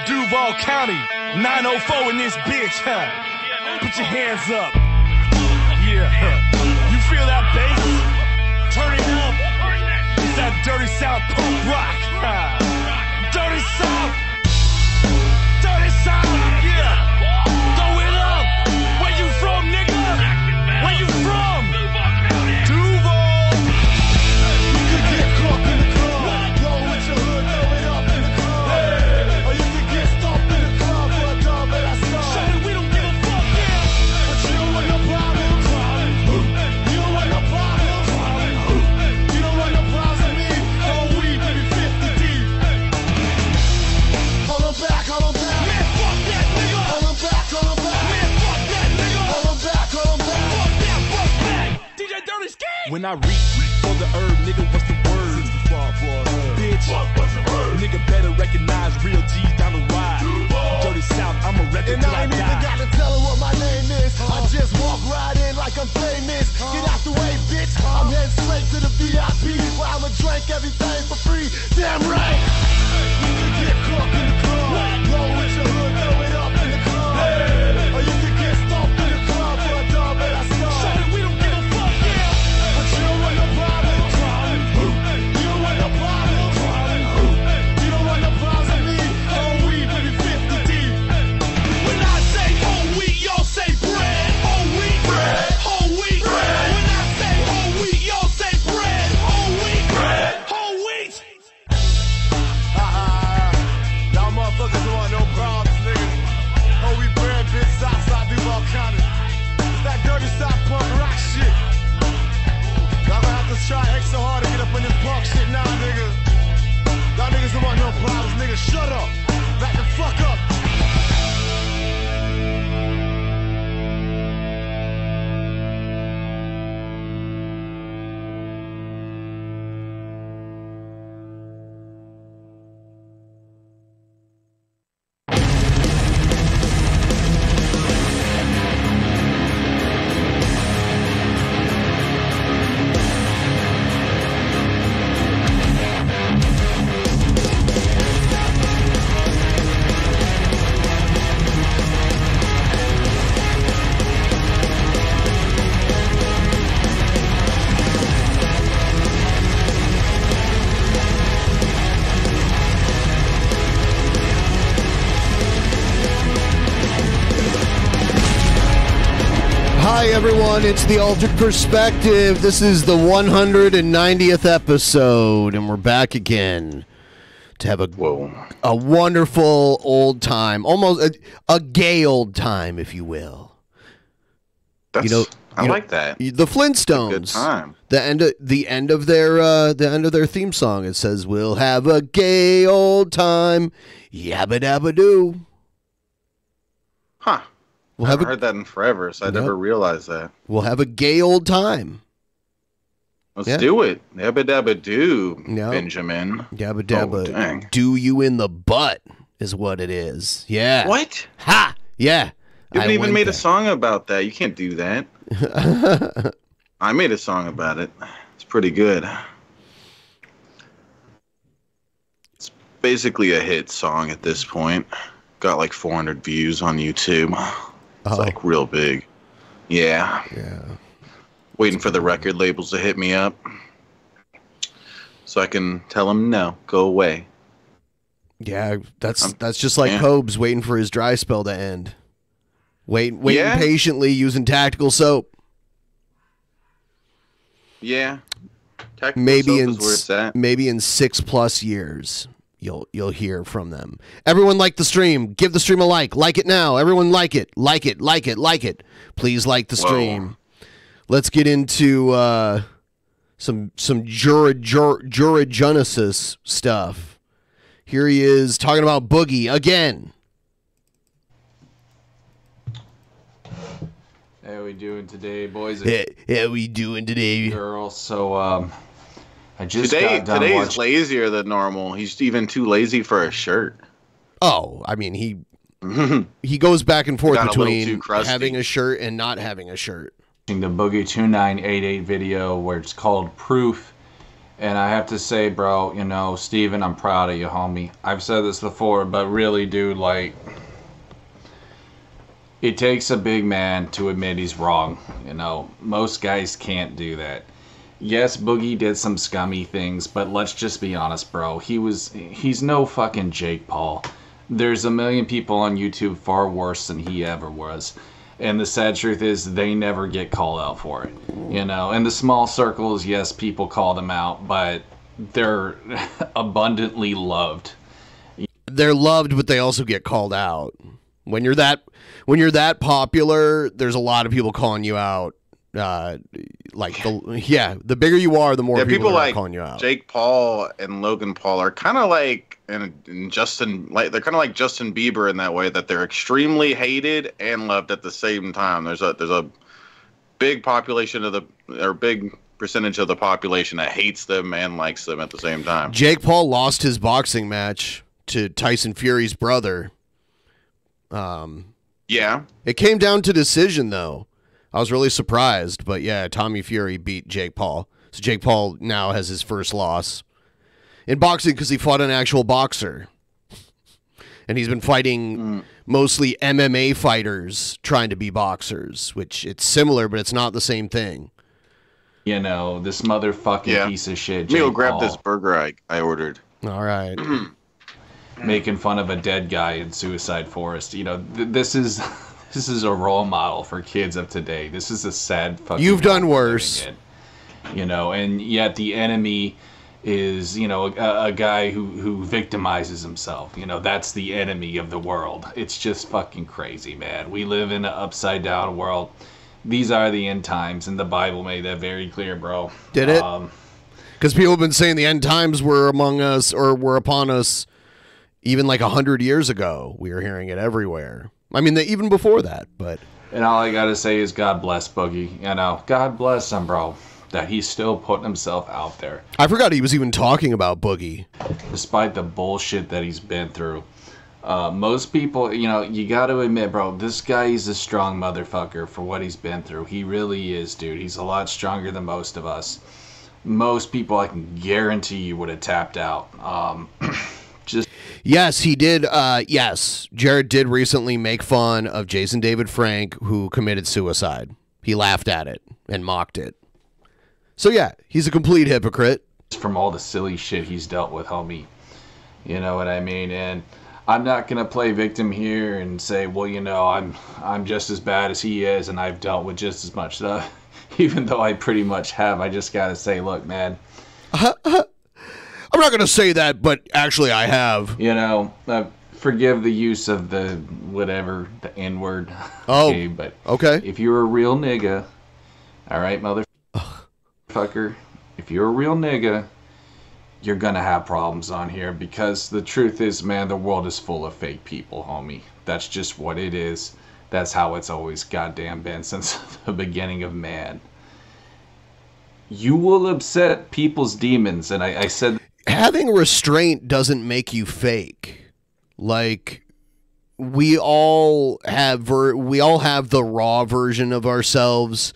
Duval County, 904 in this bitch, huh? Put your hands up. Yeah, you feel that bass? Turn it up. It's that dirty South punk rock. Dirty South. Dirty South, yeah. Throw it up. Where you from, nigga? Where you from? Duval. You could get caught in the club. Roll with your hood, throw it up in the club. Hey. Or you could get stomped in the club for a dub at our star. Show me we don't give a fuck, yeah. But you don't want no problem. You don't want no problem. You don't want no problems with me. Oh, we baby 50 deep. Hold on back, hold on back. Man, fuck that nigga. Hold on back, hold on back. Man, fuck that nigga. Hold on back, hold on back. Fuck that, fuck that. DJ Dirty Ski. When I reach for the herb, nigga, what's the word? Bitch, what's the word? Nigga better recognize real G's down the ride. Dirty South, I'm a record till I die. And I ain't even got to tell her what my name is. I just walk right in like I'm famous. Get out the way, bitch. I'm heading straight to the VIP where I'ma drink everything for free. Damn right. You can get caught in the club. Roll with your hood, throw it up in the club. Or you can get stomped in the club for a dub at our star. Show me we don't give a fuck, yeah. But you don't want no problem. You don't want no problem. You don't want no problems with me. Oh, we baby 50 deep. When I say whole wheat, y'all say bread. Whole wheat, bread. Whole wheat, bread. When I say whole wheat, y'all say bread. Whole wheat, bread. Whole wheat. Y'all motherfuckers don't want no problems, nigga. Whole wheat bread, bitch. Southside Duval County. It's that dirty South punk rock shit. Y'all gonna have to try extra hard to get up in this punk shit now, nigga. Y'all niggas don't want no problems, nigga. Shut up. Back the fuck up. Hi everyone, it's the Altered Perspective. This is the 190th episode, and we're back again to have a wonderful old time, almost a gay old time, if you will. That's, I like that. The Flintstones. Good time. The end of their theme song. It says, "We'll have a gay old time, yabba dabba doo." Huh. I haven't heard that in forever, so I never realized that. We'll have a gay old time. Let's do it. Yabba dabba do, Benjamin. Yabba dabba do you in the butt is what it is. Yeah. What? Ha! Yeah. You haven't even made a song about that. You can't do that. I made a song about it. It's pretty good. It's basically a hit song at this point. Got like 400 views on YouTube. It's like real big. Yeah. Yeah. Waiting for the record labels to hit me up so I can tell them no, go away. Yeah, that's just like Cobes waiting for his dry spell to end. Waiting patiently using tactical soap. Yeah. Tactical soap is where it's at. Maybe in 6+ years. You'll hear from them. Everyone like the stream. Give the stream a like. Like it now. Everyone like it. Like it. Like it. Like it. Please like the stream. Let's get into some Juragenesis stuff. Here he is talking about Boogie again. How we doing today, boys? How we doing today, girls? So I just today's lazier than normal. He's even too lazy for a shirt. Oh, I mean he goes back and forth between having a shirt and not having a shirt. The Boogie 2988 video where it's called Proof, And I have to say, bro, you know, Steven, I'm proud of you, homie. I've said this before, but really, dude, like, it takes a big man to admit he's wrong. You know, most guys can't do that. Yes, Boogie did some scummy things, but let's just be honest, bro. He's no fucking Jake Paul. There's a million people on YouTube far worse than he ever was. And the sad truth is they never get called out for it. You know, in the small circles, yes, people call them out, but they're abundantly loved. They're loved, but they also get called out. When you're that popular, there's a lot of people calling you out. The bigger you are, the more people are like calling you out. Jake Paul and Logan Paul are kind of like and Justin, like they're kind of like Justin Bieber in that way, that they're extremely hated and loved at the same time. There's a big population big percentage of the population that hates them and likes them at the same time. Jake Paul lost his boxing match to Tyson Fury's brother. Yeah, it came down to decision though. I was really surprised, but yeah, Tommy Fury beat Jake Paul. So Jake Paul now has his first loss in boxing because he fought an actual boxer. And he's been fighting mostly MMA fighters trying to be boxers, which it's similar, but it's not the same thing. You know, this motherfucking piece of shit. Let me go grab this burger I ordered. All right. Making fun of a dead guy in Suicide Forest. You know, this is a role model for kids of today. This is a sad fucking... You've done worse. You know, and yet the enemy is, you know, a guy who victimizes himself. You know, that's the enemy of the world. It's just fucking crazy, man. We live in an upside down world. These are the end times, and the Bible made that very clear, bro. Did it? Because people have been saying the end times were among us, or were upon us even like 100 years ago. We were hearing it everywhere. I mean, even before that, but... And all I gotta say is God bless Boogie. You know, God bless him, bro. That he's still putting himself out there. I forgot he was even talking about Boogie. Despite the bullshit that he's been through. Most people, you know, you gotta admit, bro, this guy is a strong motherfucker for what he's been through. He really is, dude. He's a lot stronger than most of us. Most people, I can guarantee you, would have tapped out. Yes, he did. Yes, Jared did recently make fun of Jason David Frank, who committed suicide. He laughed at it and mocked it. So yeah, he's a complete hypocrite. From all the silly shit he's dealt with, homie. You know what I mean? And I'm not gonna play victim here and say, well, you know, I'm just as bad as he is, and I've dealt with just as much stuff. Even though I pretty much have, I just gotta say, look, man. I'm not going to say that, but actually I have. You know, forgive the use of the whatever, the N-word. Oh, okay, but okay. If you're a real nigga, all right, motherfucker, if you're a real nigga, you're going to have problems on here, because the truth is, man, the world is full of fake people, homie. That's just what it is. That's how it's always goddamn been since the beginning of man. You will upset people's demons, and I said... Having restraint doesn't make you fake. Like, we all have the raw version of ourselves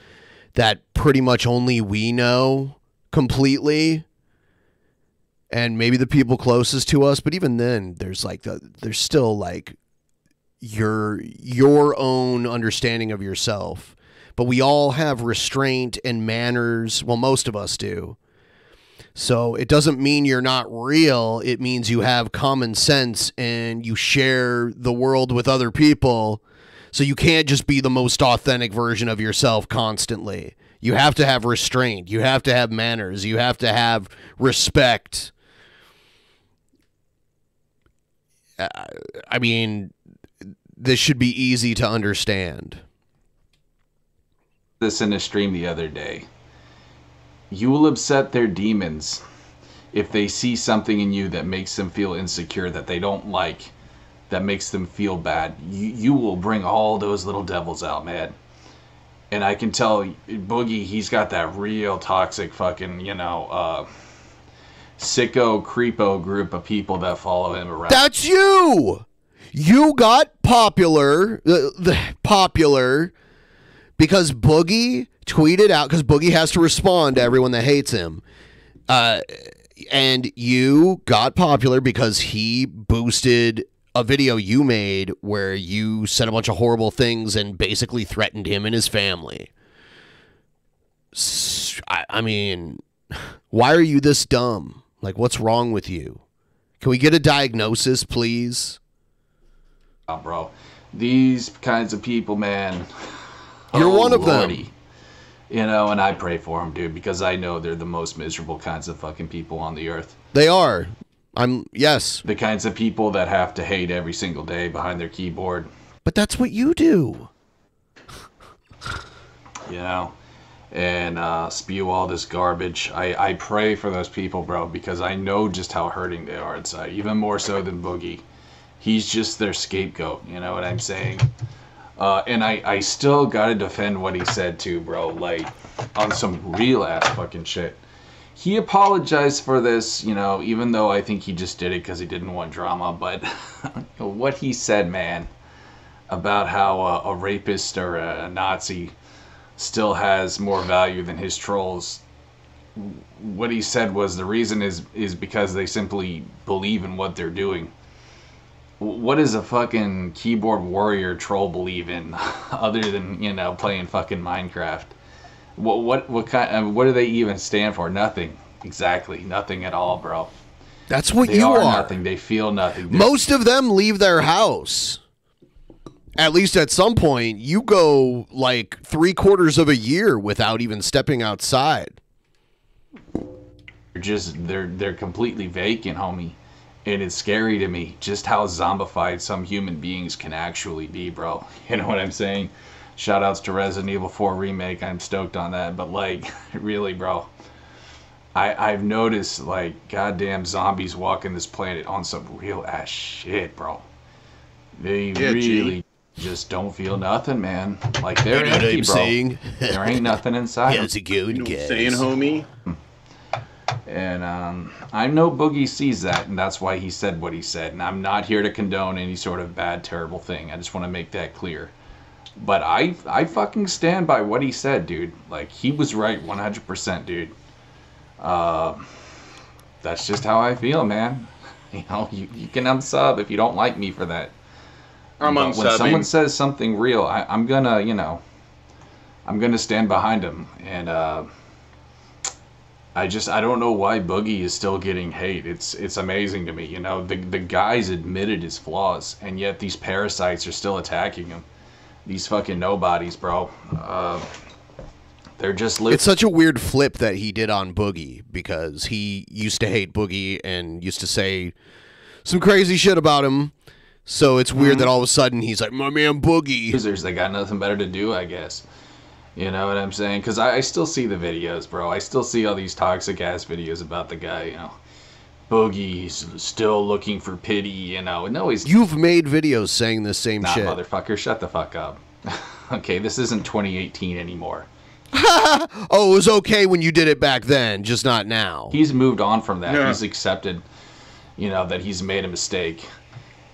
that pretty much only we know completely, and maybe the people closest to us. But even then, there's still like your own understanding of yourself. But we all have restraint and manners. Well, most of us do. So it doesn't mean you're not real. It means you have common sense and you share the world with other people. So you can't just be the most authentic version of yourself constantly. You have to have restraint. You have to have manners. You have to have respect. I mean, this should be easy to understand. This in a stream the other day. You will upset their demons if they see something in you that makes them feel insecure, that they don't like, that makes them feel bad. You will bring all those little devils out, man. And I can tell Boogie, he's got that real toxic fucking, you know, sicko, creepo group of people that follow him around. That's you! You got popular, popular because Boogie tweeted out, because Boogie has to respond to everyone that hates him. And you got popular because he boosted a video you made where you said a bunch of horrible things and basically threatened him and his family. I mean, why are you this dumb? Like, what's wrong with you? Can we get a diagnosis, please? Oh, bro. These kinds of people, man. You're one of them. You know, and I pray for them, dude, because I know they're the most miserable kinds of fucking people on the earth. They are. Yes. The kinds of people that have to hate every single day behind their keyboard. But that's what you do. You know, and spew all this garbage. I pray for those people, bro, because I know just how hurting they are inside, even more so than Boogie. He's just their scapegoat, you know what I'm saying? And I still gotta defend what he said too, bro, like, on some real ass fucking shit. He apologized for this, you know, even though I think he just did it because he didn't want drama, but what he said, man, about how a rapist or a Nazi still has more value than his trolls. What he said was the reason is because they simply believe in what they're doing. What does a fucking keyboard warrior troll believe in other than, you know, playing fucking Minecraft? What kind? What do they even stand for? Nothing. Exactly, nothing at all, bro. That's what they you are. Nothing. They feel nothing. Most of them leave their house. At least at some point, you go like 3/4 of a year without even stepping outside. They're completely vacant, homie. And it's scary to me just how zombified some human beings can actually be, bro. You know what I'm saying? Shoutouts to Resident Evil 4 Remake. I'm stoked on that. But, like, really, bro. I've noticed, like, goddamn zombies walking this planet on some real ass shit, bro. They really just don't feel nothing, man. Like, they're empty, bro. Saying? There ain't nothing inside. How's it going, You know what I'm guys? saying, homie? And I know Boogie sees that, and that's why he said what he said. And I'm not here to condone any sort of bad, terrible thing. I just want to make that clear. But I fucking stand by what he said, dude. Like, he was right 100%, dude. That's just how I feel, man. You know, you can unsub if you don't like me for that. I'm but unsubbing. when someone says something real, I'm gonna, you know, I'm gonna stand behind him. And I don't know why Boogie is still getting hate. It's amazing to me. You know, the guy's admitted his flaws, and yet these parasites are still attacking him. These fucking nobodies, bro. They're just It's such a weird flip that he did on Boogie, because he used to hate Boogie and used to say some crazy shit about him. So it's weird that all of a sudden he's like, my man Boogie. Users, they got nothing better to do, I guess. You know what I'm saying? Because I still see the videos, bro. I still see all these toxic-ass videos about the guy, you know. Boogie's still looking for pity, you know. No, he's... You've made videos saying the same shit. Motherfucker, shut the fuck up. Okay, this isn't 2018 anymore. Oh, it was okay when you did it back then, just not now. He's moved on from that. Yeah. He's accepted, you know, that he's made a mistake.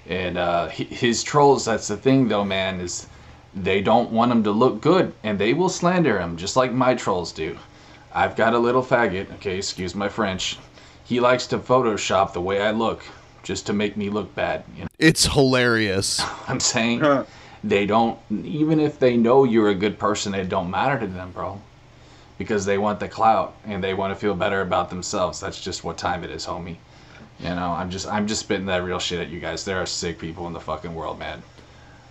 And his trolls, that's the thing, though, man, is... They don't want him to look good, and they will slander him, just like my trolls do. I've got a little faggot, okay, excuse my French. He likes to Photoshop the way I look, just to make me look bad. You know? It's hilarious. I'm saying, they don't, even if they know you're a good person, it don't matter to them, bro. Because they want the clout, and they want to feel better about themselves. That's just what time it is, homie. You know, I'm just spitting that real shit at you guys. There are sick people in the fucking world, man.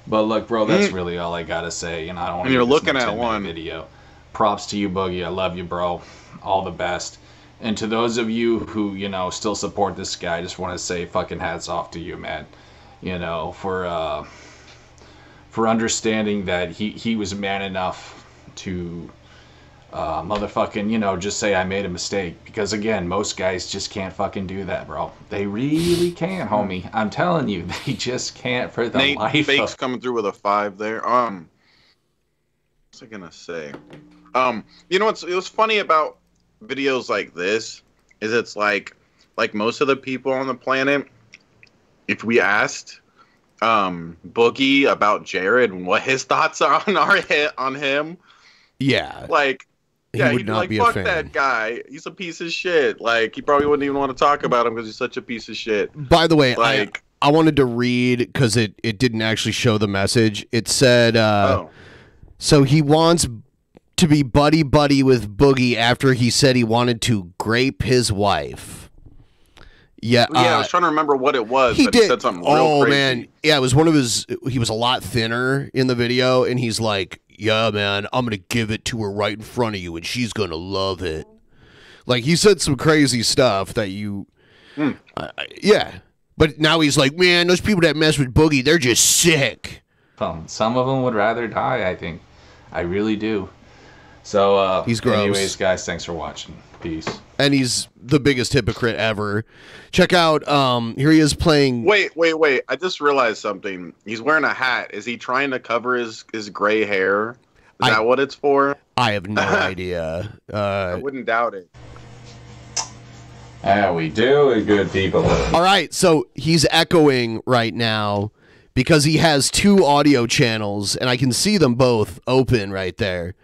But look, bro, that's really all I gotta say. You know, I don't want to. You're looking at one video. Props to you, Boogie. I love you, bro. All the best. And to those of you who, you know, still support this guy, I just want to say fucking hats off to you, man. You know, for understanding that he was man enough to motherfucking, you know, just say I made a mistake. Because again, most guys just can't fucking do that, bro. They really can't, homie. I'm telling you, they just can't for the Nate life Fake's of... coming through with a 5 there. What's I gonna say? You know what's funny about videos like this is it's like most of the people on the planet, if we asked Boogie about Jared and what his thoughts are on him, Yeah. like Yeah, would he'd not like, be a fuck fan. that guy. He's a piece of shit. Like, he probably wouldn't even want to talk about him because he's such a piece of shit. By the way, like, I wanted to read because it didn't actually show the message. It said, so he wants to be buddy-buddy with Boogie after he said he wanted to grape his wife. Yeah, I was trying to remember what it was, but he said something real crazy. Man. Yeah, it was one of his, he was a lot thinner in the video, and he's like, yeah, man, I'm going to give it to her right in front of you, and she's going to love it. Like, he said some crazy stuff that you... yeah. But now he's like, man, those people that mess with Boogie, they're just sick. Some of them would rather die, I think. I really do. So, he's gross. Anyways, guys, thanks for watching. Peace. And he's the biggest hypocrite ever. Check out, here he is playing... Wait. I just realized something. He's wearing a hat. Is he trying to cover his gray hair? Is that what it's for? I have no idea. I wouldn't doubt it. We do it, good people. All right, so he's echoing right now because he has 2 audio channels, and I can see them both open right there.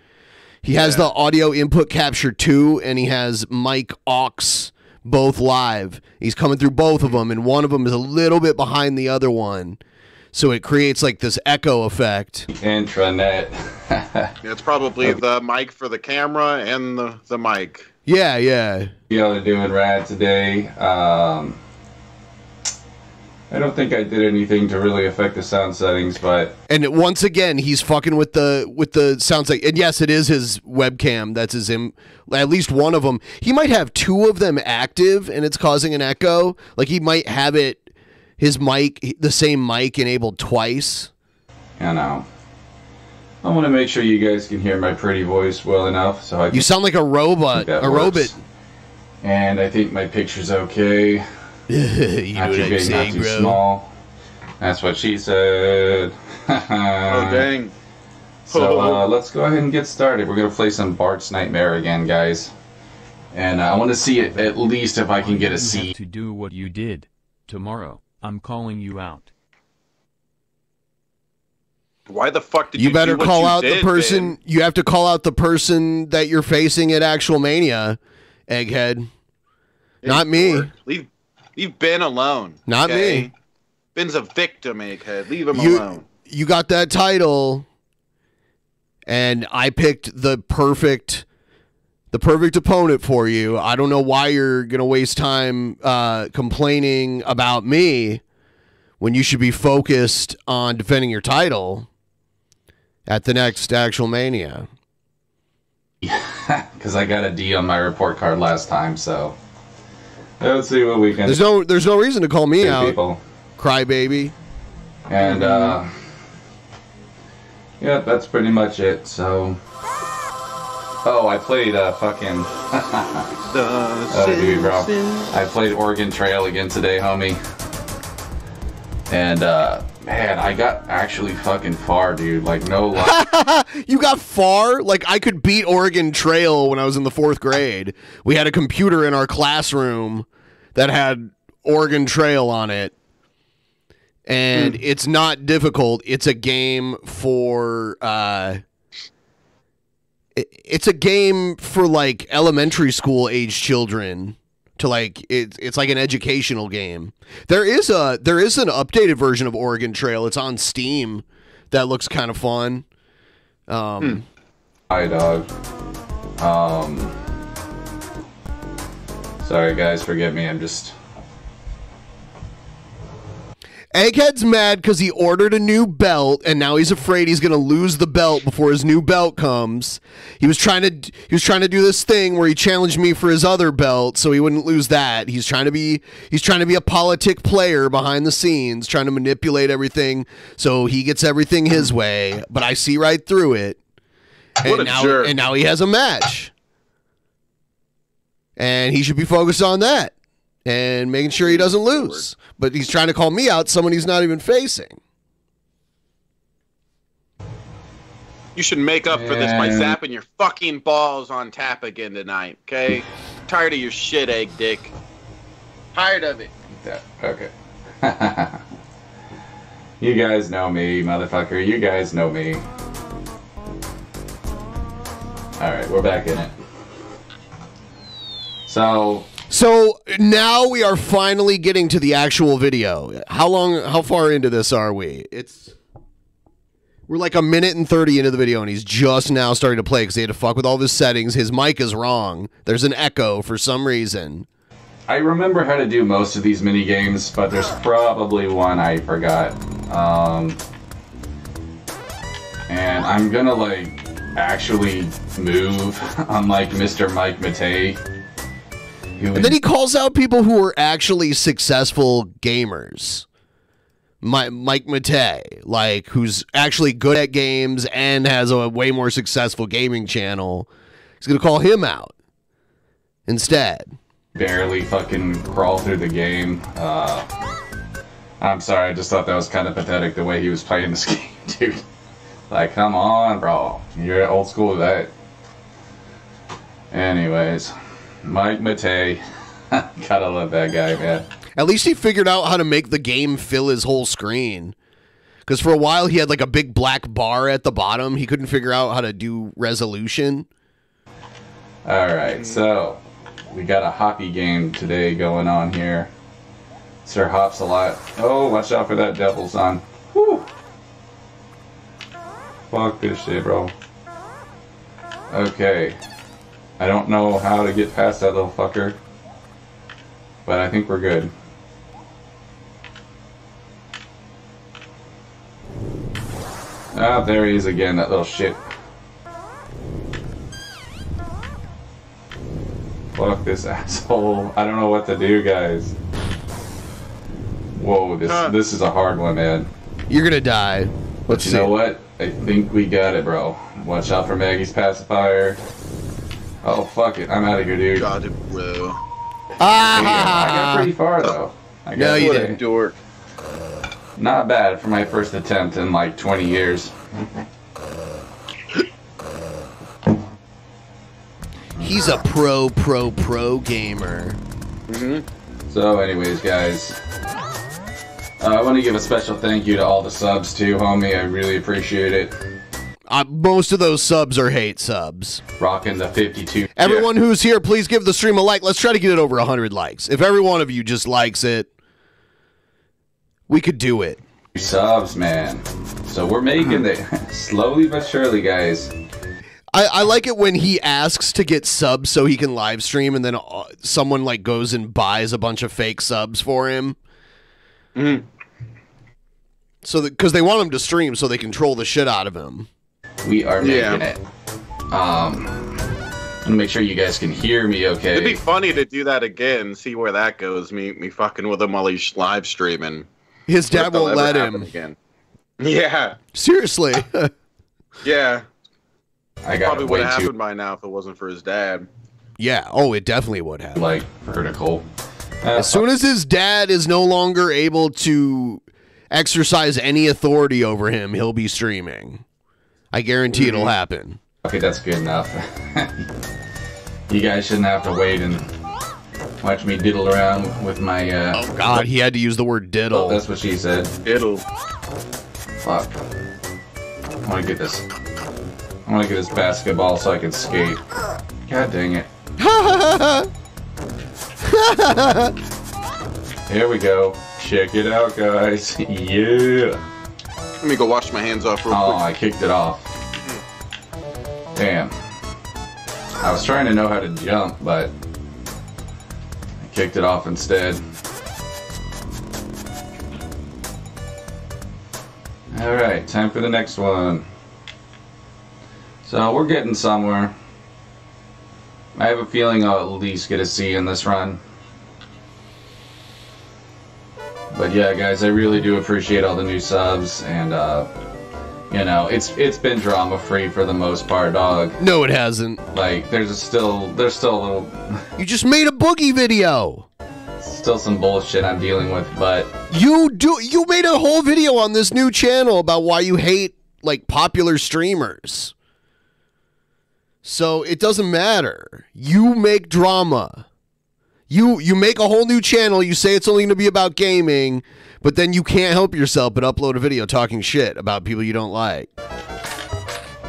He has the audio input capture 2, and he has mic aux both live. He's coming through both of them, and one of them is a little bit behind the other one. So it creates like this echo effect. Intranet. It's probably the mic for the camera and the mic. Yeah. Y'all are doing rad today. I don't think I did anything to really affect the sound settings, but... And once again, he's fucking with the sounds like... And yes, it is his webcam. That's his... At least one of them. He might have 2 of them active, and it's causing an echo. Like, he might have it... His mic... The same mic enabled twice. You know. I want to make sure you guys can hear my pretty voice well enough, so I can... You sound like a robot. A robot. And I think my picture's okay. You know what I'm saying, not too bro? Small. That's what she said. Oh, dang. So let's go ahead and get started. We're going to play some Bart's Nightmare again, guys. And I want to see it at least if I can get a C. To do what you did. Tomorrow, I'm calling you out. Why the fuck did you better do what call you out did, the person. Ben? You have to call out the person that you're facing at Actual Mania, Egghead. Not me. Leave Ben alone. Not me. Ben's a victim, Egghead. Leave him alone. You got that title, and I picked the perfect opponent for you. I don't know why you're gonna waste time complaining about me when you should be focused on defending your title at the next Actual Mania. Because I got a D on my report card last time, so let's see what we can. There's no reason to call me out, people. Crybaby. And yeah, that's pretty much it. So, I played fucking. Dude, bro. I played Oregon Trail again today, homie. And man, I got actually fucking far, dude. Like, no lie. You got far? Like, I could beat Oregon Trail when I was in the 4th grade. We had a computer in our classroom that had Oregon Trail on it. And it's not difficult. It's a game for it's a game for like elementary school age children. To like it's like an educational game. There is an updated version of Oregon Trail. It's on Steam. That looks kind of fun. Hi, dog. Sorry guys, forgive me. I'm just... Egghead's mad because he ordered a new belt, and now he's afraid he's gonna lose the belt before his new belt comes. He was trying to do this thing where he challenged me for his other belt, so he wouldn't lose that. He's trying to be a politic player behind the scenes, trying to manipulate everything so he gets everything his way. But I see right through it. What a jerk. And now he has a match, and he should be focused on that and making sure he doesn't lose. But he's trying to call me out, someone he's not even facing. You should make up for this by zapping your fucking balls on tap again tonight, okay? Tired of your shit, Egg Dick. Tired of it. Okay. You guys know me, motherfucker. You guys know me. Alright, we're back in it. So now we are finally getting to the actual video. How far into this are we? We're like a minute and 30 into the video, and he's just now starting to play because he had to fuck with all of his settings. His mic is wrong. There's an echo for some reason. I remember how to do most of these mini games, but there's probably one I forgot. And I'm gonna like actually move, unlike Mr. Mike Matei. And then he calls out people who are actually successful gamers. Mike Matei, like, who's actually good at games and has a way more successful gaming channel. He's gonna call him out instead. Barely fucking crawl through the game. I'm sorry, I just thought that was kind of pathetic the way he was playing this game, dude. Like, come on, bro. You're old school with that. Anyways, Mike Matei. Gotta love that guy, man. At least he figured out how to make the game fill his whole screen. Because for a while he had like a big black bar at the bottom. He couldn't figure out how to do resolution. Alright, so we got a hockey game today going on here. Sir Hops a lot. Oh, watch out for that devil, son. Whew. Fuck this shit, bro. Okay. I don't know how to get past that little fucker. But I think we're good. Ah, there he is again, that little shit. Fuck this asshole. I don't know what to do, guys. Whoa, this is a hard one, man. You're gonna die. But you know what? I think we got it, bro. Watch out for Maggie's pacifier. Oh, fuck it. I'm out of here, dude. Got it, bro. I got pretty far, though. No, you didn't. Dork. Not bad for my first attempt in like 20 years. He's a pro gamer. So anyways, guys, I want to give a special thank you to all the subs too, homie. I really appreciate it. Most of those subs are hate subs. Rocking the 52. Everyone who's here, please give the stream a like. Let's try to get it over 100 likes. If every one of you just likes it, we could do it. Subs, man. So we're making it slowly but surely, guys. I like it when he asks to get subs so he can live stream, and then someone like goes and buys a bunch of fake subs for him. So because they want him to stream, so they control the shit out of him. We are making it. I'm gonna make sure you guys can hear me okay. It'd be funny to do that again, see where that goes. Me fucking with him while he's live streaming. His dad won't let him. Again. Yeah. Seriously. Yeah. I got probably would have happened by now if it wasn't for his dad. Yeah. Oh, it definitely would have. Like vertical. As soon as his dad is no longer able to exercise any authority over him, he'll be streaming. I guarantee it'll happen. Okay, that's good enough. You guys shouldn't have to wait and watch me diddle around with my, Oh god, he had to use the word diddle. Oh, that's what she said. Diddle. Fuck. I wanna get this basketball so I can skate. God dang it. Here we go. Check it out, guys. Yeah. Let me go wash my hands off real quick. Oh, I kicked it off. Damn. I was trying to know how to jump, but I kicked it off instead. Alright, time for the next one. So, we're getting somewhere. I have a feeling I'll at least get a C in this run. But yeah, guys, I really do appreciate all the new subs, and you know, it's been drama free for the most part, dog. No, it hasn't. Like, there's still a little. You just made a boogie video. Still some bullshit I'm dealing with, but you made a whole video on this new channel about why you hate like popular streamers. So it doesn't matter. You make drama. You make a whole new channel, you say it's only going to be about gaming, but then you can't help yourself but upload a video talking shit about people you don't like.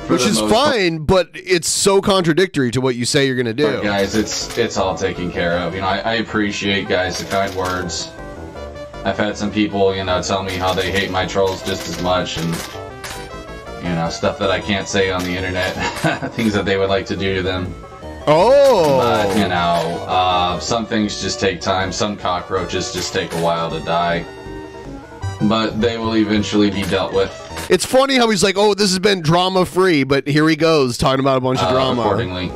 Which is fine, but it's so contradictory to what you say you're going to do. But guys, it's all taken care of. You know, I appreciate, guys, the kind words. I've had some people, you know, tell me how they hate my trolls just as much, and, you know, stuff that I can't say on the internet, things that they would like to do to them. Oh! But, you know, some things just take time. Some cockroaches just take a while to die. But they will eventually be dealt with. It's funny how he's like, oh, this has been drama-free, but here he goes, talking about a bunch of drama. Accordingly.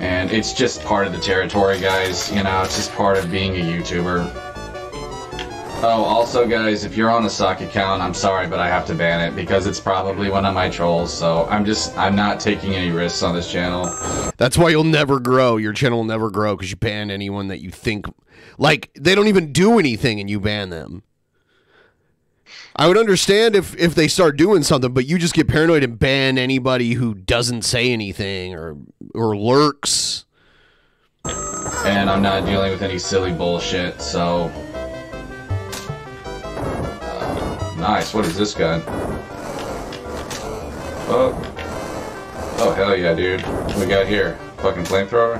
And it's just part of the territory, guys. You know, it's just part of being a YouTuber. Oh, also, guys, if you're on a suck account, I'm sorry, but I have to ban it because it's probably one of my trolls. So I'm not taking any risks on this channel. That's why you'll never grow. Your channel will never grow because you ban anyone that you think, like, they don't even do anything and you ban them. I would understand if they start doing something, but you just get paranoid and ban anybody who doesn't say anything or lurks. And I'm not dealing with any silly bullshit, so... nice, what is this gun? Oh, hell yeah, dude. What we got here? Fucking flamethrower?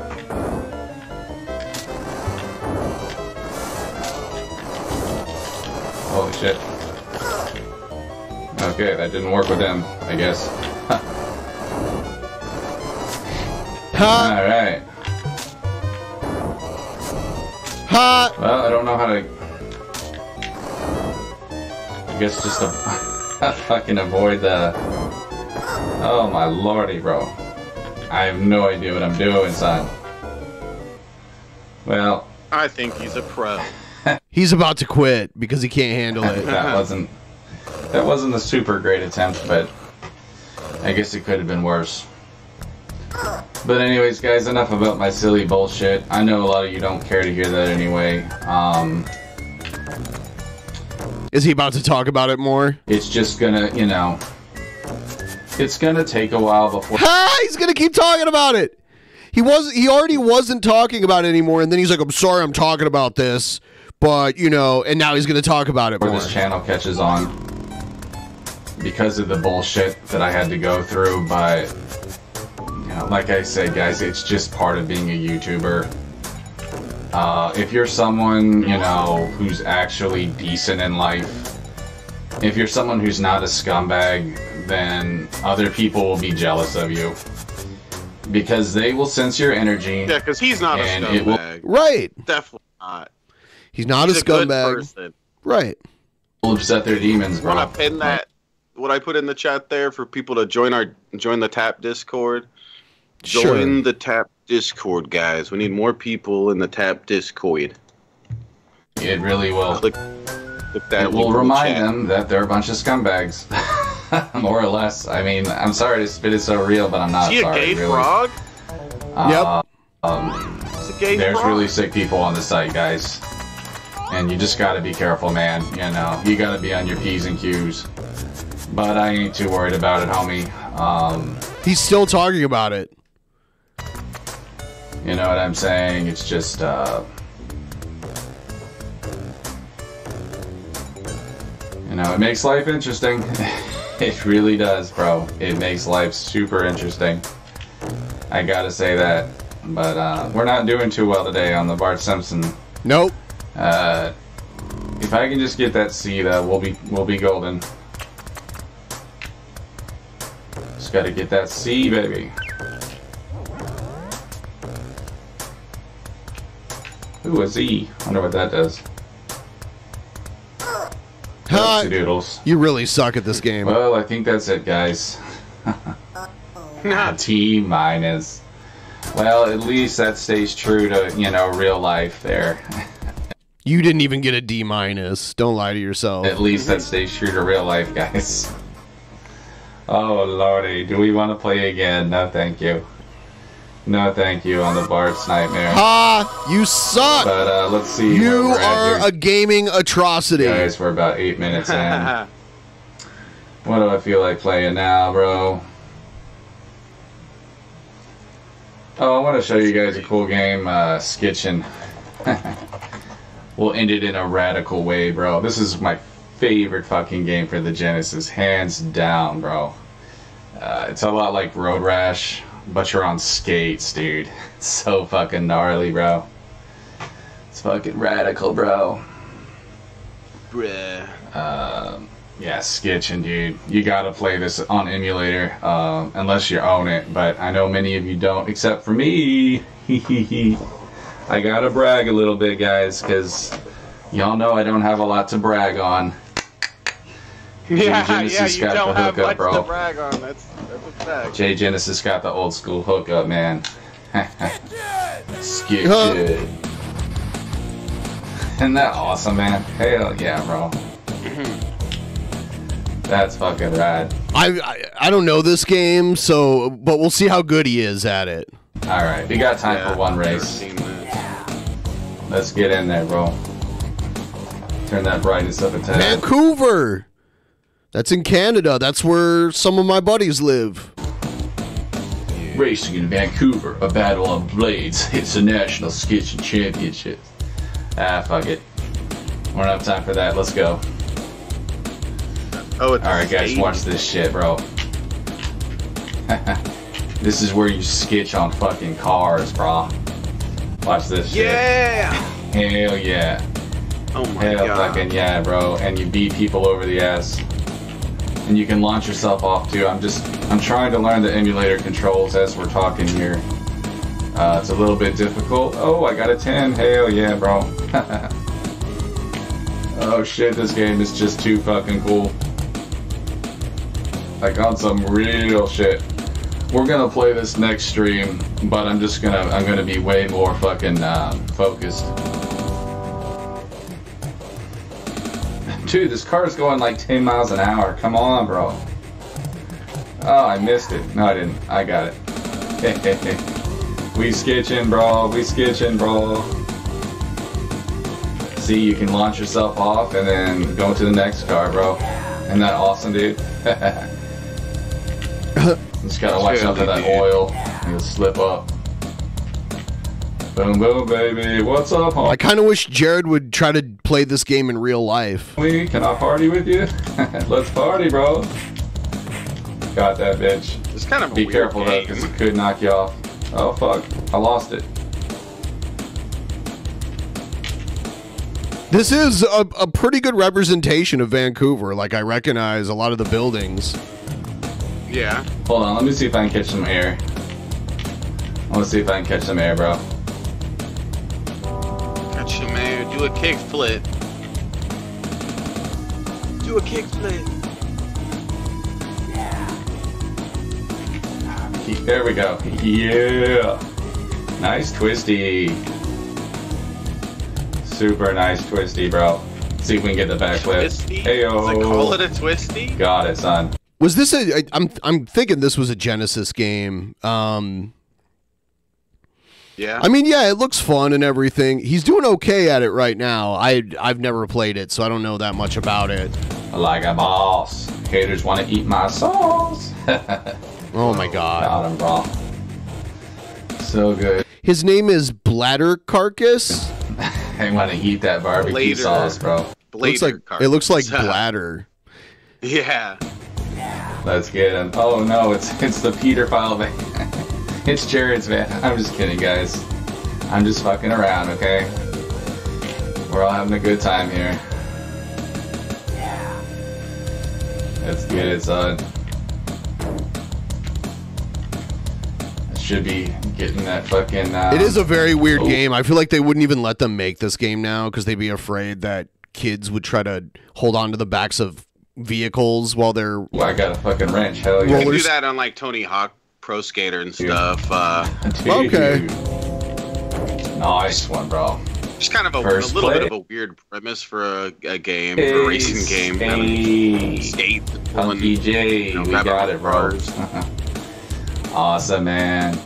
Holy shit. Okay, that didn't work with him, I guess. Alright. Well, I don't know how to... I guess just to fucking avoid the... Oh my lordy, bro. I have no idea what I'm doing, son. Well... I think he's a pro. He's about to quit because he can't handle it. That wasn't a super great attempt, but I guess it could have been worse. But anyways, guys, enough about my silly bullshit. I know a lot of you don't care to hear that anyway. Is he about to talk about it more? It's just gonna, you know, it's gonna take a while before... He's gonna keep talking about it! He already wasn't talking about it anymore, and then he's like, I'm sorry I'm talking about this, but, you know, and now he's gonna talk about it more. This channel catches on because of the bullshit that I had to go through, but, you know, like I said, guys, it's just part of being a YouTuber. If you're someone, you know, who's actually decent in life, if you're someone who's not a scumbag, then other people will be jealous of you. Because they will sense your energy. Yeah, because he's not a scumbag. Right. Definitely not. He's not a scumbag. Right. Will upset their demons, bro. When I pin that, what I put in the chat there for people to join the Tap Discord. Join the Tap Discord, guys. We need more people in the Tap Discord. It really will. Click that. It will remind them that they're a bunch of scumbags. More or less. I mean, I'm sorry to spit it so real, but I'm not sorry. Is he a gay frog? Yep. It's a gay there's frog. really sick people on the site, guys. And you just gotta be careful, man. You know, you gotta be on your P's and Q's. But I ain't too worried about it, homie. He's still talking about it. You know what I'm saying? It's just, you know, it makes life interesting. It really does, bro. It makes life super interesting. I gotta say that. But, we're not doing too well today on the Bart Simpson. Nope. If I can just get that seed, we'll be golden. Just gotta get that C, baby. Ooh, a Z. Wonder what that does. Doodles. You really suck at this game. Well, I think that's it, guys. T minus. Well, at least that stays true to, you know, real life there. You didn't even get a D minus. Don't lie to yourself. At least that stays true to real life, guys. Oh, lordy. Do we want to play again? No, thank you. No, thank you on the Bart's Nightmare. Ha! You suck! But, let's see. You are a gaming atrocity. Guys, we're about 8 minutes in. What do I feel like playing now, bro? Oh, I want to show you guys a cool game, Skitchin'. We'll end it in a radical way, bro. This is my favorite fucking game for the Genesis, hands down, bro. It's a lot like Road Rash, but you're on skates, dude. It's so fucking gnarly, bro. It's fucking radical, bro. Bruh. Yeah, sketching, dude. You gotta play this on emulator, unless you own it, but I know many of you don't, except for me. I gotta brag a little bit, guys, because y'all know I don't have a lot to brag on. Yeah, you don't have much to brag on. That's a fact. J Genesis got the old school hookup, man. Skip shit. Isn't that awesome, man? Hell yeah, bro. That's fucking rad. I don't know this game, so but we'll see how good he is at it. All right, we got time for one race. Let's get in there, bro. Turn that brightness up a tad. Vancouver. That's in Canada. That's where some of my buddies live. Racing in Vancouver, a battle on blades. It's a national sketching championship. Ah, fuck it. We don't have time for that. Let's go. Oh, it's alright, guys, watch this shit, bro. This is where you sketch on fucking cars, bro. Watch this shit. Yeah! Hell yeah. Oh my Hell god. fucking yeah, bro. And you beat people over the ass. And you can launch yourself off too. I'm trying to learn the emulator controls as we're talking here. It's a little bit difficult. Oh, I got a 10. Hell yeah, bro. Oh shit, this game is just too fucking cool. Like on some real shit. We're gonna play this next stream, but I'm gonna be way more fucking focused. Dude, this car's going like 10 miles an hour. Come on, bro. Oh, I missed it. No, I didn't. I got it. We sketching, bro. We sketching, bro. See, you can launch yourself off and then go to the next car, bro. Isn't that awesome, dude? Just gotta watch out for that oil. You'll slip up. Boom, boom, baby. What's up, homie? I kind of wish Jared would try to play this game in real life. Can I party with you? Let's party, bro. Got that bitch. It's kind of a Be weird careful though, game. because it could knock you off. Oh fuck, I lost it. This is a pretty good representation of Vancouver. Like, I recognize a lot of the buildings. Yeah. Hold on, let me see if I can catch some air. I want to see if I can catch some air, bro. Got you, man. Do a kick flip. Do a kick flip. There we go. Yeah. Nice twisty. Super nice twisty, bro. See if we can get the backflip. Heyo. Does it call it a twisty? Got it, son. Was this a? I'm thinking this was a Genesis game. Yeah. I mean, yeah, it looks fun and everything. He's doing okay at it right now. I've never played it, so I don't know that much about it. Like a boss. Haters want to eat my sauce. Oh my god. Got him, bro. So good. His name is Bladder Carcass. I want to eat that barbecue sauce, bro. It looks like bladder. Yeah. Let's get him. Oh no, it's the Peter file van. It's Jared's van. I'm just kidding, guys. I'm just fucking around, okay? We're all having a good time here. Let's get it, son. Should be getting that fucking. It is a very weird game. I feel like they wouldn't even let them make this game now because they'd be afraid that kids would try to hold on to the backs of vehicles while they're. Well, I got a fucking wrench. Hell yeah! You can do that on like Tony Hawk Pro Skater and stuff. Okay. Nice one, bro. Just kind of a little bit of a weird premise for a game, for a racing game. Skate, Punky J, we got it, bro. Awesome, man.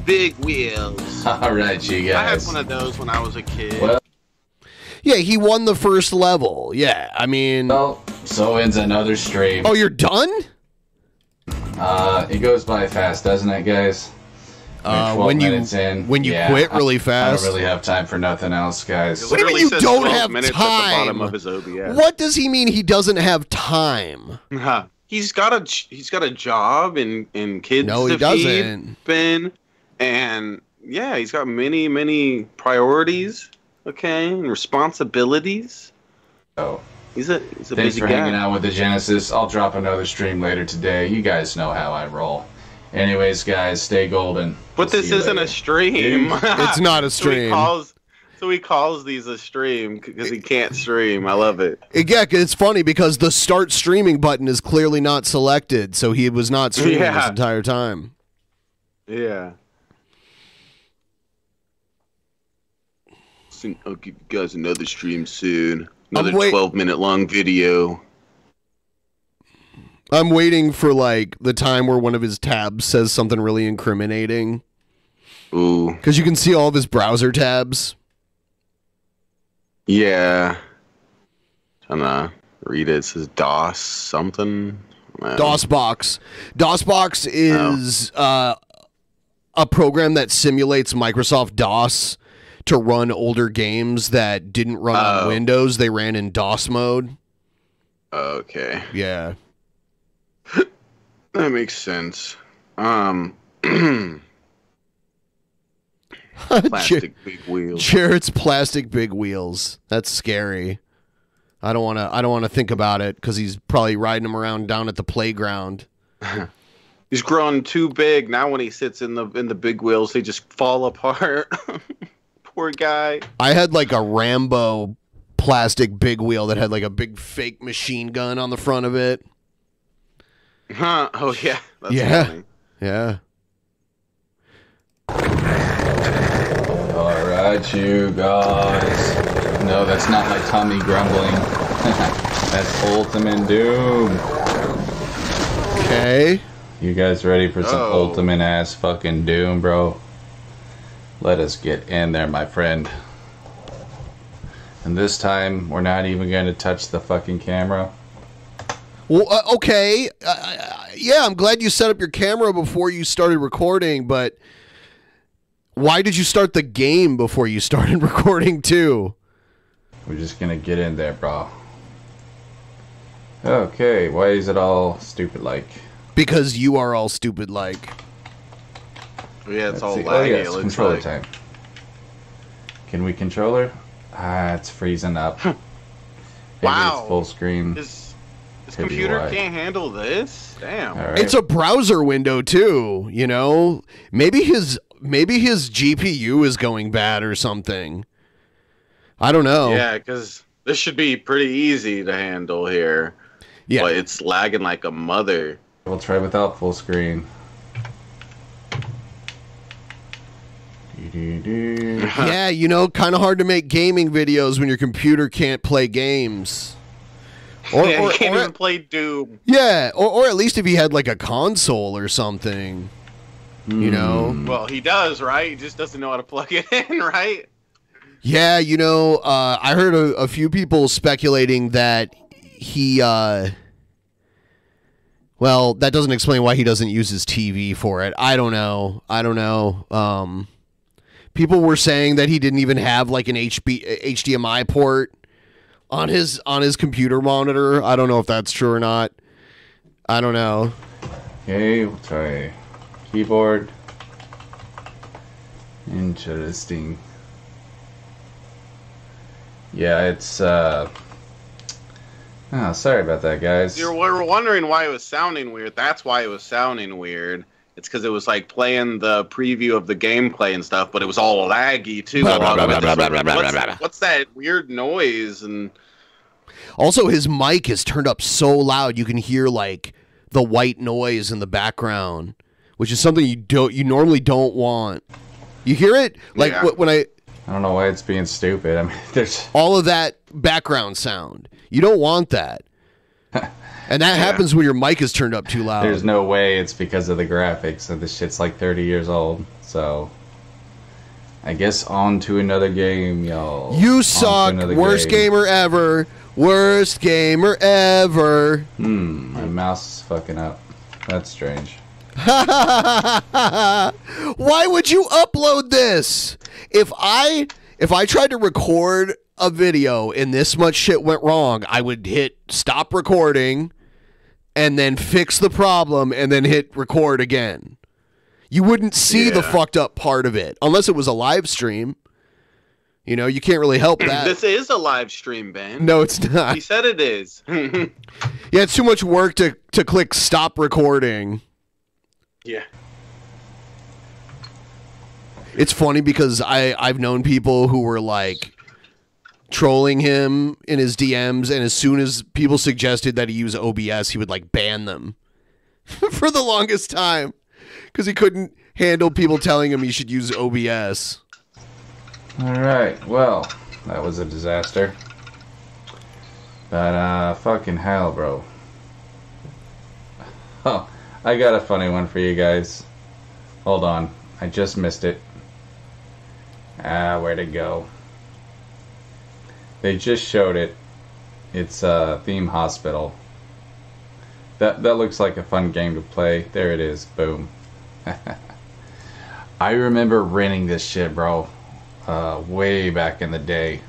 Big wheels. All right, you guys. I had one of those when I was a kid. Well, yeah, he won the first level. Yeah, I mean. Well, so ends another stream. Oh, you're done? It goes by fast, doesn't it, guys? When you quit really fast. I don't really have time for nothing else, guys. What do you mean you don't have time? At the bottom of his OBS. What does he mean he doesn't have time? he's got a job and kids No, he to doesn't. feed, Ben, and yeah, he's got many priorities, okay, and responsibilities. Oh, He's a thanks busy for guy. hanging out with the Genesis. I'll drop another stream later today. You guys know how I roll. Anyways, guys, stay golden. But this isn't a stream. It's not a stream. So he calls these a stream because he can't stream. I love it. Yeah, it's funny because the start streaming button is clearly not selected, so he was not streaming this entire time. Yeah. I'll give you guys another stream soon. Another 12-minute long video. I'm waiting for like the time where one of his tabs says something really incriminating. Ooh. Because you can see all of his browser tabs. Yeah. Trying to read it. It says DOS something. DOSBox. DOSBox is a program that simulates Microsoft DOS to run older games that didn't run on Windows. They ran in DOS mode. Okay. Yeah. That makes sense. Plastic big wheels. Jared's plastic big wheels. That's scary. I don't want to think about it because he's probably riding them around down at the playground. He's grown too big. Now when he sits in the big wheels, they just fall apart. Poor guy. I had like a Rambo plastic big wheel that had like a big fake machine gun on the front of it. Huh? Oh yeah. That's yeah. funny. Yeah. Alright, you guys. No, that's not my tummy grumbling. That's Ultimate Doom. Okay. You guys ready for some ultimate ass fucking Doom, bro? Let us get in there, my friend. And this time, we're not even going to touch the fucking camera. Well, okay. Yeah, I'm glad you set up your camera before you started recording, but why did you start the game before you started recording, too? We're just going to get in there, bro. Okay, why is it all stupid-like? Because you are all stupid-like. Yeah, it's all laggy. laggy. Oh, yes, controller time. Can we controller? Ah, it's freezing up. Maybe Wow. It's full screen. This computer can't handle this? Damn. All right. It's a browser window, too, you know? Maybe his GPU is going bad or something. I don't know. Yeah, because this should be pretty easy to handle here. Yeah. But it's lagging like a mother. We'll try without full screen. Yeah, you know, kind of hard to make gaming videos when your computer can't play games. Or you can't even play Doom. Yeah, or at least if he had like a console or something. You know? Well, he does, right? He just doesn't know how to plug it in, right? Yeah, you know, I heard a few people speculating that he, well, that doesn't explain why he doesn't use his TV for it. I don't know. People were saying that he didn't even have like an HDMI port on his computer monitor. I don't know if that's true or not. I don't know. Okay, we'll try keyboard. Interesting. Yeah, it's oh, sorry about that, guys. We were wondering why it was sounding weird. That's why it was sounding weird. It's because it was like playing the preview of the gameplay and stuff, but it was all laggy too. What's that weird noise? And also, his mic is turned up so loud you can hear like the white noise in the background, which is something you normally don't want. You hear it like when I don't know why it's being stupid. I mean, there's all of that background sound. You don't want that. And that happens when your mic is turned up too loud. There's no way it's because of the graphics. And this shit's like 30 years old. So, I guess on to another game, y'all. You suck. Worst gamer ever. Worst gamer ever. My mouse is fucking up. That's strange. Why would you upload this? If I tried to record a video and this much shit went wrong, I would hit stop recording, and then fix the problem and then hit record again. You wouldn't see the fucked up part of it unless it was a live stream. You know, you can't really help that. This is a live stream, Ben. No, it's not. He said it is. Yeah, it's too much work to click stop recording. Yeah. It's funny because I've known people who were like trolling him in his DMs, and as soon as people suggested that he use OBS, he would like ban them for the longest time because he couldn't handle people telling him he should use OBS. Alright, well, that was a disaster. But, fucking hell, bro. Oh, I got a funny one for you guys. Hold on, I just missed it. Where'd it go? They just showed it. It's Theme Hospital. That looks like a fun game to play. There it is. Boom. I remember renting this shit, bro. Way back in the day.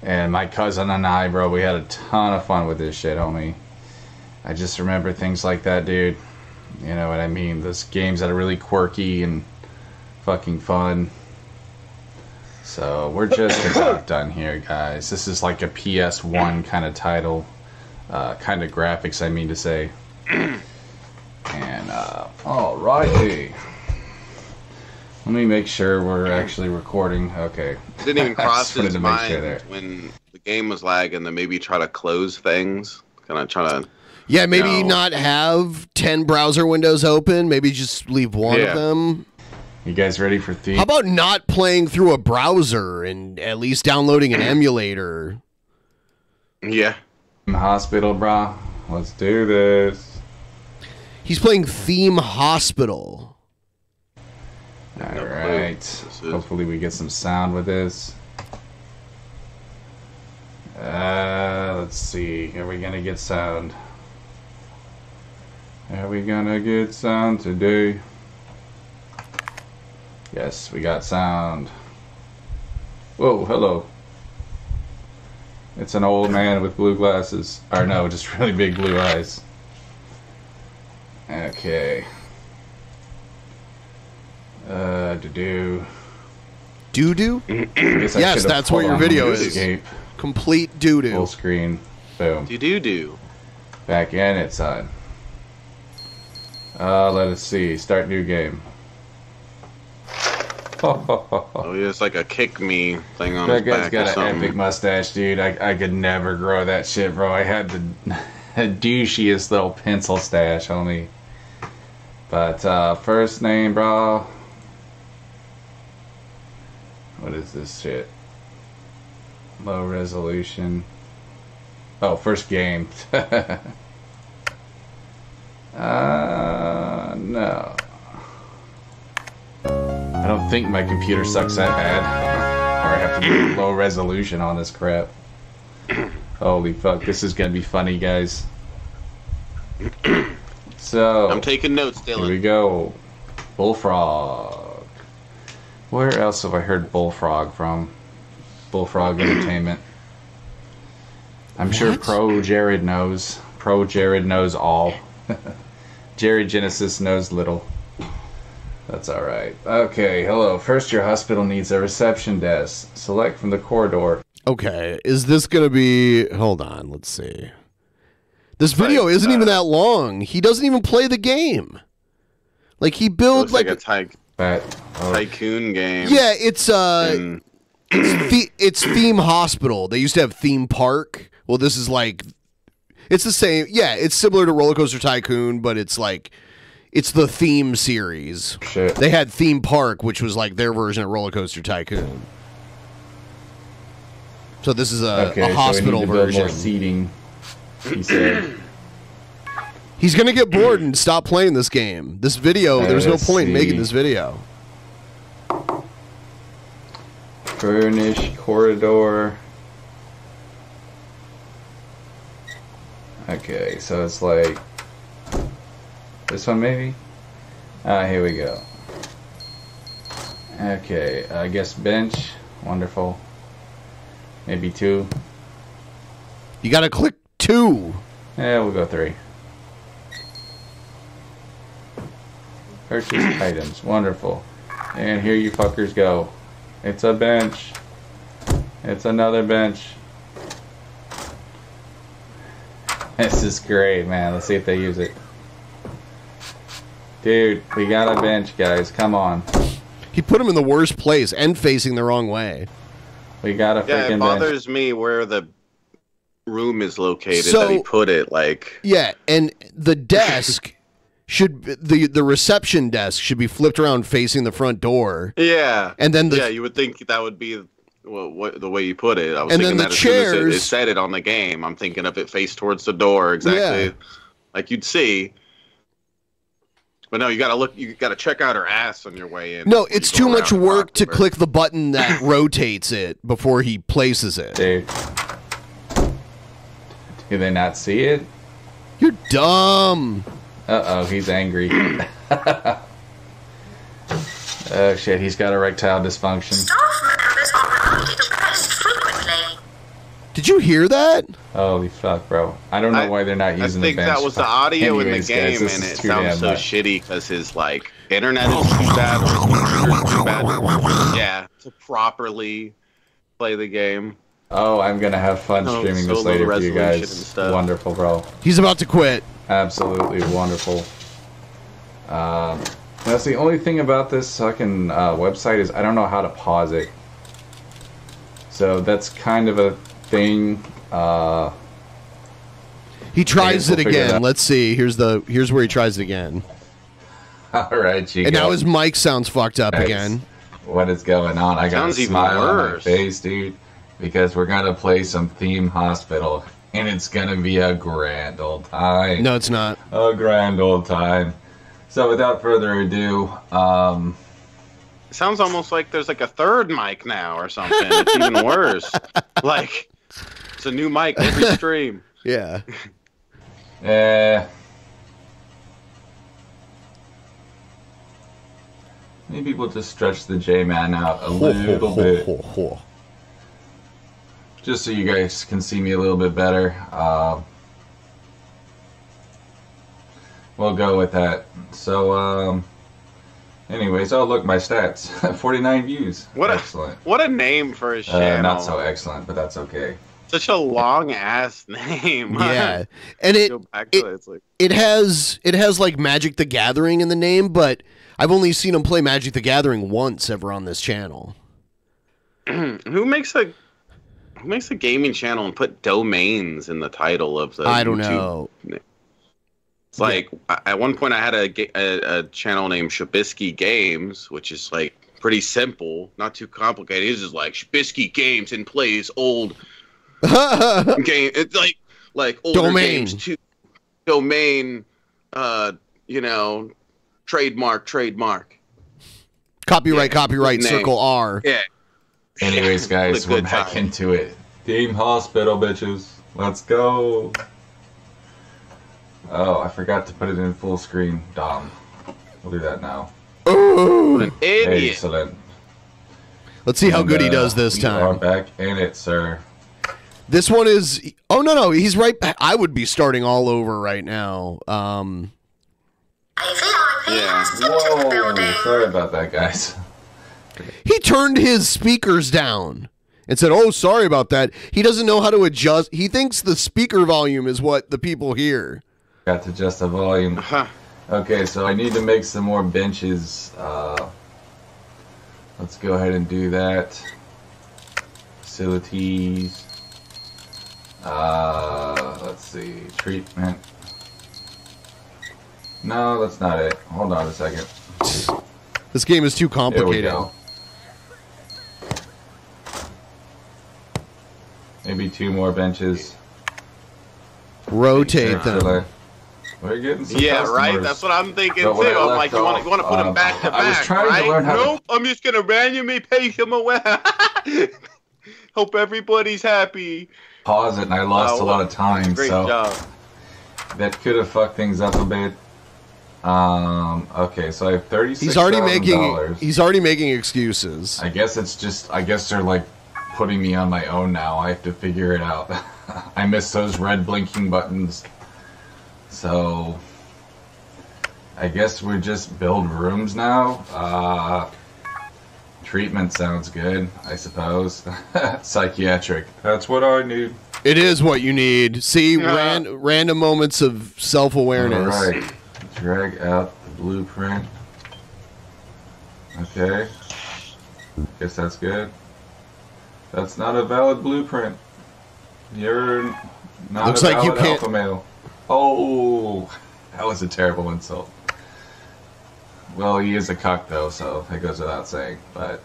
And my cousin and I, bro, we had a ton of fun with this shit, homie. I just remember things like that, dude. You know what I mean? Those games that are really quirky and fucking fun. So, we're just about done here, guys. This is like a PS1 kind of title. Kind of graphics, I mean to say. And, alrighty. Let me make sure we're actually recording. Okay. It didn't even cross his mind when the game was lagging to maybe try to close things. Kind of try to... Yeah, maybe not have 10 browser windows open. Maybe just leave one of them. You guys ready for Theme? How about not playing through a browser and at least downloading an emulator? Yeah. Hospital, bro. Let's do this. He's playing Theme Hospital. Alright. Hopefully we get some sound with this. Let's see. Are we gonna get sound? Are we gonna get sound today? Yes, we got sound. Whoa, hello. It's an old man with blue glasses. Or no, just really big blue eyes. Okay. Doo-doo. Doo-doo? Yes, that's what your video is. Escape. Complete doo-doo. Full screen. Boom. Doo-doo-doo. Back in it, son. Let us see. Start new game. Oh, yeah, it's like a kick me thing on his That guy's back got or an something. epic mustache, dude. I could never grow that shit, bro. I had the douchiest little pencil stash, homie. But, first name, bro. What is this shit? Low resolution. Oh, first game. No. I don't think my computer sucks that bad. Or I have to do low resolution on this crap. Holy fuck, this is gonna be funny, guys. So, I'm taking notes, Dylan. Here we go. Bullfrog. Where else have I heard Bullfrog from? Bullfrog Entertainment. I'm sure Pro Jared knows. Pro Jared knows all. Jerry Genesis knows little. That's alright. Okay, hello. First, your hospital needs a reception desk. Select from the corridor. Okay, is this gonna be... Hold on, let's see. This video isn't even that long. He doesn't even play the game. Like, he builds like a tycoon game. Yeah, it's Theme Hospital. They used to have Theme Park. Well, this is like... It's the same. Yeah, it's similar to Roller Coaster Tycoon, but it's like... It's the theme series. Shit. They had Theme Park, which was like their version of Roller Coaster Tycoon. So this is a hospital version. More seating, he said. He's gonna get bored and stop playing this game. This video, there's no point in making this video. Furnished corridor. Okay, so it's like this one maybe? Here we go. Okay, I guess bench. Wonderful. Maybe 2. You gotta click 2. Yeah, we'll go 3. Purchase items. Wonderful. And here you fuckers go. It's a bench. It's another bench. This is great, man. Let's see if they use it. Dude, we got a bench, guys. Come on. He put him in the worst place and facing the wrong way. We got a freaking bench. Yeah, it bothers me where the room is located that he put it, like... Yeah, and the desk should... The reception desk should be flipped around facing the front door. Yeah. And then yeah, you would think that would be... Well, the way you put it, I was and thinking then that the as soon as chairs, it said it on the game, I'm thinking of it face towards the door, exactly like you'd see. But no, you gotta look. You gotta check out her ass on your way in. No, it's too much work to click the button that rotates it before he places it. Dude, do they not see it? You're dumb. Uh-oh, he's angry. Oh shit, he's got erectile dysfunction. Staff members are reminded to rest frequently. Did you hear that? Holy fuck, bro. I don't know why they're not using the bench. I think that was the audio Anyways, in the game, guys, and it too sounds so much. shitty because his, like, internet is too bad, or speakers too bad. Yeah, to properly play the game. Oh, I'm gonna have fun streaming this later for you guys. Wonderful, bro. He's about to quit. Absolutely wonderful. That's the only thing about this fucking website is I don't know how to pause it. So that's kind of a thing. He tries it again. Let's see. Here's where he tries it again. All right, Chico. And now his mic sounds fucked up again. What is going on? I got a Sounds even smile on my worse. face, dude, because we're gonna play some Theme Hospital, and it's gonna be a grand old time. No, it's not. A grand old time. So without further ado, It sounds almost like there's like a third mic now or something. It's even worse. Like, it's a new mic every stream. Yeah. Maybe we'll just stretch the J-Man out a little bit. Just so you guys can see me a little bit better. We'll go with that. So, anyways, oh look, my stats. 49 views. Excellent. What a name for a channel. Not so excellent, but that's okay. Such a long ass name. Yeah. And it has like Magic the Gathering in the name, but I've only seen him play Magic the Gathering once ever on this channel. Who makes a gaming channel and put domains in the title of the I don't YouTube know. name? It's like at one point I had a channel named Shabisky Games, which is like pretty simple, not too complicated. It's just like Shabisky Games and plays old game. It's like older Domain. games too. Domain, trademark. Copyright, name. circle R. Yeah. Anyways, guys, we're back into it. Theme Hospital, bitches. Let's go. Oh, I forgot to put it in full screen. Dumb. We'll do that now. Ooh. An idiot. Excellent. Let's see how good he does this We are time. back in it, sir. This one is... Oh, no, he's right back. I would be starting all over right now. Yeah. Whoa, sorry about that, guys. He turned his speakers down and said, oh, sorry about that. He doesn't know how to adjust. He thinks the speaker volume is what the people hear. Got to adjust the volume. Okay, so I need to make some more benches. Let's go ahead and do that. Facilities. Let's see. Treatment. No, that's not it. Hold on a second. This game is too complicated. There we go. Maybe 2 more benches. Rotate them. We're getting some Yeah, customers. right? That's what I'm thinking too. But when I I'm left like, you want to put them back to back, I was trying right? to learn how Nope, I'm just going to randomly pace them away. Hope everybody's happy. pause it, and I lost a lot of time. Great so job. that could have fucked things up a bit. Okay, so I have $36,000. He's already making excuses. I guess they're like putting me on my own now. I have to figure it out. I miss those red blinking buttons. So I guess we just build rooms now. Treatment sounds good, I suppose. Psychiatric. That's what I need. It is what you need. See, random moments of self-awareness. All right. Drag out the blueprint. Okay. Guess that's good. That's not a valid blueprint. You're not Looks a like you valid can't... alpha male. Oh, that was a terrible insult. Well, he is a cuck, though, so it goes without saying. But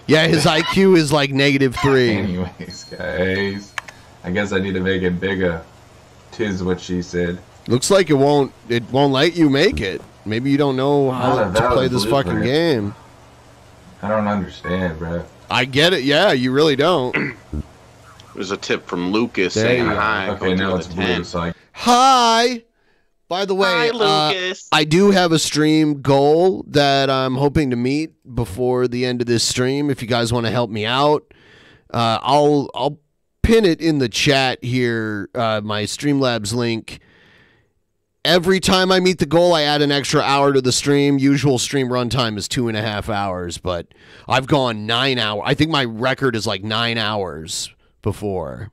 yeah, his IQ is like -3. Anyways, guys, I guess I need to make it bigger. 'Tis what she said. Looks like it won't let you make it. Maybe you don't know how to play this fucking game. I don't understand, bro. I get it. Yeah, you really don't. There's a tip from Lucas There saying you go. hi. Okay, now it's blue, so I... Hi. By the way, Hi, Lucas. I do have a stream goal that I'm hoping to meet before the end of this stream. If you guys want to help me out, I'll pin it in the chat here. My Streamlabs link. Every time I meet the goal, I add an extra hour to the stream. Usual stream runtime is 2.5 hours, but I've gone 9 hours. I think my record is like 9 hours before.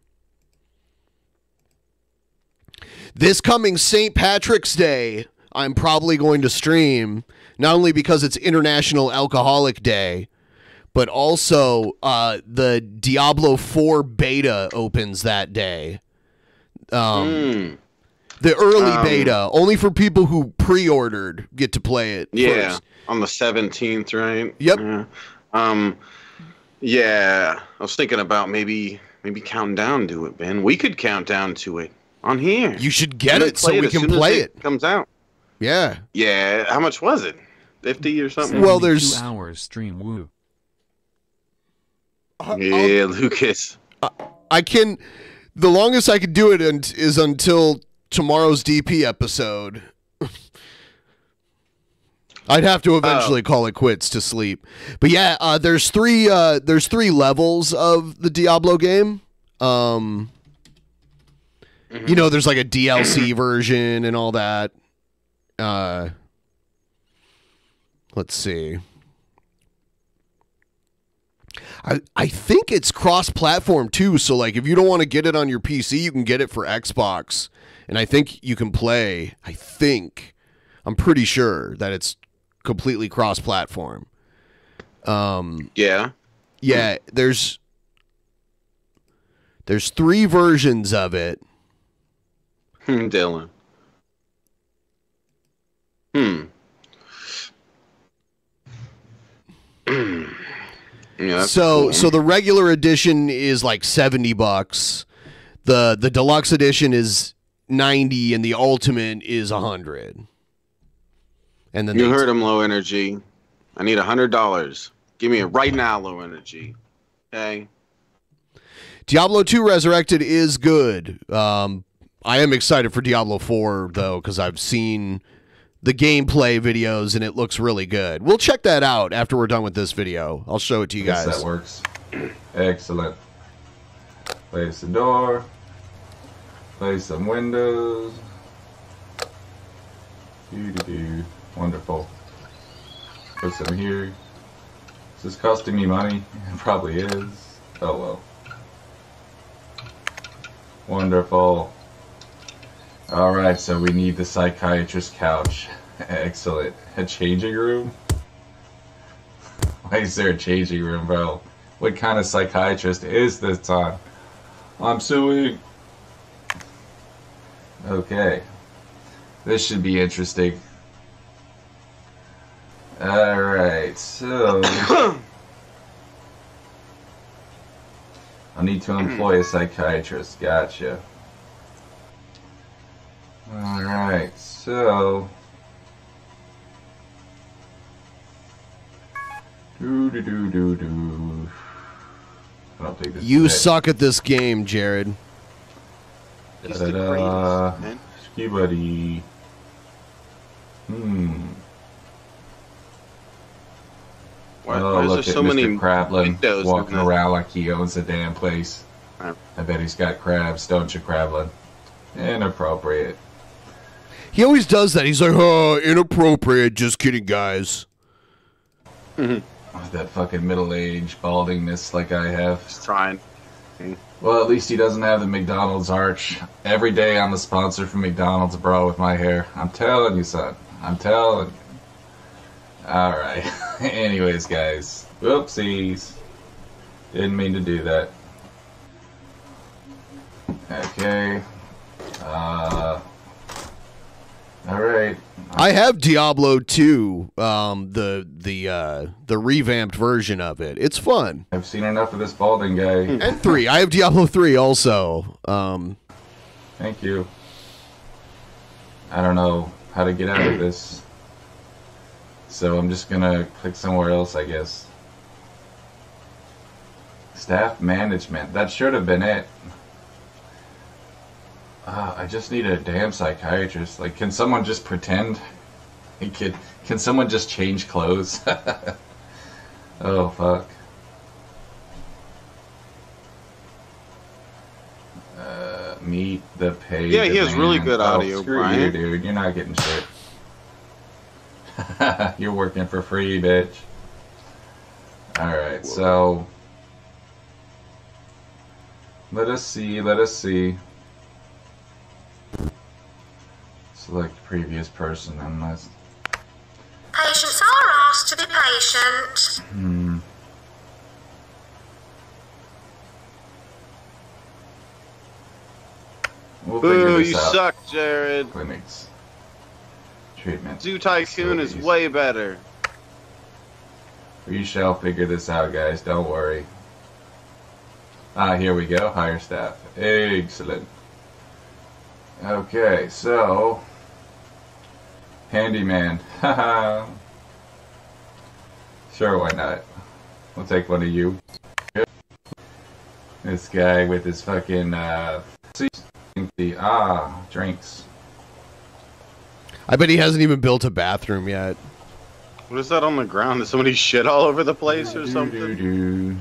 This coming St. Patrick's Day, I'm probably going to stream, not only because it's International Alcoholic Day, but also the Diablo 4 beta opens that day. The early beta, only for people who pre-ordered get to play it first. On the 17th, right? Yep. Yeah, I was thinking about maybe counting down to it, Ben. We could count down to it on here. You should get it so we can play it. Comes out. Yeah. Yeah. How much was it? 50 or something? Well, there's 2 hours stream. Woo. Yeah, Lucas. I can. The longest I could do it is until tomorrow's DP episode. I'd have to eventually call it quits to sleep. But yeah, there's three levels of the Diablo game. You know, there's like a DLC version and all that. Let's see. I think it's cross-platform too, so like if you don't want to get it on your PC, you can get it for Xbox. And I think you can play, I'm pretty sure that it's completely cross-platform. Yeah. Yeah, there's 3 versions of it. Dylan. Yeah, so the regular edition is like $70. The deluxe edition is $90 and the ultimate is $100. And then you heard him, Low Energy. I need $100. Give me it right now, Low Energy. Okay. Diablo 2 Resurrected is good. I am excited for Diablo 4 though, because I've seen the gameplay videos and it looks really good. We'll check that out after we're done with this video. I'll show it to you guys. That works. Excellent. Place the door. Place some windows. Doo-doo-doo. Wonderful. Put some here. Is this costing me money? It probably is. Oh well. Wonderful. Alright, so we need the psychiatrist couch. Excellent. A changing room? Why is there a changing room, bro? What kind of psychiatrist is this on? I'm suing. Okay. This should be interesting. Alright, so... I need to employ a psychiatrist. Gotcha. Alright, so... I don't think this You is suck at this game, Jared. Ski buddy. Why Oh, is look there at so Mr. many Krablin windows walking in this? around like he owns the damn place. I bet he's got crabs, don't you, Krablin? Inappropriate. He always does that. He's like, oh, inappropriate. Just kidding, guys. That fucking middle-aged baldingness like I have. Just trying. Well, at least he doesn't have the McDonald's arch. Every day I'm a sponsor for McDonald's, bro, with my hair. I'm telling you, son. I'm telling you. Alright. Anyways, guys. Whoopsies. Didn't mean to do that. Okay. Alright. I have Diablo 2, the revamped version of it. It's fun. I've seen enough of this balding guy. And 3. I have Diablo 3 also. Thank you. I don't know how to get out of this. So I'm just gonna click somewhere else, I guess. Staff management. That should have been it. I just need a damn psychiatrist. Like, can someone just pretend? Can someone just change clothes? Oh, fuck. Meet the pay. Yeah, he has demand. really good audio, Screw Brian. you, dude. You're not getting shit. You're working for free, bitch. Alright, so... Let us see. Select previous person unless... Patients are asked to be patient. We'll figure Boo, this you out. suck, Jared. Clinics. Treatment. Zoo Tycoon is facilities. way better. We shall figure this out, guys. Don't worry. Here we go. Hire staff. Excellent. Okay, so... Handyman. Haha. Sure, why not? We'll take one of you. This guy with his fucking, drinks. I bet he hasn't even built a bathroom yet. What is that on the ground? Is somebody shit all over the place or something? Doo-doo-doo.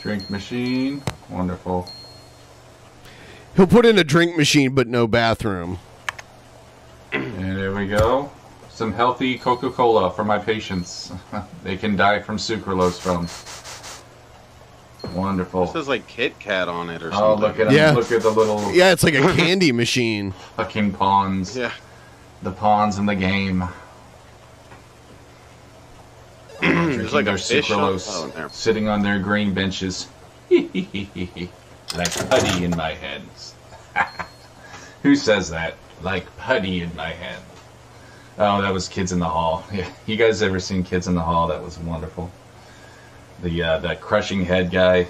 Drink machine. Wonderful. He'll put in a drink machine, but no bathroom. And there we go. Some healthy Coca-Cola for my patients. They can die from sucralose from. Wonderful. This says like Kit Kat on it or something. Oh, look at him. Yeah. Look at the little Yeah, it's like a candy machine. fucking pawns. Yeah. The pawns in the game. There's like Their a fish on- sucralose, oh, there. sitting on their green benches. Like putty in my hands. Who says that? Like putty in my hand. Oh, that was Kids in the Hall. Yeah, you guys ever seen Kids in the Hall? That was wonderful. The crushing head guy.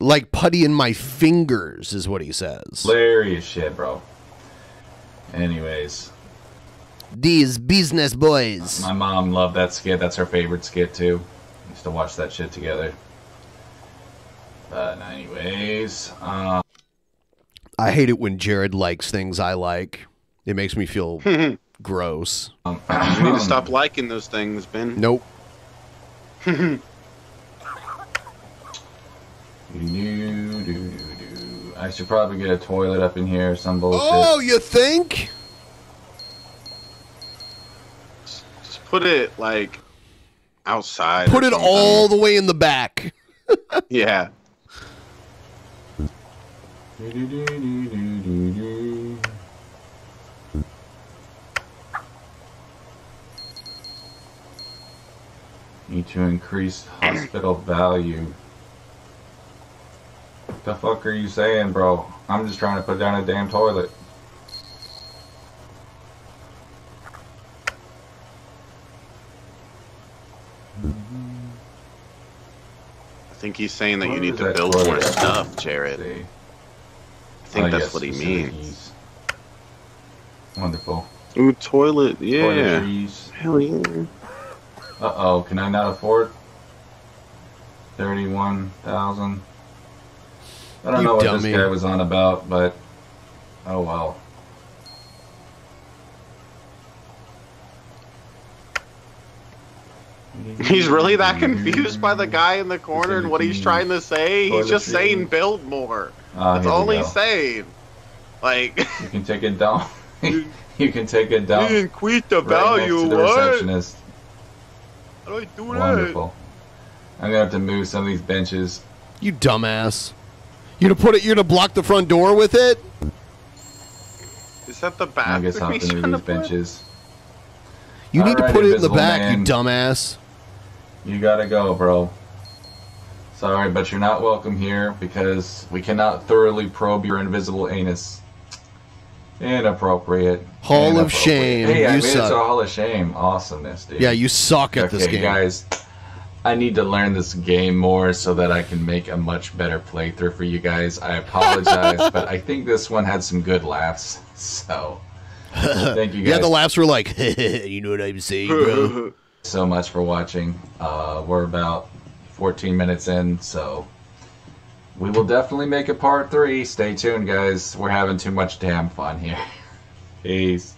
Like putty in my fingers is what he says. Hilarious shit, bro. Anyways, These business boys. my mom loved that skit. That's her favorite skit too. Used to watch that shit together. But anyways, I hate it when Jared likes things I like. It makes me feel gross. You need to stop liking those things, Ben. Nope. I should probably get a toilet up in here or some bullshit. Oh, you think? Just put it like outside. Put or it something. all the way in the back. Yeah. Need to increase hospital value. What the fuck are you saying, bro? I'm just trying to put down a damn toilet. I think he's saying that What you need is to that build toilet? more stuff, Jared. See. I think Oh, that's yes, what he facilities. means. Wonderful. Ooh, toilet. Yeah. Toiletries. Hell yeah. Uh-oh, can I not afford 31,000? I don't You know what dummy. this guy was on about, but oh well. He's really that confused by the guy in the corner and what he's trying to say? He's just Toiletries. saying build more. Ah, That's here we all go. he's saying. Like you can take it down. You can take it down. You didn't quit the value. Next to the receptionist. How do I do Wonderful. I'm gonna have to move some of these benches. You dumbass. You're gonna block the front door with it? Is that the back? I guess I'll have to move these benches. You need to put it in the back, man. you dumbass. You gotta go, bro. Sorry, but you're not welcome here because we cannot thoroughly probe your invisible anus. Inappropriate. Hall of Shame. Hey, I You made it to a suck. Hall of Shame. Awesomeness, dude. Yeah, you suck at this Okay, game. guys. I need to learn this game more so that I can make a much better playthrough for you guys. I apologize, but I think this one had some good laughs. So, thank you guys. Yeah, the laughs were like, you know what I'm saying, bro? So much for watching. We're about 14 minutes in, so we will definitely make a part 3. Stay tuned, guys. We're having too much damn fun here. Peace.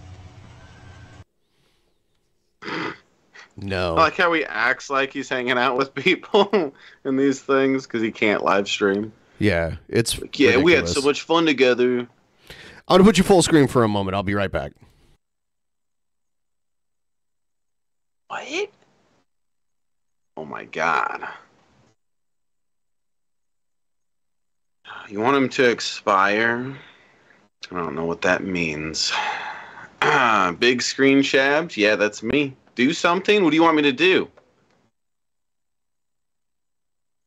No. I like how he acts like he's hanging out with people in these things because he can't live stream. Yeah, it's Like, yeah, we had so ridiculous. much fun together. I'm gonna put you full screen for a moment. I'll be right back. What? Oh my god. You want him to expire? I don't know what that means. Big screen shabs? Yeah, that's me. Do something? What do you want me to do?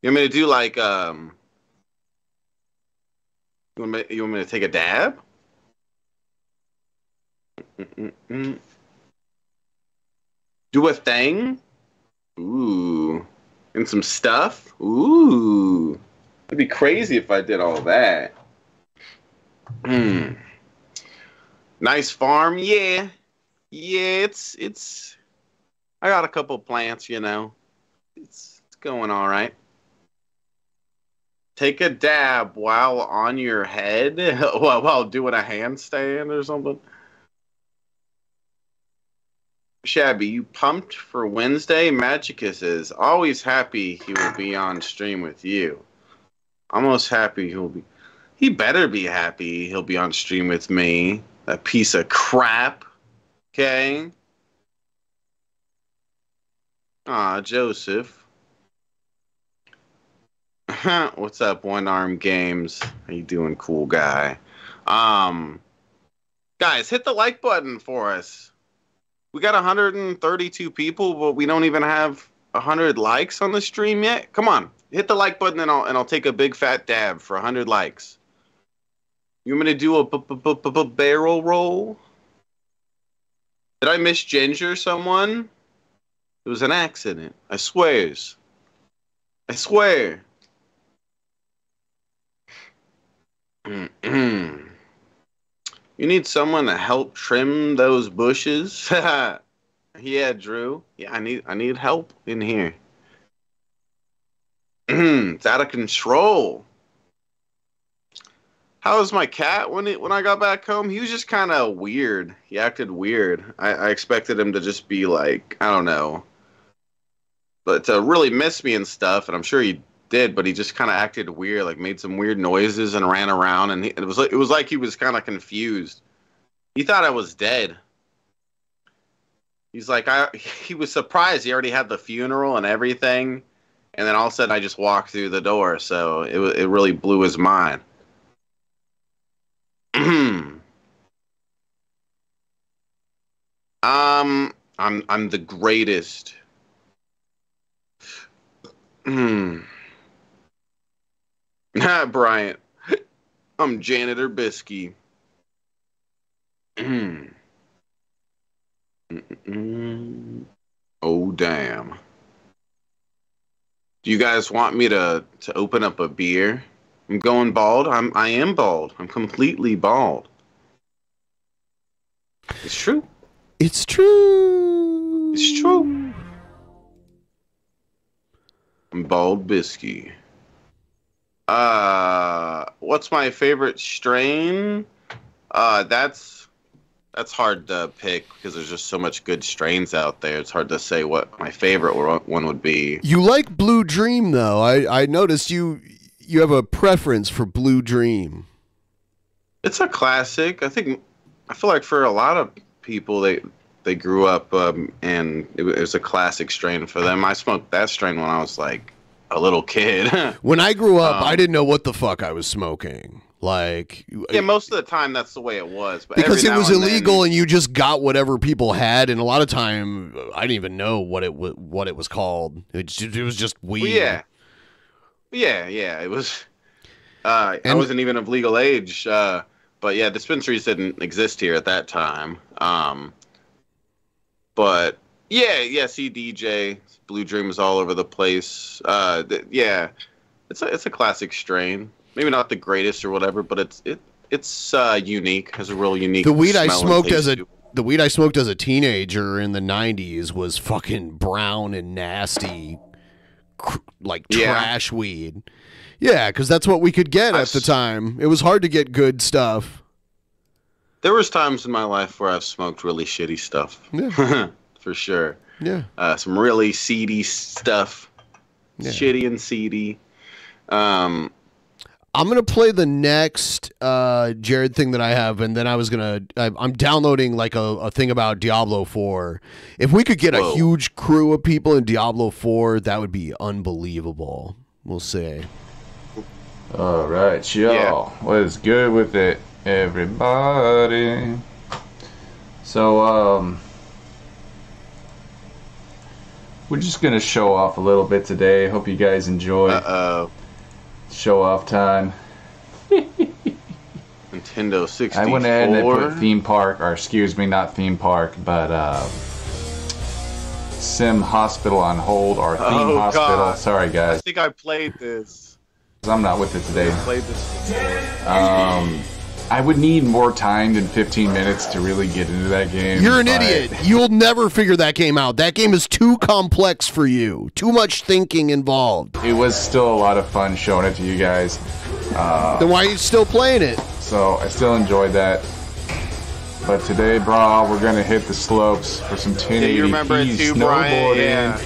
You want me to do like, you want me to take a dab? Do a thing? Ooh. And some stuff? Ooh. It'd be crazy if I did all that. Nice farm, yeah. Yeah, it's I got a couple plants, you know. It's going all right. Take a dab while on your head while doing a handstand or something. Shabby, you pumped for Wednesday? Magicus is always happy he will be on stream with you. Almost happy he better be happy he'll be on stream with me. That piece of crap. Okay? Aw, Joseph. What's up, One Arm Games? How you doing, cool guy? Guys, hit the like button for us. We got 132 people, but we don't even have 100 likes on the stream yet. Come on, hit the like button and I'll take a big fat dab for 100 likes. You want me to do a barrel roll? Did I misginger someone? It was an accident. I swears. I swear. You need someone to help trim those bushes? Yeah, Drew. Yeah, I need help in here. It's out of control. How was my cat when I got back home? He was just kind of weird. He acted weird. I expected him to just be like, I don't know, but to really miss me and stuff, and I'm sure he did, but he just kind of acted weird, like made some weird noises and ran around, and it was like he was kind of confused. He thought I was dead. He's like, he was surprised he already had the funeral and everything, and then all of a sudden I just walked through the door, so it really blew his mind. I'm the greatest. Bryant. I'm Janitor Bisky. Oh, damn. Do you guys want me to open up a beer? I'm going bald. I am bald. I'm completely bald. It's true. It's true. It's true. I'm Bald Bisky. What's my favorite strain? That's hard to pick because there's just so much good strains out there. It's hard to say what my favorite one would be. You like Blue Dream, though. I noticed you have a preference for Blue Dream. It's a classic. I feel like for a lot of people, they grew up and it was a classic strain for them. I smoked that strain when I was like a little kid. When I grew up, I didn't know what the fuck I was smoking. Like, yeah, most of the time that's the way it was. But because every it was now and illegal, then, and you just got whatever people had, and a lot of time I didn't even know what it was called. It was just weed. Well, yeah. It was. I wasn't even of legal age, but yeah, dispensaries didn't exist here at that time. But yeah, see DJ, Blue Dreams all over the place. Yeah, it's a classic strain. Maybe not the greatest or whatever, but it's unique. Has a real unique. The weed I smell and smoked as a teenager in the 90s was fucking brown and nasty, like trash weed. Yeah, because that's what we could get at the time. It was hard to get good stuff. There was times in my life where I've smoked really shitty stuff. Yeah. For sure. Yeah. Some really seedy stuff. Yeah. Shitty and seedy. I'm going to play the next Jared thing that I have, and then I'm downloading like a thing about Diablo 4. If we could get a huge crew of people in Diablo 4, that would be unbelievable. We'll see. All right, y'all. What is good with it, everybody? So, we're just going to show off a little bit today. Hope you guys enjoy. Show off time. Nintendo 64. I went ahead and put theme park, or excuse me, not theme park, but Sim Hospital on hold, or Theme Hospital. God. Sorry, guys. I think I played this. I'm not with it today. I played this. I would need more time than 15 minutes to really get into that game. You're an idiot. You'll never figure that game out. That game is too complex for you. Too much thinking involved. It was still a lot of fun showing it to you guys. Then why are you still playing it? So I still enjoyed that. But today, bro, we're going to hit the slopes for some 1080p snowboarding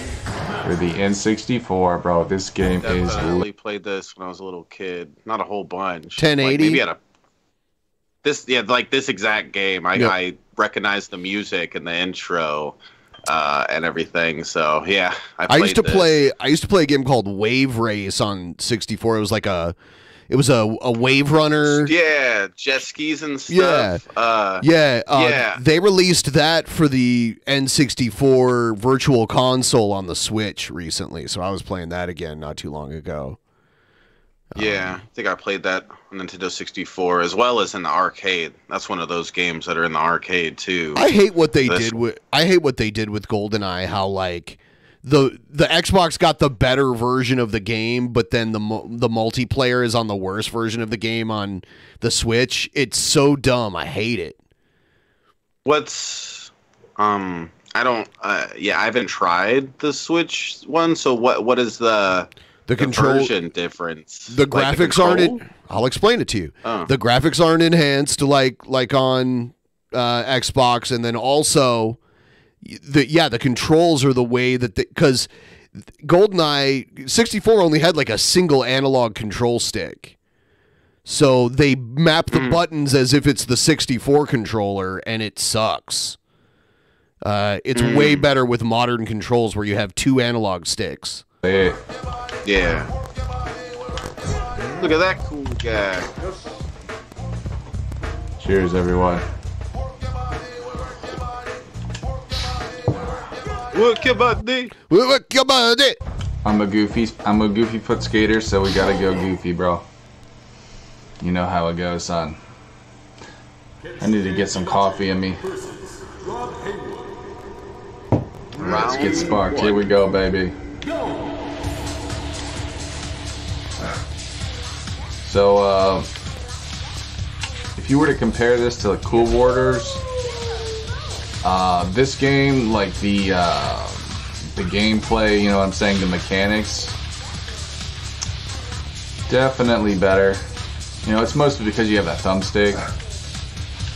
for the N64, bro. This game is... I only played this when I was a little kid. Not a whole bunch. 1080? Like maybe at this exact game. I recognize the music and the intro and everything. So yeah, I used to play a game called Wave Race on 64. It was a wave runner. Yeah, jet skis and stuff. They released that for the N64 Virtual Console on the Switch recently. So I was playing that again not too long ago. Yeah, I think I played that on Nintendo 64 as well as in the arcade. That's one of those games that are in the arcade too. I hate what they did with GoldenEye. How like the Xbox got the better version of the game, but then the multiplayer is on the worst version of the game on the Switch. It's so dumb. I hate it. I haven't tried the Switch one. So what is the conversion difference? The graphics aren't. I'll explain it to you. The graphics aren't enhanced like on Xbox, and then also the controls are the way that because GoldenEye 64 only had like a single analog control stick, so they map the buttons as if it's the 64 controller, and it sucks. It's way better with modern controls where you have two analog sticks. Yeah. Look at that cool guy. Cheers, everyone. Work your body. Work your body. I'm a goofy foot skater, so we gotta go goofy, bro. You know how it goes, son. I need to get some coffee in me. Let's get sparked. Here we go, baby. So, if you were to compare this to like Cool Borders, this game, like the gameplay, you know what I'm saying, the mechanics, definitely better. You know, it's mostly because you have that thumbstick,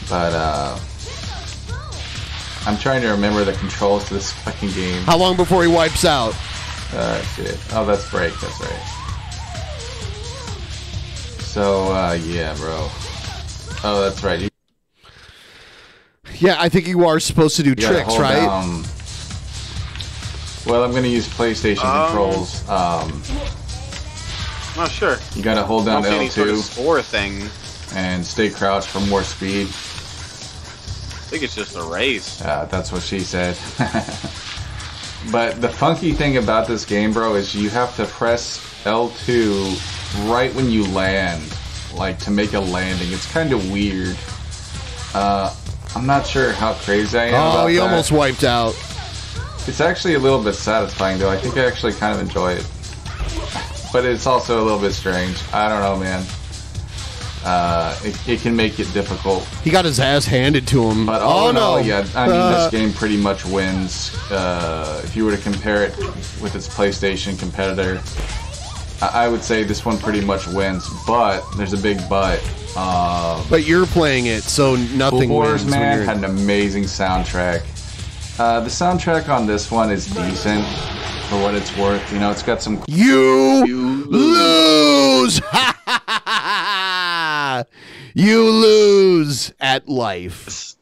but I'm trying to remember the controls to this fucking game. How long before he wipes out? Shit. Oh, that's break. That's right. So, yeah, bro. Oh, that's right. Yeah, I think you are supposed to do tricks, right? Well, I'm going to use PlayStation controls. Oh, sure. You got to hold down Any sort of L2 score thing. and stay crouched for more speed. I think it's just a race. That's what she said. But the funky thing about this game, bro, is you have to press L2 right when you land, like to make a landing. It's kind of weird. I'm not sure how crazy I am about Oh, he that. almost wiped out. It's actually a little bit satisfying, though. I think I actually kind of enjoy it. But it's also a little bit strange. I don't know, man. It can make it difficult. He got his ass handed to him. But all in all, yeah, I mean, this game pretty much wins. If you were to compare it with its PlayStation competitor, I would say this one pretty much wins. But there's a big but. But you're playing it, so nothing Cool Borders, wins. man, had an amazing soundtrack. The soundtrack on this one is decent for what it's worth. You know, it's got some... You lose! You lose at life.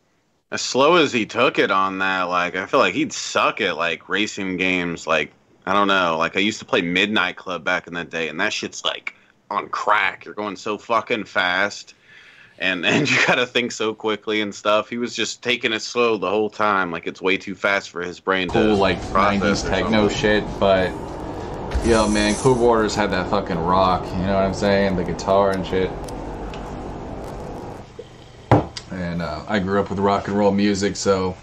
As slow as he took it on that, like, I feel like he'd suck at, like, racing games. Like, I don't know. Like, I used to play Midnight Club back in the day, and that shit's, like, on crack. You're going so fucking fast. And you gotta think so quickly and stuff. He was just taking it slow the whole time. Like, it's way too fast for his brain to cool, like, process 90s techno shit, but... Yo, man, Cool Borders had that fucking rock, you know what I'm saying? The guitar and shit. And I grew up with rock and roll music, so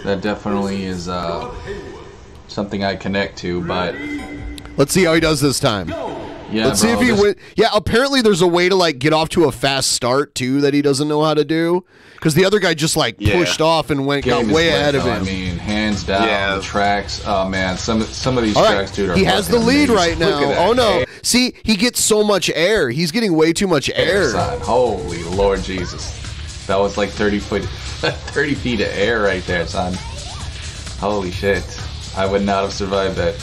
that definitely is something I connect to, but... Let's see how he does this time. Yeah, Let's see if he win. Yeah, apparently there's a way to like get off to a fast start too that he doesn't know how to do, because the other guy just like pushed off and got way ahead of him. I mean, hands down, the tracks. Oh man, some of these tracks, dude, are he has the lead amazing. right now. Oh no! See, he gets so much air. He's getting way too much air. Son. Holy Lord Jesus, that was like 30 feet of air right there, son. Holy shit, I would not have survived that.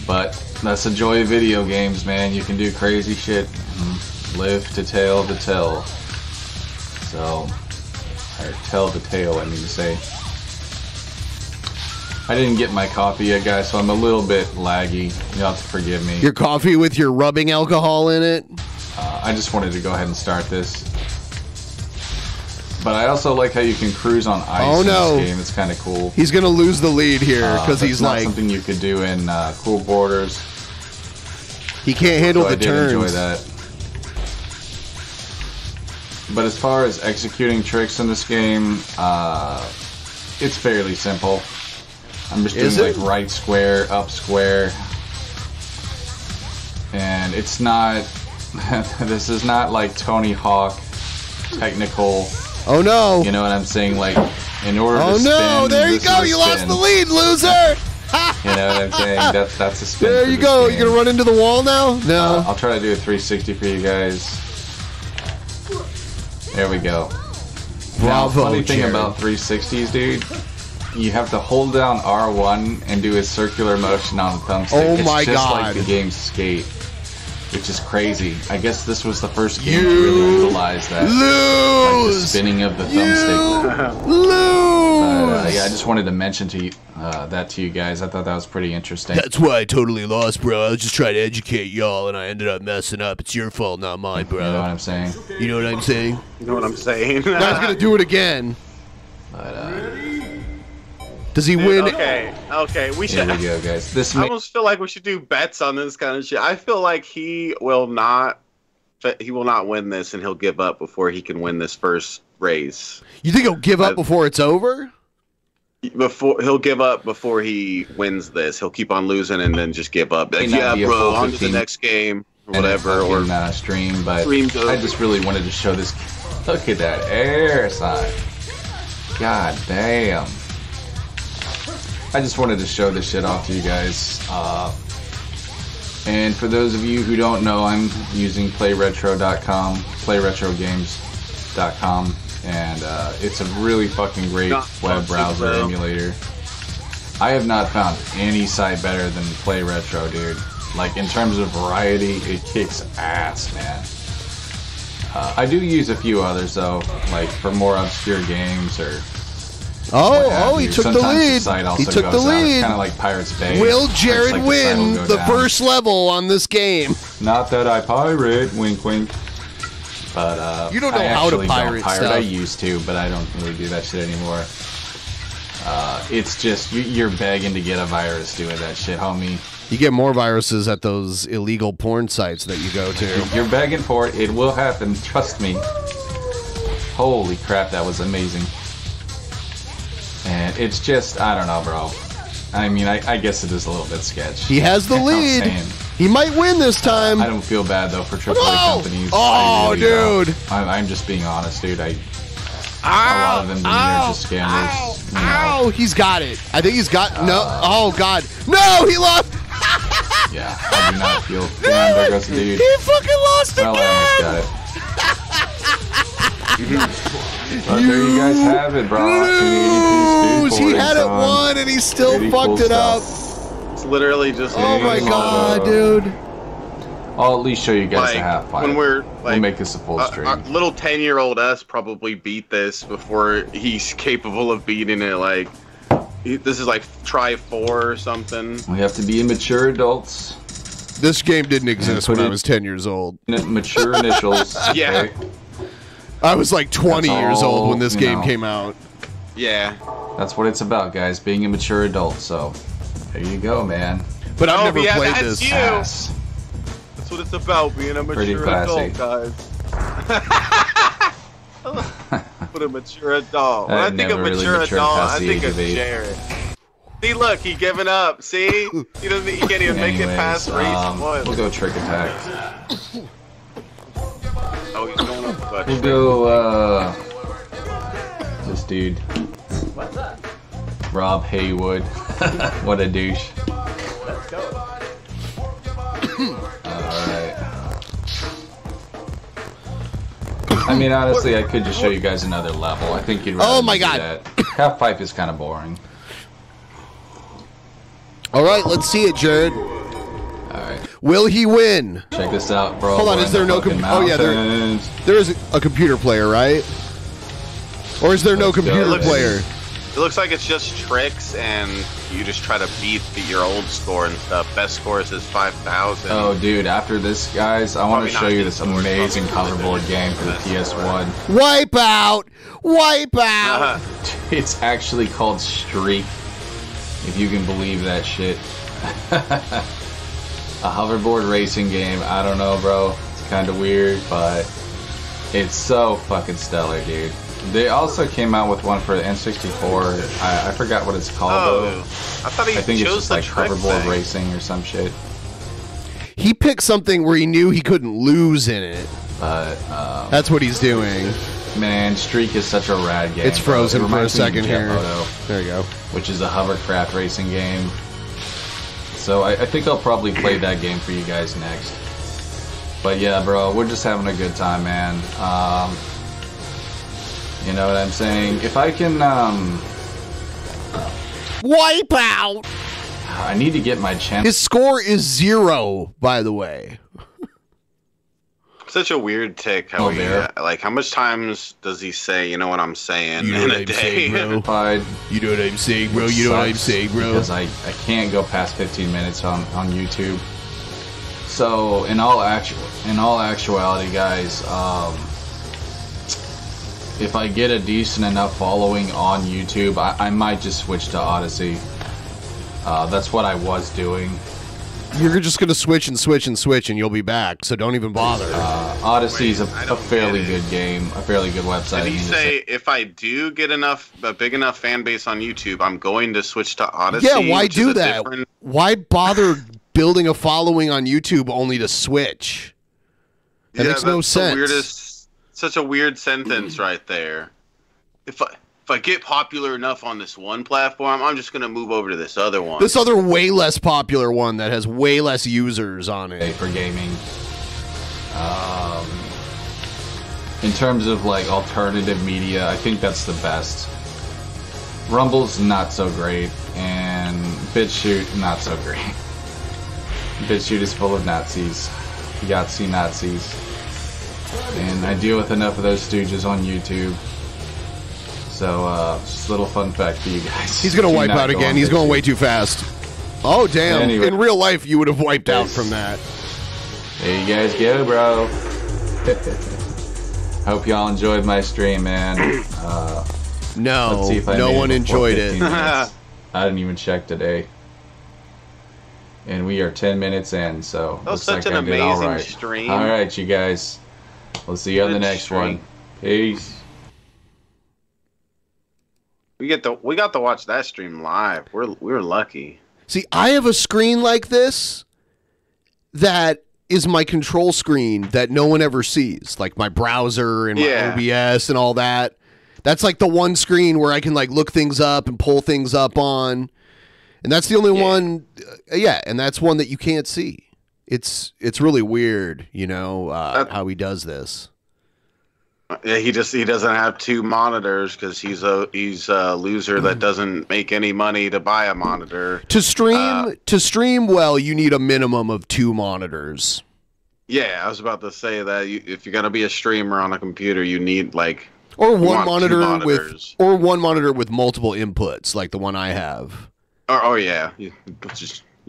But that's the joy of video games, man. You can do crazy shit. Live to tell the tale. So, or tell the tale, I mean to say. I didn't get my coffee yet, guys, so I'm a little bit laggy. You'll have to forgive me. Your coffee with your rubbing alcohol in it? I just wanted to go ahead and start this. But I also like how you can cruise on ice in this game. It's kind of cool. He's going to lose the lead here because he's not like... something you could do in Cool Borders. He can't handle the turns. I did enjoy that. But as far as executing tricks in this game, it's fairly simple. I'm just doing like right square, up square. And it's not... this is not like Tony Hawk technical... Oh no! You know what I'm saying? Like, in order to spin... Oh no! There you go! You lost the lead, loser! You know what I'm saying? That's a spin. There you go. You gonna run into the wall now? No. I'll try to do a 360 for you guys. There we go. Now, funny thing about 360s, dude, you have to hold down R1 and do a circular motion on the thumbstick. Oh it's my just God. like the game Skate, which is crazy. I guess this was the first game to really utilize that. Like the spinning of the thumbstick. Lose! Yeah, I just wanted to mention to you that to you guys. I thought that was pretty interesting. That's why I totally lost, bro. I was just trying to educate y'all, and I ended up messing up. It's your fault, not mine, bro. You know what I'm saying? You know what I'm saying? You know what I'm saying? I was gonna do it again. But, does he win? Okay, we should. Here we go, guys. I almost feel like we should do bets on this kind of shit. I feel like he will not win this, and he'll give up before he can win this first race. You think he'll give up before it's over? He'll give up before he wins this. He'll keep on losing and then just give up. Like, yeah, bro, on to the next game or whatever. Or stream, but I just really wanted to show this. Look at that air side. God damn. I just wanted to show this shit off to you guys. And for those of you who don't know, I'm using playretro.com, playretrogames.com, and it's a really fucking great web browser emulator. I have not found any site better than Play Retro, dude. Like, in terms of variety, it kicks ass, man. I do use a few others though, like for more obscure games or. He took the lead. He took the lead. Kind of like Pirates Bay. Will Jared win the first level on this game? Not that I pirate, wink wink. But you don't know how to pirate stuff. I used to, but I don't really do that shit anymore. It's just you're begging to get a virus doing that shit, homie. You get more viruses at those illegal porn sites that you go to. You're begging for it. It will happen. Trust me. Holy crap, that was amazing. And it's just, I don't know, bro. I mean, I guess it is a little bit sketch. He has the lead. He might win this time. I don't feel bad, though, for AAA companies. Oh, really dude. I'm just being honest, dude. A lot of them are just scammers. Ow! He's got it. I think he's got... no. Oh, God. No, he lost. Yeah, I do not feel... Damn, there goes the dude. He fucking lost again. I almost got it. But there you guys have it, bro. He had it won, and he still fucked it up. It's literally just... Oh, my God, dude. I'll at least show you guys the half pipe. When we'll make this a full stream. Little 10-year-old us probably beat this before he's capable of beating it. Like, this is like try 4 or something. We have to be mature adults. This game didn't exist when I was 10 years old. Mature initials. Yeah. Okay? I was like 20 years old when this game came out. Yeah. That's what it's about, guys. Being a mature adult. So, there you go, man. But I've never played this. That's what it's about, being a mature adult, guys. What a mature adult. When I think of mature adult, I think of Jared. See, look, he giving up. See? He can't even make it past race 1. We'll go trick attack. Oh, he's going up. We'll go, this dude. Rob Haywood. What a douche. Let's go. Alright. I mean, honestly, I could just show you guys another level. I think you'd rather do that. Half pipe is kind of boring. Alright, let's see it, Jared. Alright. Will he win? Check this out, bro. Hold on, is there no oh yeah, there is a computer player, right? Or is there no computer player? It looks like it's just tricks, and you just try to beat your old score and stuff. Best scores is 5,000. Oh, dude, after this, guys, I want to show you this amazing hoverboard game for the PS1. Wipeout! Wipeout! It's actually called Streak, if you can believe that shit. A hoverboard racing game. I don't know, bro. It's kind of weird, but it's so fucking stellar, dude. They also came out with one for the N64. I forgot what it's called, though. I thought he I think it's chose just the like trick hoverboard thing. racing or some shit. He picked something where he knew he couldn't lose in it. But that's what he's doing. Man, Streak is such a rad game. It's frozen it for a reminds me of second here. Jet-Moto, there you go. Which is a hovercraft racing game. So I think I'll probably play that game for you guys next. But yeah, bro, we're just having a good time, man. You know what I'm saying? If I can, Wipeout! I need to get my channel. His score is 0, by the way. Such a weird tick. How how much times does he say, you know what I'm saying, you know in what a I'm day? saying, bro. You know what I'm saying, bro. You know what I'm saying, bro. Because I can't go past 15 minutes on YouTube. So in all actuality, guys, if I get a decent enough following on YouTube, I might just switch to Odyssey. That's what I was doing. You're just going to switch and switch and switch and you'll be back, so don't even bother. Odyssey's a fairly good game, a fairly good website. Did he say, if I do get a big enough fan base on YouTube, I'm going to switch to Odyssey? Yeah, why do that? Why bother building a following on YouTube only to switch? That makes no sense. Such a weird sentence right there. If I get popular enough on this one platform, I'm just going to move over to this other one. This other way less popular one that has way less users on it. For gaming. In terms of like alternative media, I think that's the best. Rumble's not so great, and BitChute not so great. BitChute is full of Nazis. Yahtzee Nazis. And I deal with enough of those stooges on YouTube. So, just a little fun fact for you guys. He's going to wipe out again. He's going way too fast. Oh, damn. Anyway. In real life, you would have wiped out from that. There you guys go, bro. Hope y'all enjoyed my stream, man. No, let's see if I no made one enjoyed it. I didn't even check today. And we are 10 minutes in, so that was looks such like an I did all amazing right. stream. All right, you guys. We'll see you on the next one. Peace. We got to watch that stream live. We were lucky. See, I have a screen like this that is my control screen that no one ever sees, like my browser and my OBS and all that. That's like the one screen where I can like look things up and pull things up on, and that's the only one. And that's one that you can't see. It's really weird, you know, how he does this. Yeah, he doesn't have two monitors because he's a loser that doesn't make any money to buy a monitor. To stream well, you need a minimum of 2 monitors. Yeah, I was about to say that if you're gonna be a streamer on a computer, you need like one monitor with multiple inputs, like the one I have. Oh yeah, you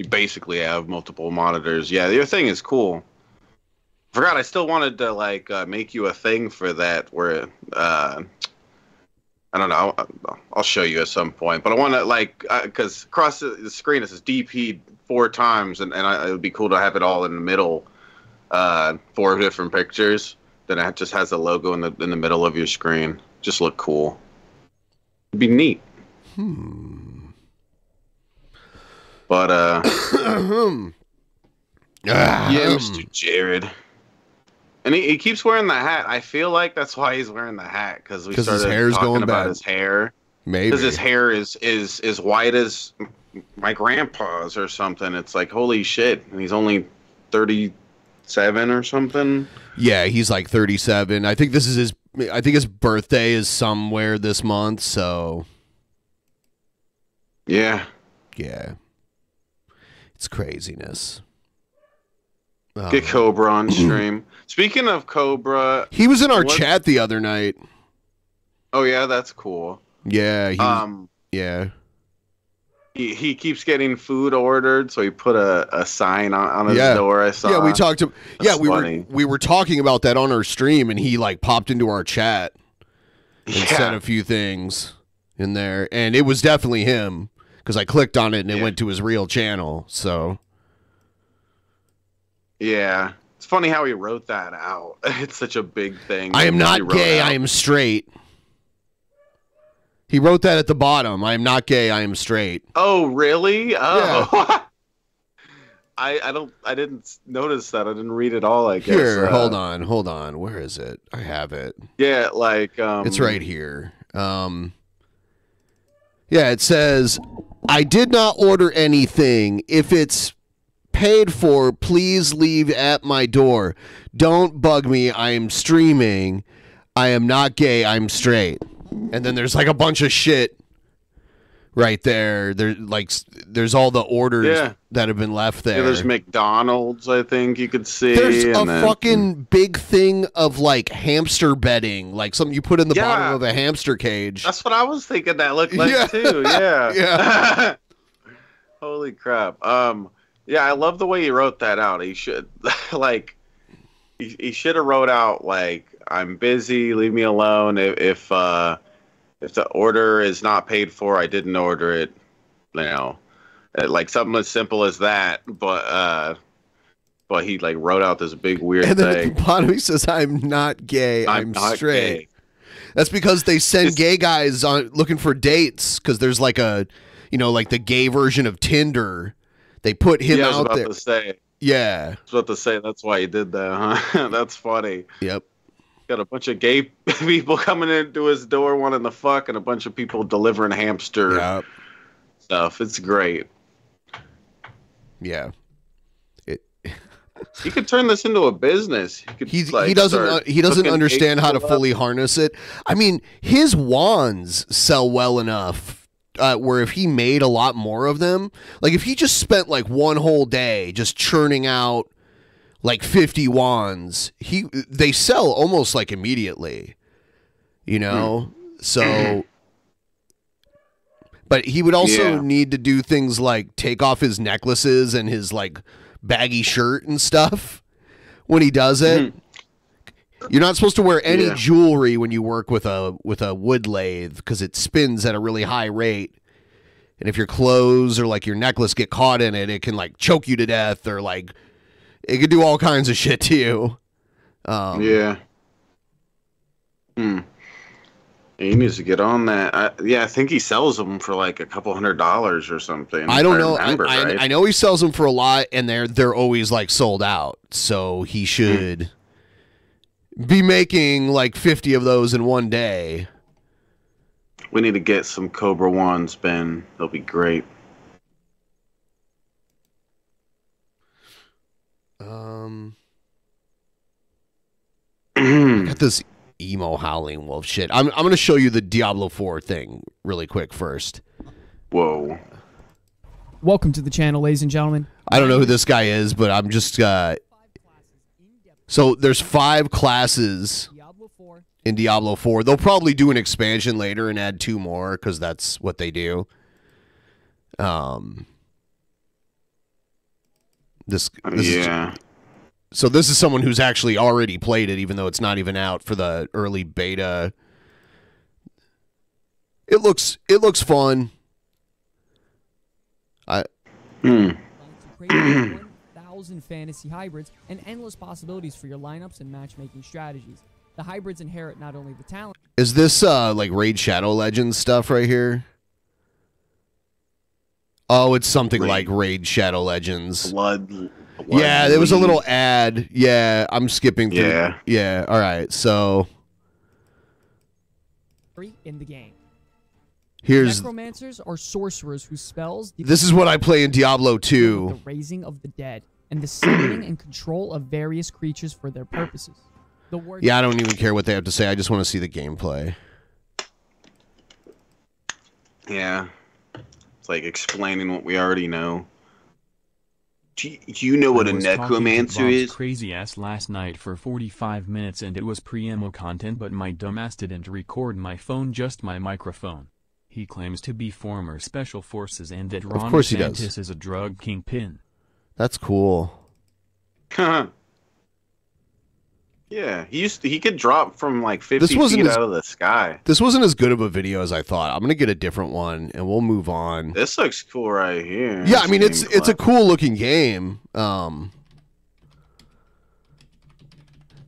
basically have multiple monitors. Yeah, your thing is cool. Forgot I still wanted to like make you a thing for that where I don't know, I'll show you at some point, but I want to like because across the screen it says DP 4 times and it would be cool to have it all in the middle, 4 different pictures. Then it just has a logo in the middle of your screen. Just look cool. It'd be neat. But yeah, Mr. Jared. And he keeps wearing the hat. I feel like that's why he's wearing the hat because we started talking about his hair. Maybe because his hair is white as my grandpa's or something. It's like holy shit, and he's only 37 or something. Yeah, he's like 37. I think this is his. I think his birthday is somewhere this month. So yeah, it's craziness. Get Cobra on stream. Speaking of Cobra, he was in our chat the other night. Oh yeah, that's cool. Yeah, he keeps getting food ordered, so he put a sign on his door. I saw. Yeah, we talked to. We were talking about that on our stream, and he like popped into our chat and said a few things in there, and it was definitely him because I clicked on it and it went to his real channel. So. Yeah, it's funny how he wrote that out. It's such a big thing. I am not gay. I am straight. He wrote that at the bottom. I am not gay. I am straight. Oh, really? Oh, yeah. I didn't notice that. I didn't read it all. I guess. Here, hold on. Where is it? I have it. Yeah, like it's right here. Yeah, it says, "I did not order anything. If it's paid for, please leave at my door. Don't bug me. I am streaming. I am not gay. I'm straight." And then there's like a bunch of shit right there. There's all the orders that have been left there. Yeah, there's McDonald's, I think you could see. There's a fucking big thing of like hamster bedding, like something you put in the bottom of a hamster cage. That's what I was thinking that looked like too. Yeah. Yeah. Holy crap. Yeah, I love the way he wrote that out. He should like he should have wrote out like, "I'm busy, leave me alone. If the order is not paid for, I didn't order it." You know, like something as simple as that. But he like wrote out this big weird and then thing. at the bottom he says, "I'm not gay. I'm not straight." gay. That's because they send gay guys on looking for dates because there's like a, like the gay version of Tinder. They put him out there. I was about to say. Yeah. I was about to say that's why he did that, huh? That's funny. Yep. Got a bunch of gay people coming into his door wanting to fuck, and a bunch of people delivering hamster stuff. It's great. Yeah. He could turn this into a business. He doesn't understand how to fully harness it. I mean, his wands sell well enough where if he made a lot more of them, like if he just spent like one whole day just churning out like 50 wands, they sell almost like immediately, you know? So, but he would also need to do things like take off his necklaces and his like baggy shirt and stuff when he does it. You're not supposed to wear any jewelry when you work with a wood lathe because it spins at a really high rate. And if your clothes or like your necklace get caught in it, it can like choke you to death, or like it could do all kinds of shit to you. He needs to get on that. I think he sells them for like a couple $100 or something. I don't know. I know he sells them for a lot, and they're always like sold out. So he should be making like 50 of those in one day. We need to get some Cobra wands, Ben. They'll be great. I got this Emo Howlingwolf shit. I'm going to show you the Diablo 4 thing really quick first. Whoa. Welcome to the channel, ladies and gentlemen. I don't know who this guy is, but I'm just... So there's 5 classes in Diablo 4. They'll probably do an expansion later and add 2 more because that's what they do. This so this is someone who's actually already played it, even though it's not even out for the early beta. It looks fun. 1,000 fantasy hybrids and endless possibilities for your lineups and matchmaking strategies. The hybrids inherit not only the talent. Is this like Raid Shadow Legends stuff right here? Oh, it's something like Raid Shadow Legends. Blood yeah, there was a little ad. Yeah, I'm skipping through. Yeah, all right. So in the game. Here's necromancers or sorcerers whose spells. This is what I play in Diablo 2. The raising of the dead and the summoning and control of various creatures for their purposes. Yeah, I don't even care what they have to say. I just want to see the gameplay. Yeah. It's like explaining what we already know. Do you know what a necromancer is? Crazy ass last night for 45 minutes and it was pre-emo content, but my dumbass didn't record my phone, just my microphone. He claims to be former special forces and that Ron DeSantis is a drug kingpin. That's cool. Yeah, he could drop from like 50 feet out of the sky. This wasn't as good of a video as I thought. I'm gonna get a different one and we'll move on. This looks cool right here. Yeah, I mean it's a cool looking game.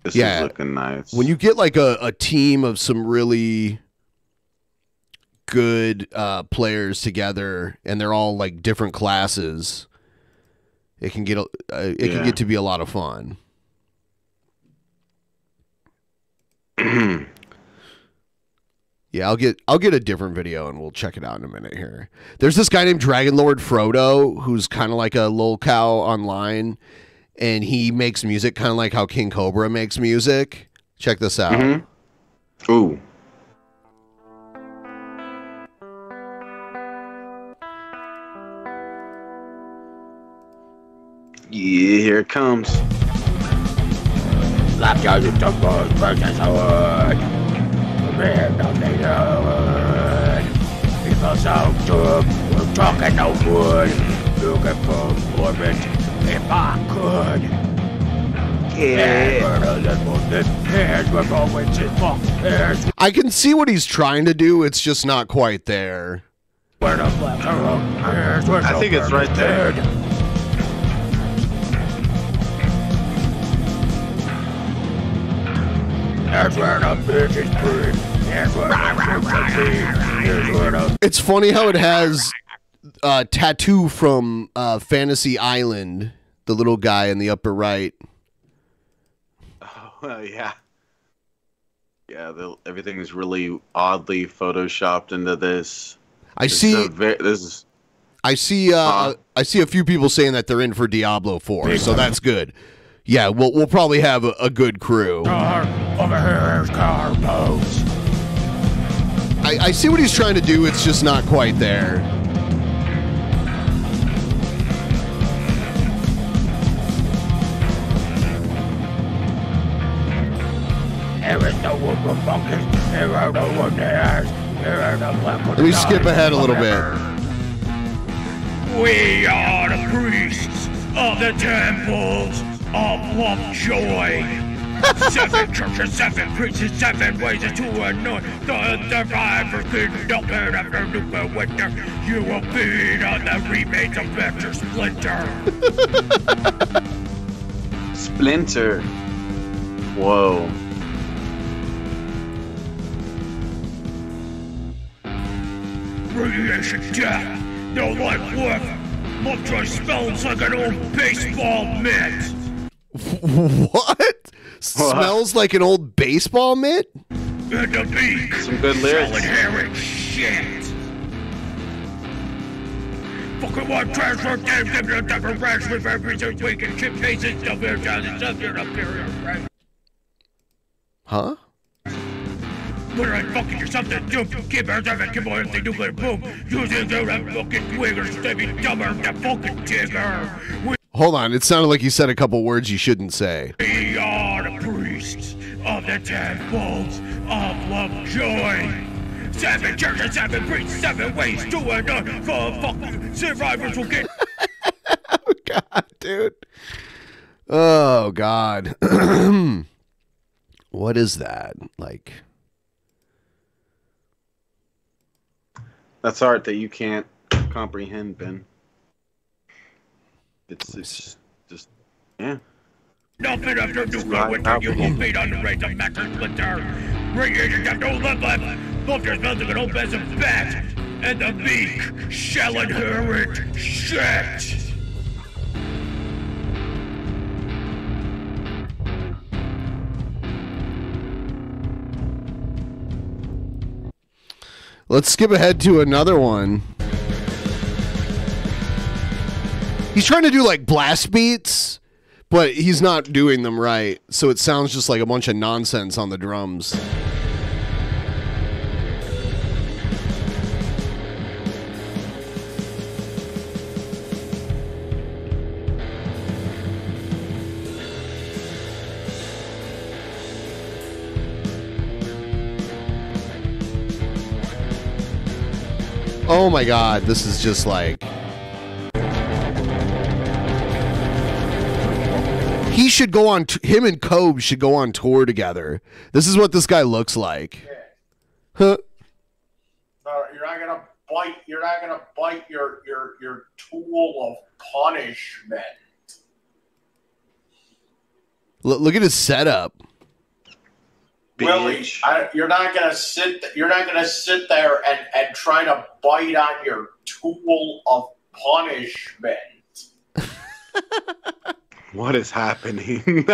This is looking nice. When you get like a team of some really good players together and they're all like different classes, it can get can get to be a lot of fun. Yeah, I'll get a different video and we'll check it out in a minute here. There's this guy named Dragon Lord Frodo who's kind of like a lolcow online, and he makes music kind of like how King Cobra makes music. Check this out. Ooh. Yeah, here it comes. People so dumb, we're talking no good. Looking for orbit, if I could. I can see what he's trying to do, it's just not quite there. I think it's right there. That's where the bitches breed. It's funny how it has Tattoo from Fantasy Island, the little guy in the upper right. Oh, yeah. Yeah, everything is really oddly photoshopped into this. I see a few people saying that they're in for Diablo 4, so that's good. Yeah, we'll probably have a good crew. Over here's car boats. I see what he's trying to do, it's just not quite there. Let me skip ahead a little bit. We are the priests of the temples of Lovejoy. 7 churches, 7 priests, 7 ways to anoint the survivor kingdom. And after nuclear winter, you will feed on the remains of Vector Splinter. Splinter. Whoa. Radiation death, no life left. Lovejoy smells like an old baseball mitt. What? Smells like an old baseball mitt? And the beak. Some good lyrics. Inherent shit. Fucking one transfer games, give you a different rash with every week and chip faces, W down the subject up here, right? Huh? When I fucking do something dumb, keep our time and keep on the nuclear boom. Using the fucking twiggers, they be dumber than fucking Tigger. Hold on, it sounded like you said a couple words you shouldn't say. We are the priests of the temples of Lovejoy. 7 churches, 7 priests, 7 ways to anoint for fucking survivors will get. Oh, God, dude. Oh, God. What is that? Like. That's art that you can't comprehend, Ben. It's just, yeah. Nothing after nuclear winter, you will feed on the rays of Vector Splinter. Radiation have no love left. Vultures melting an old mess of fat. And the beak shall inherit shit. Let's skip ahead to another one. He's trying to do like blast beats, but he's not doing them right. So it sounds just like a bunch of nonsense on the drums. Oh my God, this is just like... He should go on, him and Cobe should go on tour together. This is what this guy looks like. Huh? You're not gonna bite your tool of punishment. Look at his setup. Willie, you're not gonna sit there and try to bite on your tool of punishment. What is happening?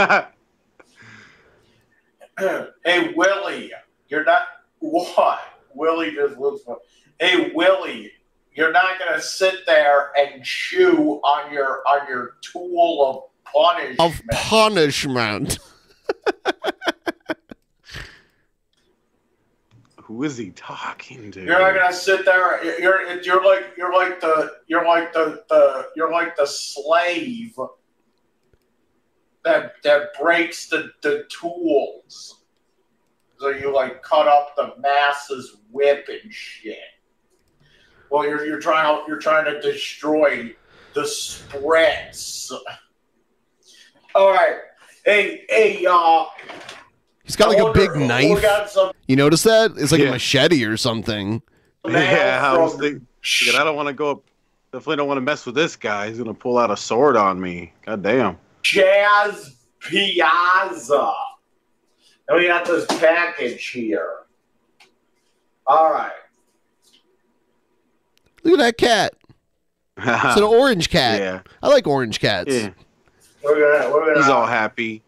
Hey Willie, you're not what? Willie just looks funny. Hey Willie, you're not gonna sit there and chew on your tool of punishment. Of punishment. Who is he talking to? You're not gonna sit there. You're like the slave that breaks the tools. So you like cut up the masses whip and shit. Well, you're trying to destroy the spreads. All right, hey, He's got like a big knife. You notice that? It's like a machete or something. Yeah, I was thinking, I don't want to go up. Definitely don't want to mess with this guy. He's gonna pull out a sword on me. God damn. Jazz Piazza. And we got this package here. All right. Look at that cat. It's an orange cat. Yeah. I like orange cats. Yeah. We're gonna. He's all happy.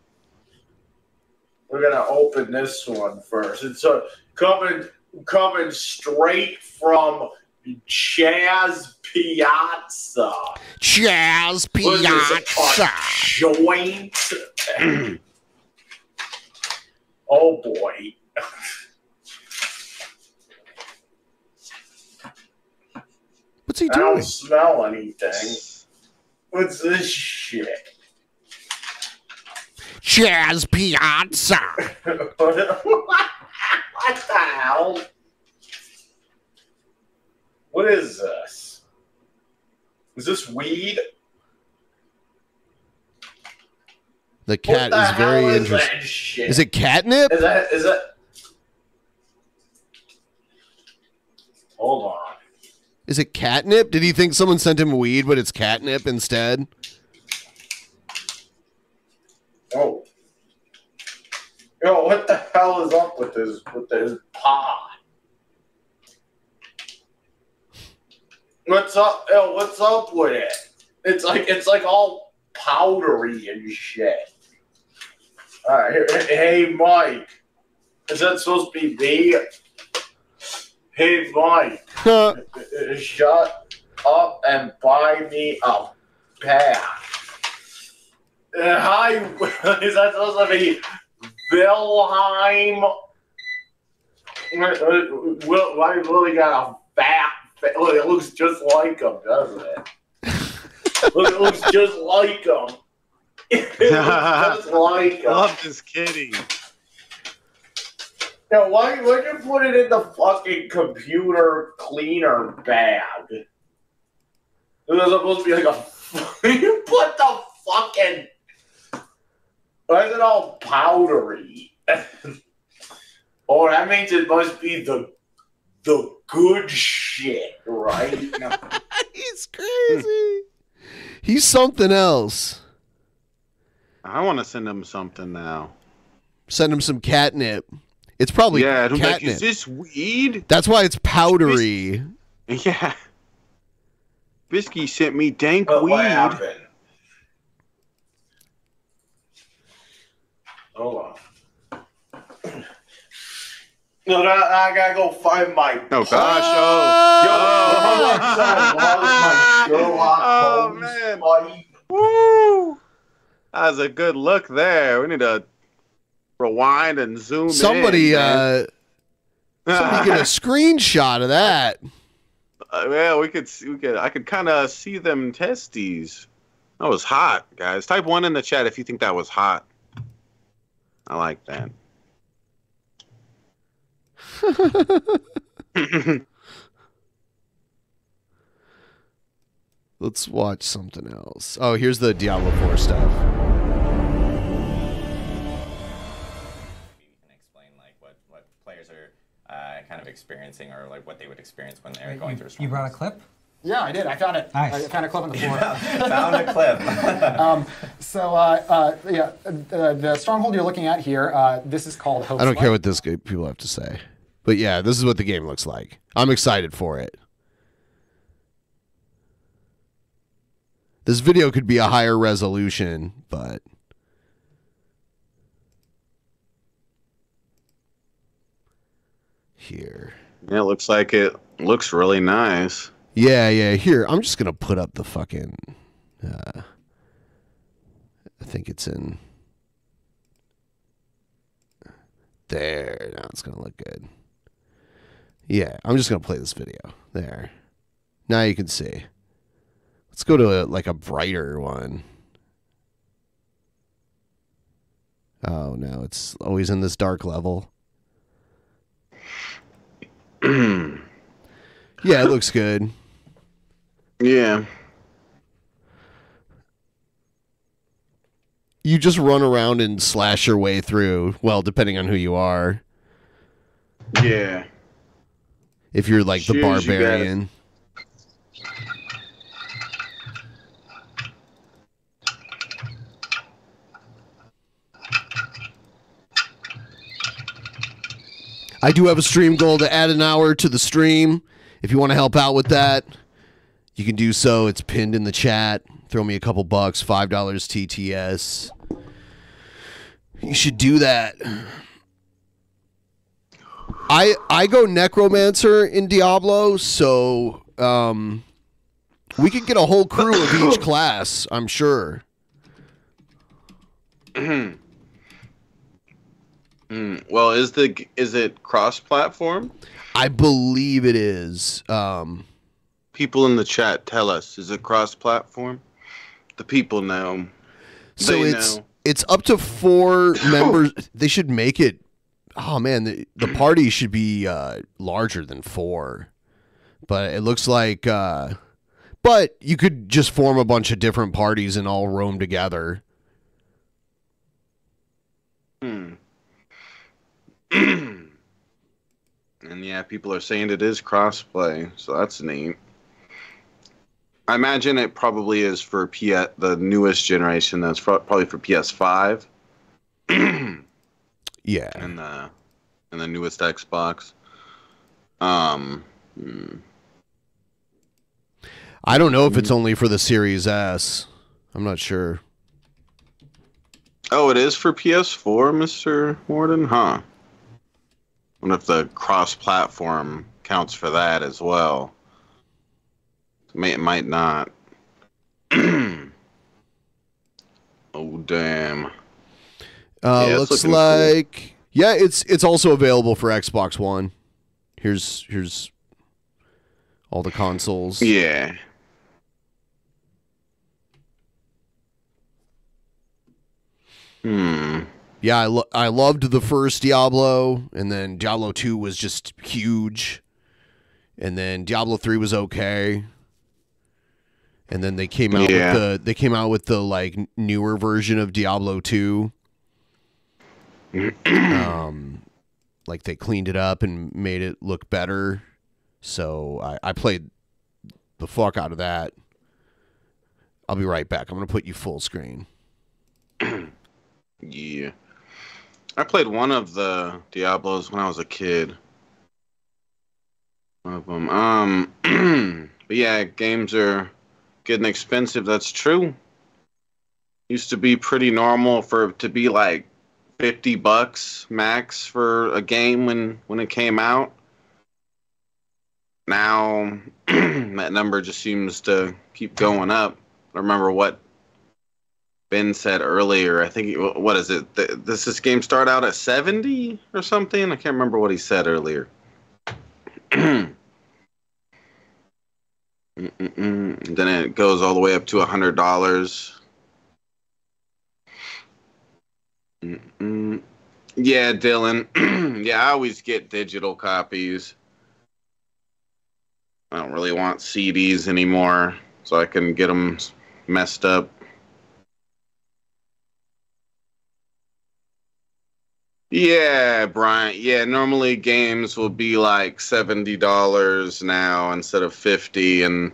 We're gonna open this one first. It's coming straight from Chaz Piazza. Chaz Piazza. Joint. Oh boy. What's he doing? I don't smell anything. What's this shit? Chaz Piazza. What the hell? What is this? Is this weed? The cat is very interesting. Is it catnip? Is that? Hold on. Is it catnip? Did he think someone sent him weed, but it's catnip instead? Oh. Yo, what the hell is up with this pot? What's up? Yo, what's up with it? It's like all powdery and shit. All right, hey Mike, is that supposed to be me? Hey Mike, shut up and buy me a pack. Hi, is that supposed to be Wilhelm? Why Willie got a fat? Look, it looks just like him, doesn't it? Look, it looks just like him. It looks just like him. I love this kitty. Now, why would you put it in the fucking computer cleaner bag? It was supposed to be like a. You put the fucking. Why is it all powdery? Oh, that means it must be the good shit, right? He's crazy. He's something else. I want to send him something now. Send him some catnip. It's probably catnip. Like, is this weed? That's why it's powdery. Yeah. Bisky sent me dank But weed. what happened? Hold on. No, I gotta go find my. Oh gosh! Oh man! Woo! That was a good look there. We need to rewind and zoom somebody, in. Somebody get a screenshot of that. Yeah, we could. I could kind of see them testes. That was hot, guys. Type 1 in the chat if you think that was hot. I like that. Let's watch something else. Oh, here's the Diablo 4 stuff. You can explain like what players are kind of experiencing, or like what they would experience when they're going through. You brought a clip? Yeah, I did. I found it. Nice. I found a clip on the floor. Found a clip. The stronghold you're looking at here, this is called Hope's I don't Light. care what this people have to say. But yeah, this is what the game looks like. I'm excited for it. This video could be a higher resolution, but... Here. Yeah, it looks like it looks really nice. Yeah, here. I'm just going to put up the fucking... I think it's in... There. Now it's going to look good. Yeah, I'm just going to play this video. There. Now you can see. Let's go to like a brighter one. Oh, no. It's always in this dark level. Yeah, it looks good. Yeah. You just run around and slash your way through. Well, depending on who you are. Yeah. If you're like the barbarian. I do have a stream goal to add an hour to the stream. If you want to help out with that, you can do so. It's pinned in the chat. Throw me a couple bucks, $5 TTS. You should do that. I go Necromancer in Diablo, so we could get a whole crew of each class, I'm sure. Well, is it cross-platform? I believe it is. People in the chat tell us, is it cross-platform? The people know. So it's up to 4 members. They should make it oh man, the party should be larger than 4, but it looks like. But you could just form a bunch of different parties and all roam together. And yeah, people are saying it is crossplay, so that's neat. I imagine it probably is for the newest generation. That's probably for PS5. Yeah, and the newest Xbox. I don't know if it's only for the Series S. I'm not sure. Oh, it is for PS4, Mr. Warden? Huh. I wonder if the cross-platform counts for that as well. It might not. Oh, damn. Yeah, looks like... Cool. Yeah, it's also available for Xbox One. Here's all the consoles. Yeah. Yeah, I loved the first Diablo, and then Diablo 2 was just huge. And then Diablo 3 was okay. And then they came out with the like newer version of Diablo 2. Like they cleaned it up and made it look better. So I played the fuck out of that. I'll be right back. I'm going to put you full screen. Yeah. I played one of the Diablos when I was a kid. One of them. But yeah, games are getting expensive. That's true. Used to be pretty normal for it to be like $50 max for a game when it came out. Now that number just seems to keep going up. I remember what Ben said earlier. I think what is it? Does this game start out at 70 or something? I can't remember what he said earlier. Then it goes all the way up to $100. Yeah, Dylan. Yeah, I always get digital copies. I don't really want CDs anymore, so I can get them messed up. Yeah, Brian. Yeah, normally games will be like $70 now instead of $50, and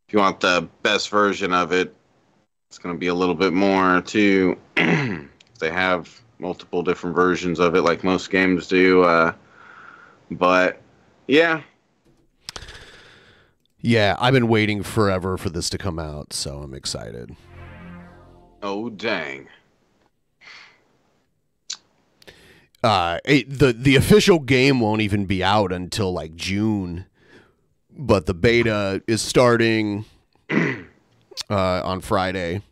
if you want the best version of it, it's going to be a little bit more too. They have multiple different versions of it, like most games do. But yeah. Yeah, I've been waiting forever for this to come out, so I'm excited. Oh, dang. The official game won't even be out until like June, but the beta is starting on Friday.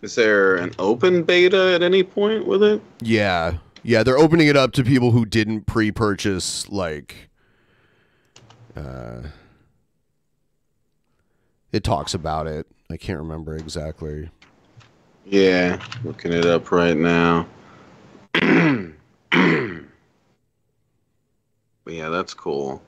Is there an open beta at any point with it? Yeah, they're opening it up to people who didn't pre-purchase, like, it talks about it. I can't remember exactly. Yeah, looking it up right now. But yeah, that's cool.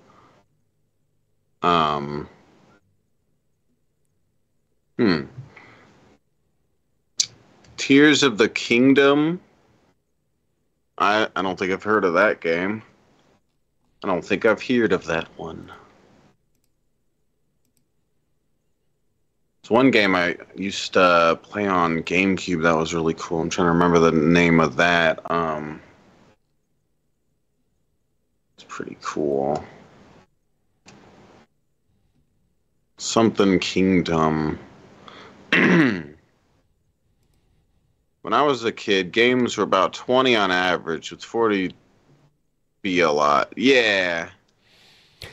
Tears of the Kingdom. I don't think I've heard of that game. I don't think I've heard of that one. It's one game I used to play on GameCube that was really cool. I'm trying to remember the name of that. It's pretty cool. Something Kingdom. When I was a kid, games were about 20 on average, with 40 be a lot. Yeah.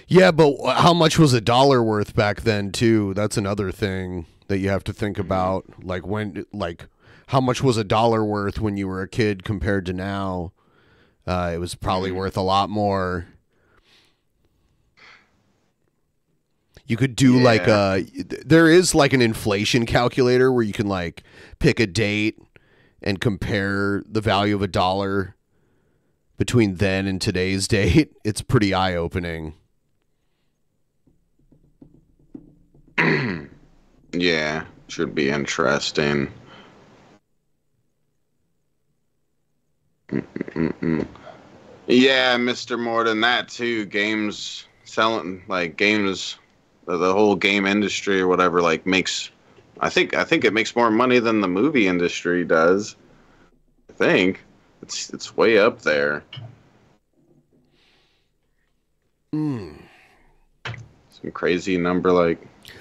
Yeah, but how much was $1 worth back then too? That's another thing that you have to think about. Like how much was $1 worth when you were a kid compared to now? It was probably worth a lot more. You could do there is like an inflation calculator where you can like pick a date and compare the value of $1 between then and today's date, it's pretty eye-opening. Yeah, should be interesting. Yeah, Mr. More than that too. Games selling, like games, the whole game industry or whatever, like makes. I think it makes more money than the movie industry does. I think it's way up there. Some crazy number, like.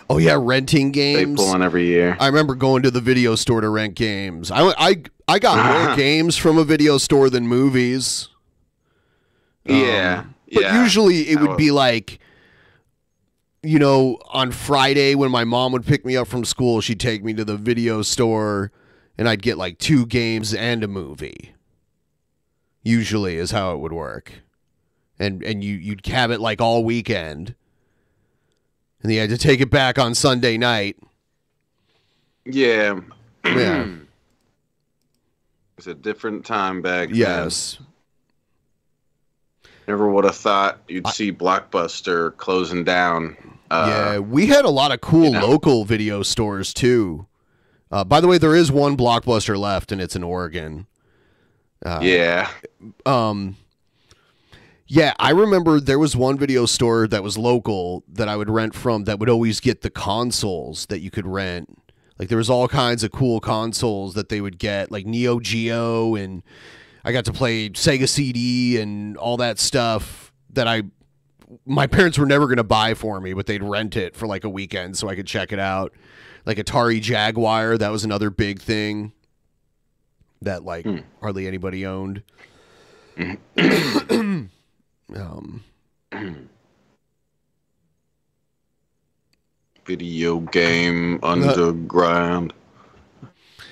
Oh yeah, renting games. They pull in every year. I remember going to the video store to rent games. I got more games from a video store than movies. Yeah. But usually it would be like, you know, on Friday when my mom would pick me up from school, she'd take me to the video store and I'd get like 2 games and a movie. Usually is how it would work. And you'd have it like all weekend. And then you had to take it back on Sunday night. Yeah. Yeah. It's a different time back then. Yes. Never would have thought you'd see Blockbuster closing down. Yeah, we had a lot of cool local video stores too. By the way, there is one Blockbuster left, and it's in Oregon. Yeah. Yeah, I remember there was one video store that was local that I would rent from that would always get the consoles that you could rent. Like there was all kinds of cool consoles that they would get, like Neo Geo, and I got to play Sega CD and all that stuff that my parents were never going to buy for me, but they'd rent it for like a weekend so I could check it out. Like Atari Jaguar, that was another big thing that like hardly anybody owned. Video Game Underground.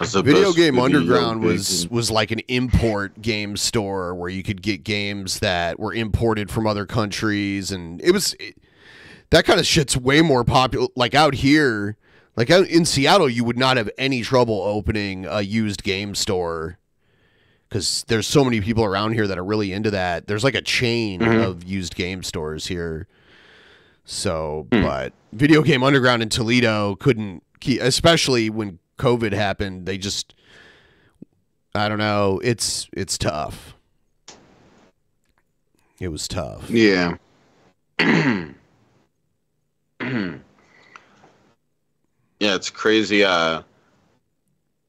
Video Game Underground was like an import game store where you could get games that were imported from other countries, and that kind of shit's way more popular. Like out here, like out in Seattle, you would not have any trouble opening a used game store because there's so many people around here that are really into that. There's like a chain of used game stores here. So, but Video Game Underground in Toledo couldn't keep, especially when COVID happened. They just, I don't know. It's tough. It was tough. Yeah. Yeah, it's crazy.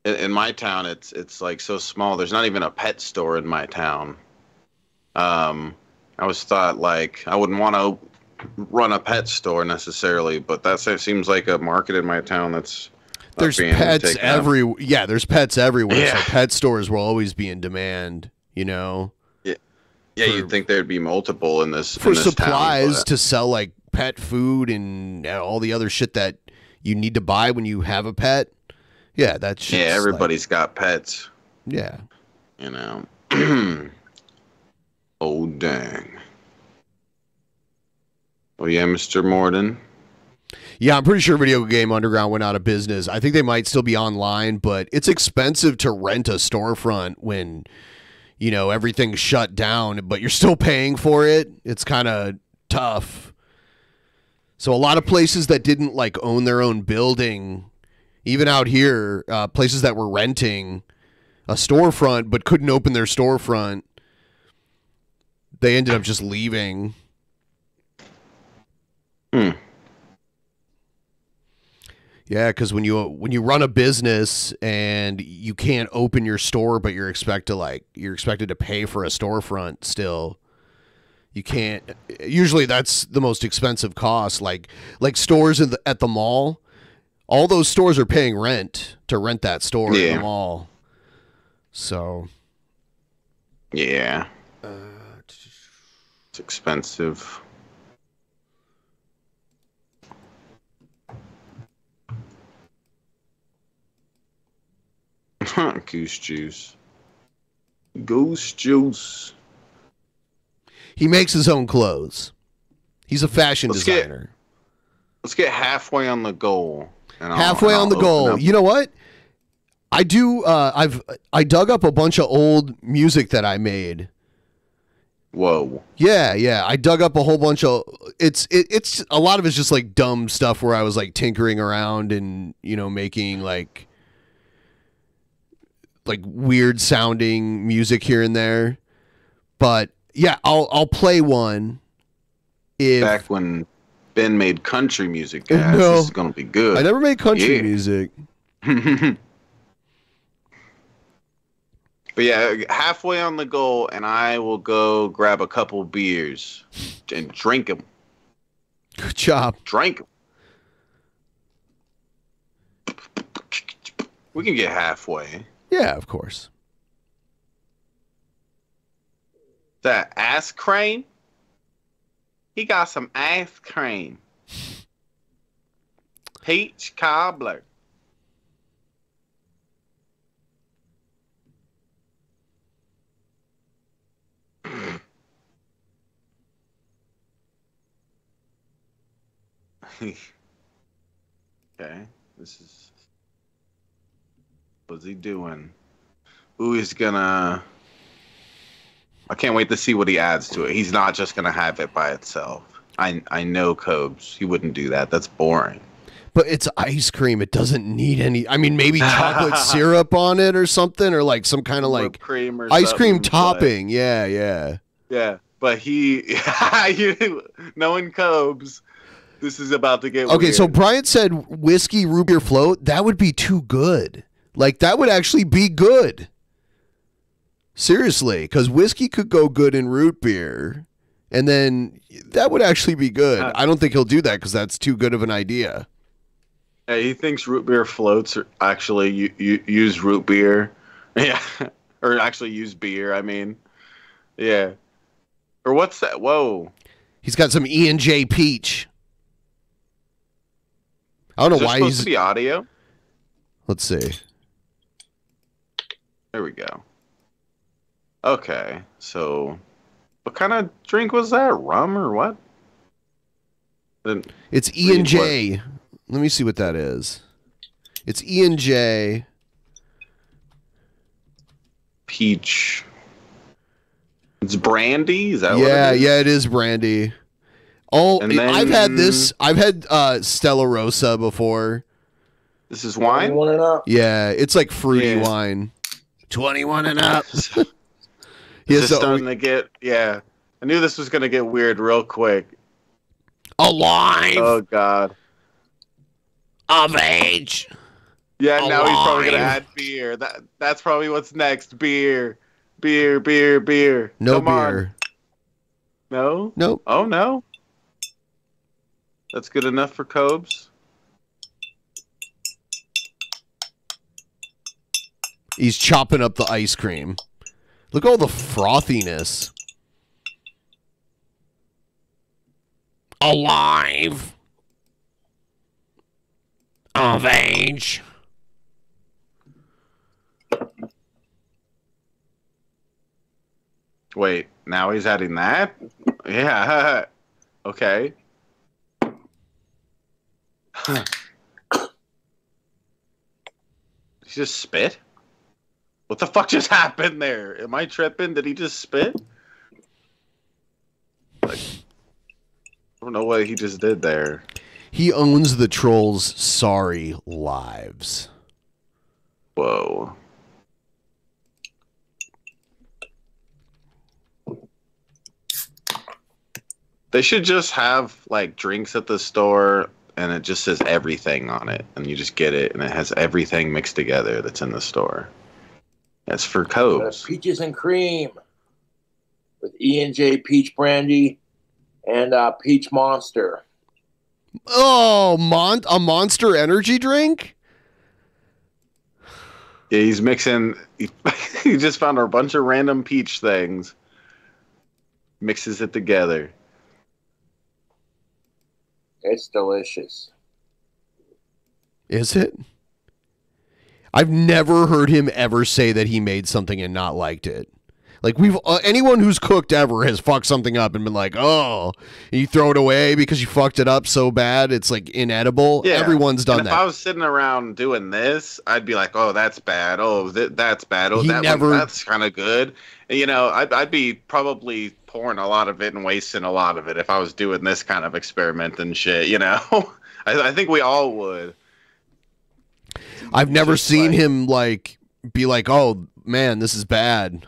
In my town, it's like so small. There's not even a pet store in my town. I always thought like I wouldn't want to run a pet store necessarily, but that seems like a market in my town that's there's pets everywhere. There's pets everywhere. Yeah. So pet stores will always be in demand, you know. Yeah, you'd think there'd be multiple in this for in this supplies town, to sell like pet food and all the other shit that you need to buy when you have a pet. Yeah, that's yeah. Everybody's got pets. Yeah, you know. Oh dang. Oh yeah, Mr. Morden. Yeah, I'm pretty sure Video Game Underground went out of business. I think they might still be online, but it's expensive to rent a storefront when, you know, everything's shut down, but you're still paying for it. It's kind of tough. So a lot of places that didn't like own their own building, even out here, places that were renting a storefront but couldn't open their storefront, they ended up just leaving. Yeah, because when you run a business and you can't open your store, but you're expected to pay for a storefront still. You can't. Usually, that's the most expensive cost. Like stores at the mall, all those stores are paying rent to rent that store in the mall. So, yeah, it's expensive. Goose juice. Goose juice. He makes his own clothes. He's a fashion designer. Let's get halfway on the goal. Halfway on the goal. You know what? I do. I dug up a bunch of old music that I made. Whoa. Yeah. I dug up a whole bunch of it's a lot of it's just like dumb stuff where I was like tinkering around and making like weird sounding music here and there. But yeah, I'll play one. Back when Ben made country music, guys, this is gonna be good. I never made country music. But yeah, halfway on the goal, and I will go grab a couple beers and drink them. Good job. Drink them. We can get halfway. Yeah, of course. That ass cream? He got some ice cream. Peach cobbler. Okay, what's he doing? Ooh, he's gonna... I can't wait to see what he adds to it. He's not just gonna have it by itself. I know Cobes. He wouldn't do that. That's boring. But it's ice cream. It doesn't need any... I mean, maybe chocolate syrup on it or something, or like some kind of like cream or ice cream topping. Yeah. Yeah, but knowing Cobes, this is about to get okay, weird. So Brian said whiskey root beer float. That would be too good. Like, that would actually be good. Seriously, because whiskey could go good in root beer, and then that would actually be good. I don't think he'll do that because that's too good of an idea. Yeah, he thinks root beer floats are actually use root beer. Yeah, or actually use beer, I mean. Yeah. Or what's that? Whoa. He's got some E&J peach. I don't know why supposed to be audio? Let's see. There we go. Okay, so what kind of drink was that? Rum or what? It's E&J. Let me see what that is. It's E&J. Peach. It's brandy? Is that what it it is? Yeah, it is brandy. I've had this. I've had Stella Rosa before. This is wine? 21 and up. Yeah, it's like fruity wine. 21 and up. This is starting to get, I knew this was going to get weird real quick. Alive. Oh, God. Of age. Yeah, Alive. now he's probably going to add beer. That's probably what's next. Beer. Beer. No Come beer. on. No? Nope. Oh, no? That's good enough for Cobes? He's chopping up the ice cream. Look at all the frothiness. Alive. Of age. Wait, now he's adding that? Yeah. Okay. Did he just spit? What the fuck just happened there? Am I tripping? Did he just spit? Like, I don't know what he just did there. He owns the Trolls' sorry lives. Whoa. They should just have like drinks at the store and it just says everything on it and you just get it and it has everything mixed together that's in the store. That's for Cobes. Peaches and cream with E&J peach brandy and peach monster. Oh, a Monster energy drink? Yeah, he's mixing. He just found a bunch of random peach things. Mixes it together. It's delicious. Is it? I've never heard him ever say that he made something and not liked it. Like we've anyone who's cooked ever has fucked something up and been like, oh, and you throw it away because you fucked it up so bad it's like inedible. Yeah. Everyone's done and that. If I was sitting around doing this, I'd be like, oh, that's bad. Oh, that's bad. Oh, that's kind of good. And, you know, I'd be probably pouring a lot of it and wasting a lot of it if I was doing this kind of experiment and shit. You know, I think we all would. I've never seen him like be like, oh man, this is bad.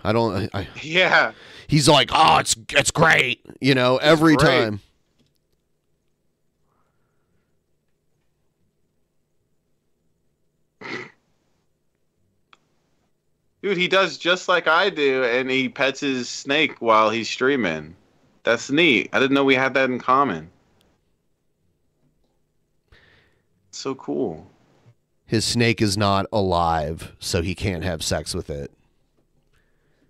Yeah. He's like, oh, it's great. You know, every time. Dude, he does just like I do, and he pets his snake while he's streaming. That's neat. I didn't know we had that in common. So cool. His snake is not alive, so he can't have sex with it.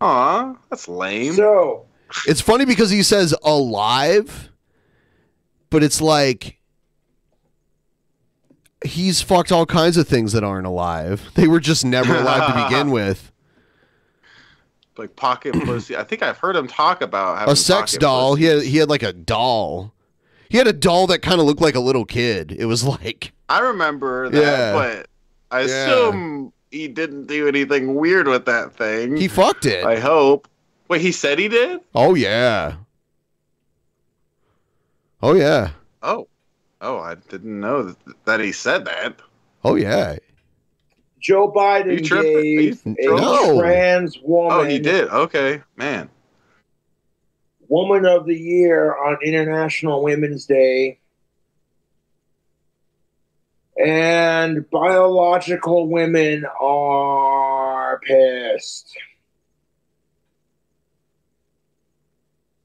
Aw, that's lame. So it's funny because he says alive, but it's like he's fucked all kinds of things that aren't alive. They were just never alive to begin with. Like pocket pussy. I think I've heard him talk about having a sex doll. He had like a doll. He had a doll that kind of looked like a little kid. It was like I remember that, but I assume he didn't do anything weird with that thing. He fucked it. I hope. Wait, he said he did? Oh yeah. Oh yeah. Oh, I didn't know that he said that. Oh yeah. Joe Biden gave a trans woman. Oh, he did. Okay, man. Woman of the Year on International Women's Day. And biological women are pissed.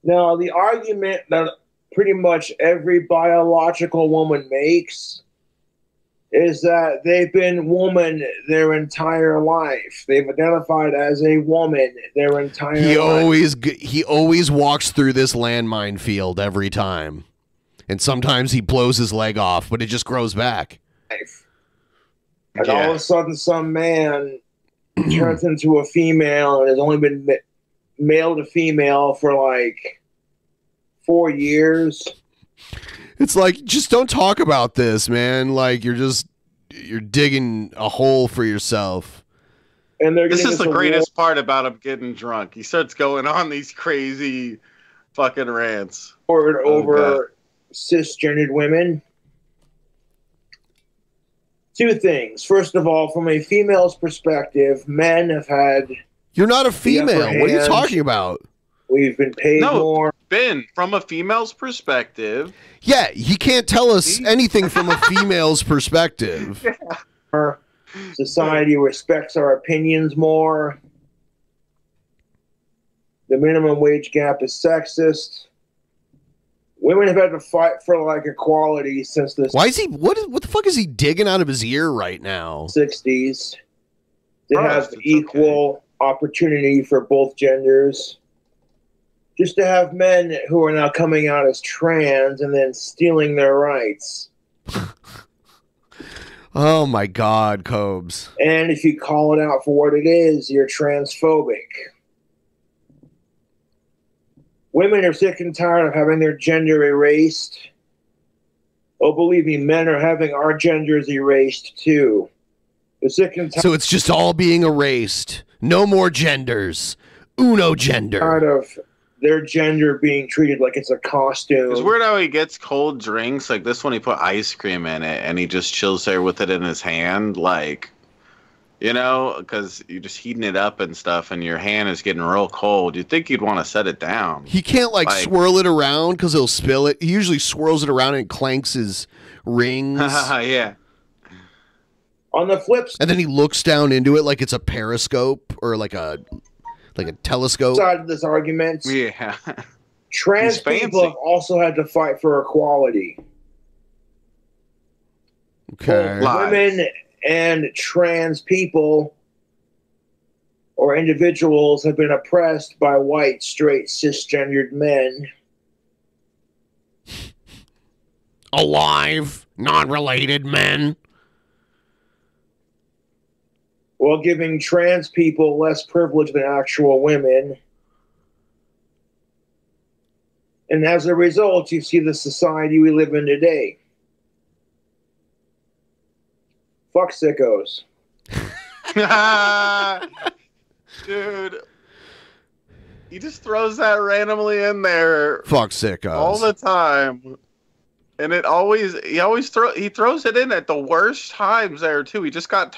Now, the argument that pretty much every biological woman makes is that they've been woman their entire life. They've identified as a woman their entire life. He always walks through this landmine field every time. And sometimes he blows his leg off, but it just grows back. And all of a sudden some man turns into a female and has only been male to female for like 4 years. It's like, just don't talk about this, man. Like, you're digging a hole for yourself. And this is the greatest part about him getting drunk. He starts going on these crazy fucking rants. Over cisgendered women. Two things. First of all, from a female's perspective, men have had... You're not a female. What are you talking about? We've been paid more. Ben, from a female's perspective... Yeah, he can't tell us anything from a female's perspective. Our society respects our opinions more. The minimum wage gap is sexist. Women have had to fight for like equality since the... Why is he... What the fuck is he digging out of his ear right now? 60s. To have equal opportunity for both genders. Just to have men who are now coming out as trans and then stealing their rights. Oh my God, Cobes. And if you call it out for what it is, you're transphobic. Women are sick and tired of having their gender erased. Oh, believe me, men are having our genders erased too. They're sick and tired. So it's just all being erased. No more genders. Uno gender. Tired of their gender being treated like it's a costume. It's weird how he gets cold drinks. Like this one, he put ice cream in it, and he just chills there with it in his hand. Like, you know, because you're just heating it up and stuff, and your hand is getting real cold. You'd think you'd want to set it down. He can't, like swirl it around because he'll spill it. He usually swirls it around and clanks his rings. Yeah. On the flip side, and then he looks down into it like it's a periscope or like a telescope. Side of this argument, yeah, trans people have also had to fight for equality. Okay, both women and trans people or individuals have been oppressed by white, straight, cisgendered men. Alive, non-related men. While giving trans people less privilege than actual women. And as a result, you see the society we live in today. Fuck sickos. Dude. He just throws that randomly in there. Fuck sickos. All the time. And he throws it in at the worst times there too. He just got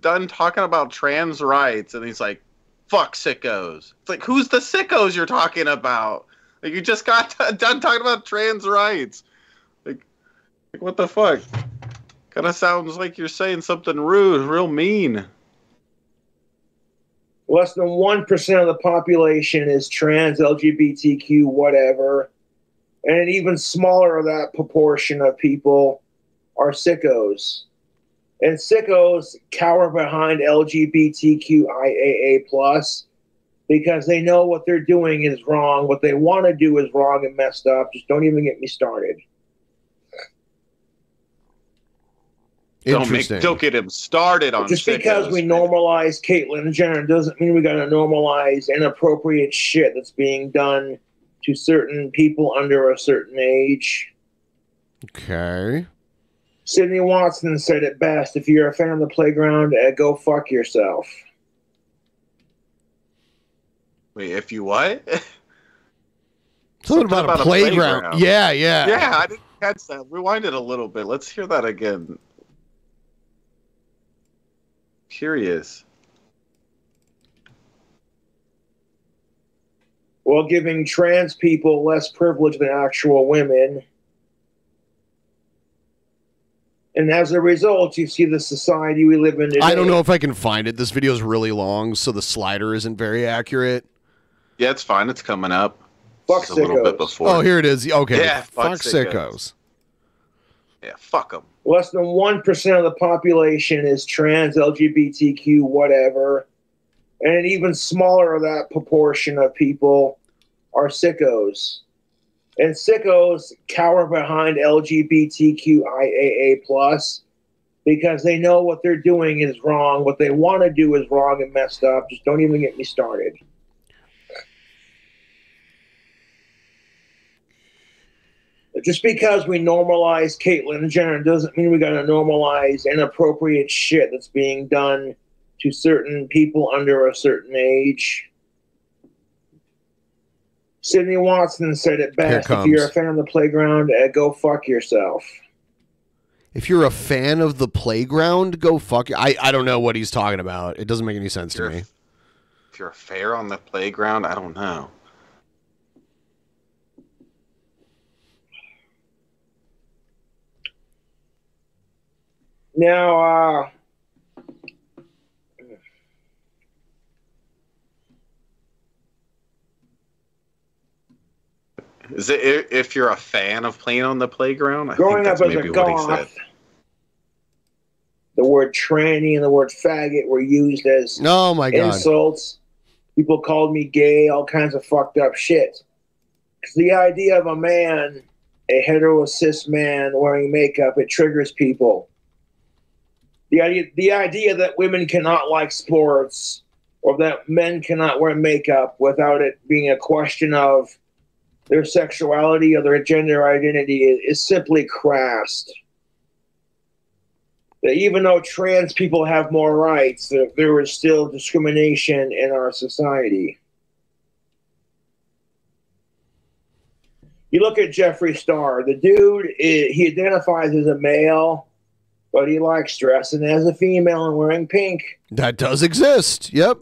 done talking about trans rights and he's like, fuck sickos. It's like, who's the sickos you're talking about? Like, you just got done talking about trans rights. Like what the fuck? Kind of sounds like you're saying something rude, real mean. Less than 1% of the population is trans, LGBTQ, whatever. And an even smaller of that proportion of people are sickos. And sickos cower behind LGBTQIAA+, because they know what they're doing is wrong. What they want to do is wrong and messed up. Just don't even get me started. Don't get him started on just because we normalize Caitlyn Jenner doesn't mean we got to normalize inappropriate shit that's being done to certain people under a certain age. Okay. Sydney Watson said it best: if you're a fan of the playground, go fuck yourself. Wait, if you what? Something about a playground. Yeah. Yeah, I didn't catch that. Rewind it a little bit. Let's hear that again. Curious. Well, giving trans people less privilege than actual women. And as a result, you see the society we live in today. I don't know if I can find it. This video is really long, so the slider isn't very accurate. Yeah, it's fine. It's coming up. Fuck sickos. A little bit before. Oh, here it is. Okay. Yeah, fuck sickos. Yeah, fuck them. Less than 1% of the population is trans, LGBTQ, whatever. And an even smaller of that proportion of people are sickos. And sickos cower behind LGBTQIAA+, because they know what they're doing is wrong. What they want to do is wrong and messed up. Just don't even get me started. Just because we normalize Caitlyn Jenner doesn't mean we got to normalize inappropriate shit that's being done to certain people under a certain age. Sydney Watson said it best: if you're a fan of the playground, go fuck yourself. If you're a fan of the playground, go fuck. I don't know what he's talking about. It doesn't make any sense to me. If you're a fair on the playground, I don't know. Now, is it if you're a fan of playing on the playground? Growing up as a goth, the word tranny and the word faggot were used as insults. People called me gay, all kinds of fucked up shit. Because the idea of a man, a hetero cis man wearing makeup, it triggers people. The idea that women cannot like sports or that men cannot wear makeup without it being a question of their sexuality or their gender identity is simply crass. That even though trans people have more rights, there is still discrimination in our society. You look at Jeffree Star. The dude, he identifies as a male, but he likes dressing as a female and wearing pink. That does exist. Yep.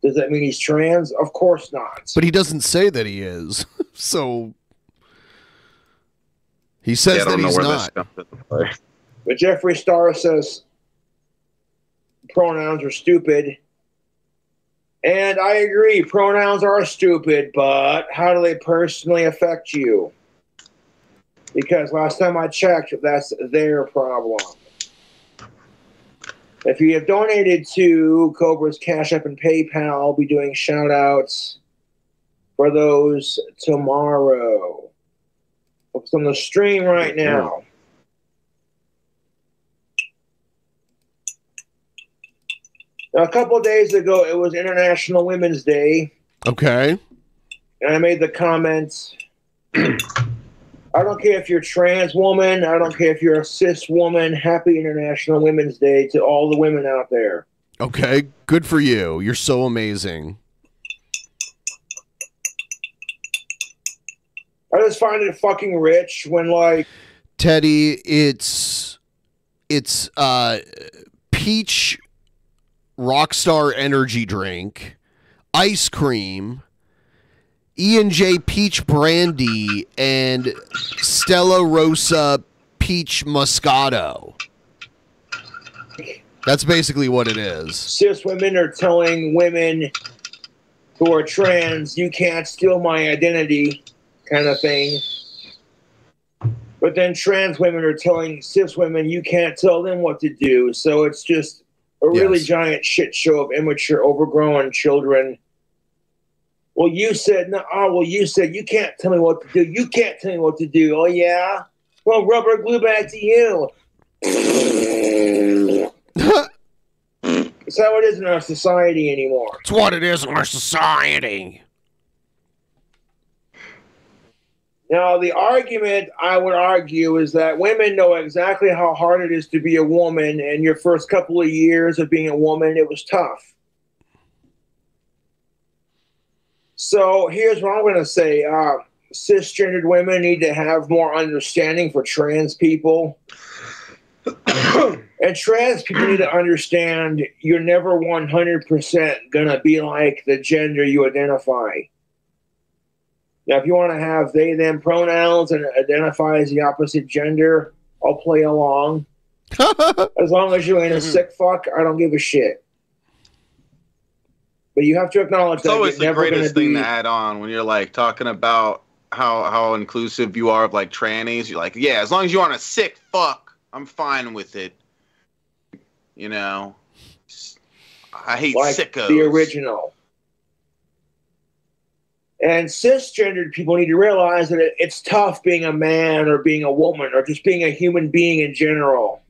Does that mean he's trans? Of course not. But he doesn't say that he is. So he says that he's not. But Jeffree Star says pronouns are stupid. And I agree, pronouns are stupid, but how do they personally affect you? Because last time I checked, that's their problem. If you have donated to Cobra's Cash App and PayPal, I'll be doing shout-outs for those tomorrow. Focus on the stream right now. Now, a couple of days ago, it was International Women's Day. Okay. And I made the comment I don't care if you're a trans woman. I don't care if you're a cis woman. Happy International Women's Day to all the women out there. Okay, good for you. You're so amazing. I just find it fucking rich when, like... Teddy, it's peach Rockstar energy drink, ice cream, E&J peach brandy, and Stella Rosa peach Moscato. That's basically what it is. Cis women are telling women who are trans, you can't steal my identity, kind of thing. But then trans women are telling cis women, you can't tell them what to do. So it's just a really giant shit show of immature, overgrown children. Well, you said, no, well, you said you can't tell me what to do. You can't tell me what to do. Oh, yeah? Well, rubber glue back to you. It's how it is in our society anymore. It's what it is in our society. Now, the argument I would argue is that women know exactly how hard it is to be a woman, and your first couple of years of being a woman, it was tough. So here's what I'm going to say. Cisgendered women need to have more understanding for trans people. And trans people need to understand you're never 100% going to be like the gender you identify. Now, if you want to have they, them pronouns and identify as the opposite gender, I'll play along. As long as you ain't a sick fuck, I don't give a shit. But you have to acknowledge it's that always you're the never greatest gonna thing be... to add on when you're like talking about how inclusive you are of like trannies. You're like, yeah, as long as you aren't a sick fuck, I'm fine with it. You know, I hate like sickos. The original. And cisgendered people need to realize that it's tough being a man or being a woman or just being a human being in general.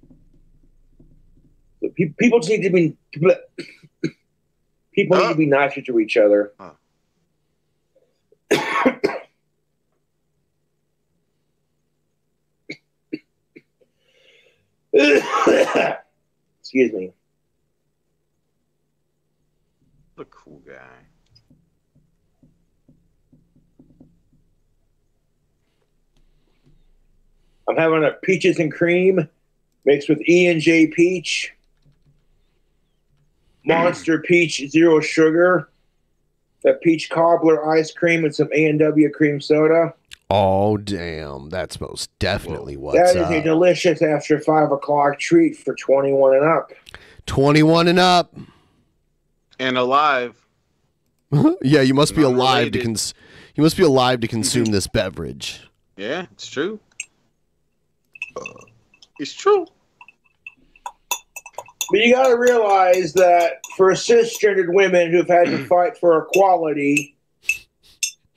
People just need to be people need to be nicer to each other. Excuse me. What a cool guy. I'm having a peaches and cream mixed with E&J peach, Monster peach, zero sugar, a peach cobbler ice cream, and some A&W cream soda. Oh, damn. That's most definitely what's up. That is a delicious after 5 o'clock treat for 21 and up. 21 and up. And alive. Yeah, you must be alive to you must be alive to consume this beverage. Yeah, it's true. It's true. But you got to realize that for cisgendered women who've had to fight for equality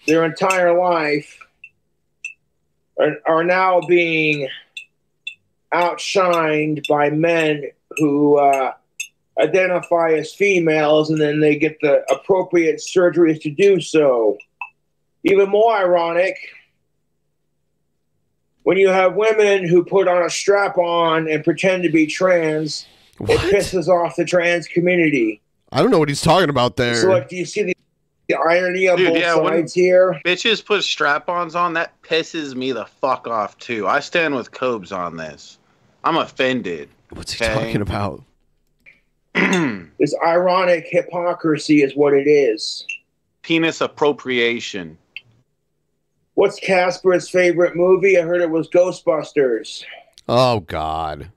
their entire life are now being outshined by men who identify as females, and then they get the appropriate surgeries to do so. Even more ironic, when you have women who put on a strap-on and pretend to be trans, it pisses off the trans community. I don't know what he's talking about there. So, like, do you see the irony of both sides here? Bitches put strap-ons on, that pisses me the fuck off, too. I stand with Cobes on this. I'm offended. What's he talking about? This ironic hypocrisy is what it is. Penis appropriation. What's Casper's favorite movie? I heard it was Ghostbusters. Oh, God.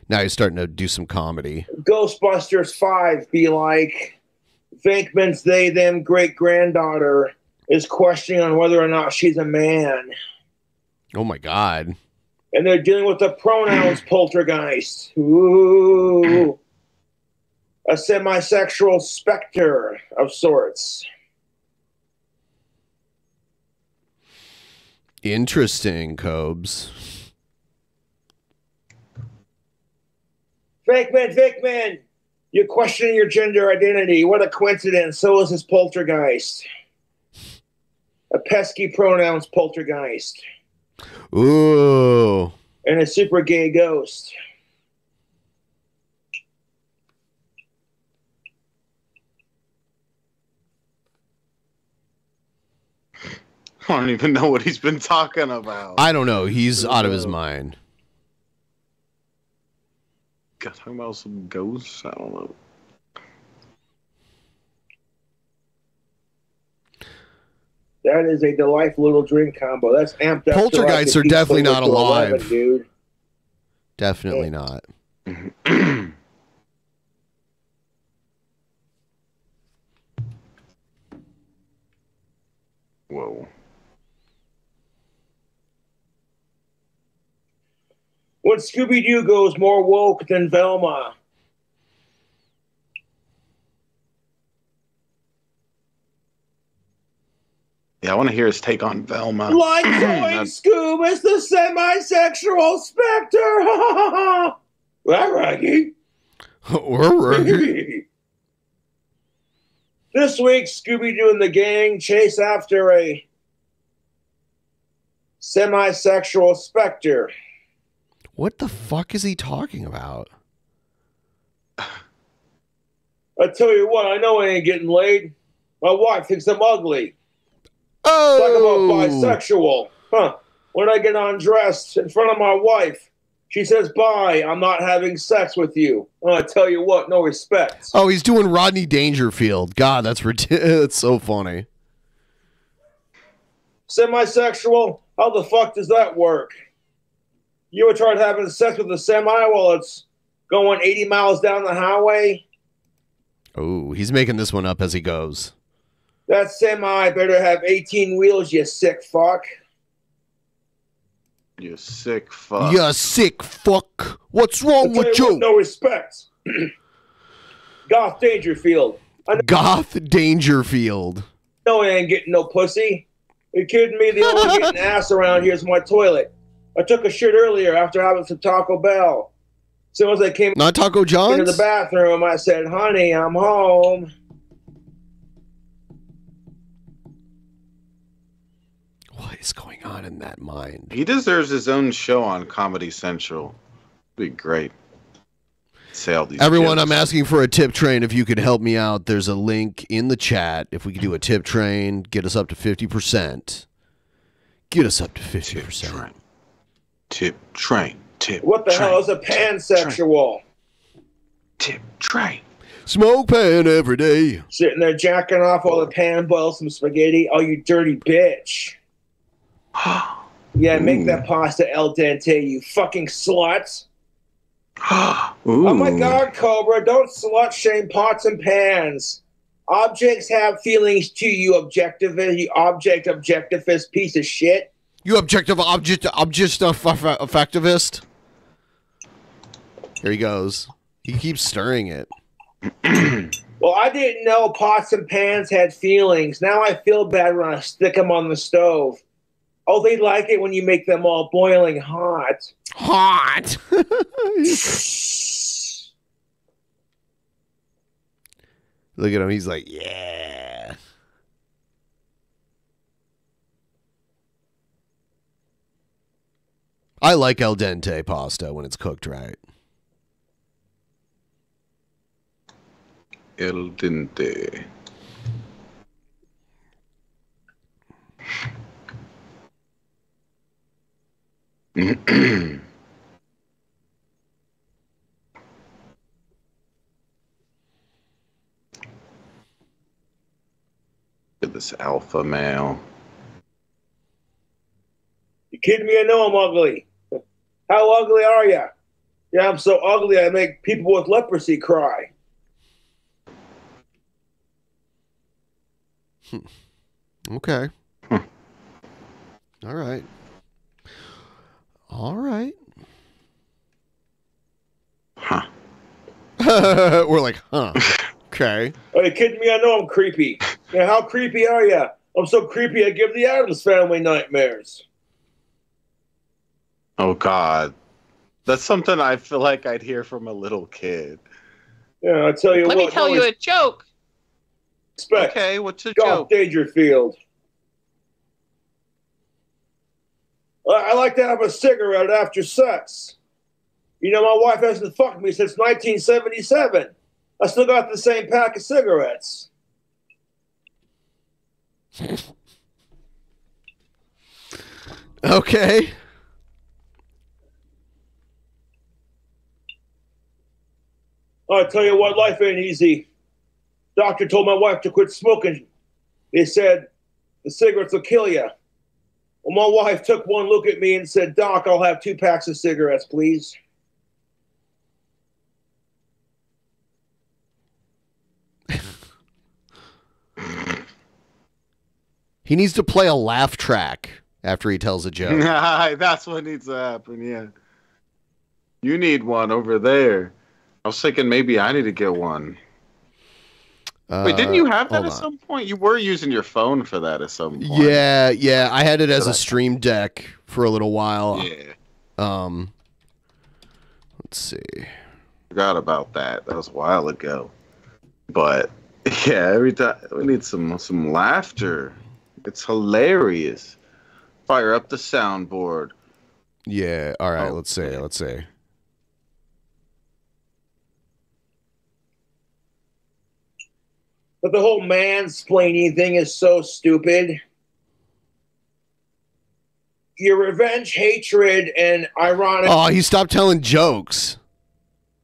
Now he's starting to do some comedy. Ghostbusters 5 be like Venkman's they, them great-granddaughter is questioning on whether or not she's a man. Oh, my God. And they're dealing with the pronouns poltergeist. Ooh. A semi-sexual specter of sorts. Interesting, Cobes. Vickman, you're questioning your gender identity. What a coincidence. So is this poltergeist. a pesky pronouns poltergeist. Ooh. And a super gay ghost. I don't even know what he's been talking about. I don't know. He's out of his mind. Talking about some ghosts? I don't know. That is a delightful little drink combo. That's amped up. Poltergeists are definitely not alive. 11, dude. Definitely not. Whoa. When Scooby-Doo goes more woke than Velma. Yeah, I want to hear his take on Velma. Like Joy Scoob is the semi-sexual specter. Right, Raggy? This week, Scooby-Doo and the gang chase after a semi-sexual specter. What the fuck is he talking about? I tell you what, I know I ain't getting laid. My wife thinks I'm ugly. Oh! Talk about bisexual. Huh. When I get undressed in front of my wife, she says, bye, I'm not having sex with you. I tell you what, no respect. Oh, he's doing Rodney Dangerfield. God, that's that's so funny. Semi-sexual? How the fuck does that work? You ever tried having sex with a semi while it's going 80 miles down the highway? Oh, he's making this one up as he goes. That semi better have 18 wheels, you sick fuck. You sick fuck. You sick fuck. What's wrong with you? What, no respect. Goth Dangerfield. Goth Dangerfield. No, I ain't getting no pussy. You kidding me? The only getting ass around here is my toilet. I took a shit earlier after having some Taco Bell. As soon as I came Not Taco John's? into the bathroom, I said, honey, I'm home. What is going on in that mind? He deserves his own show on Comedy Central. Be great. Say all these Everyone, jokes. I'm asking for a tip train. If you could help me out, there's a link in the chat. If we could do a tip train, get us up to 50%. Get us up to 50%. Tip train. Tip What the train. hell is a pansexual? Tip train. Smoke pan every day. Sitting there jacking off while the pan boils some spaghetti. Oh, you dirty bitch. Yeah, make that pasta al dente, you fucking slut. Oh my God, Cobra, don't slut shame pots and pans. Objects have feelings too, you objectivist, you objectivist piece of shit. You effectivist. Here he goes. He keeps stirring it. Well, I didn't know pots and pans had feelings. Now I feel bad when I stick them on the stove. Oh, they like it when you make them all boiling hot. Hot. Look at him. He's like, yeah. I like al dente pasta when it's cooked right. El dente. Look at this alpha male. You kidding me? I know I'm ugly. How ugly are you? Yeah, I'm so ugly I make people with leprosy cry. Okay. All right. All right. Huh. We're like, huh. Okay. Are you kidding me? I know I'm creepy. Yeah, how creepy are you? I'm so creepy I give the Addams Family nightmares. Oh, God. That's something I feel like I'd hear from a little kid. Yeah, I tell you Let what. me tell you a joke. Respect. Okay, what's a Goth joke? Dangerfield. I like to have a cigarette after sex. You know, my wife hasn't fucked me since 1977. I still got the same pack of cigarettes. Okay. I tell you what, life ain't easy. Doctor told my wife to quit smoking. They said the cigarettes will kill you. Well, my wife took one look at me and said, Doc, I'll have 2 packs of cigarettes, please. He needs to play a laugh track after he tells a joke. That's what needs to happen, yeah. You need one over there. I was thinking maybe I need to get one. Wait, didn't you have that at some point? You were using your phone for that at some point. Yeah. I had it as a stream deck for a little while. Yeah. Let's see. Forgot about that. That was a while ago. But yeah, every time we need some laughter. It's hilarious. Fire up the soundboard. Yeah. All right. Let's see. But the whole mansplaining thing is so stupid. Your revenge, hatred, and ironic... Oh, he stopped telling jokes.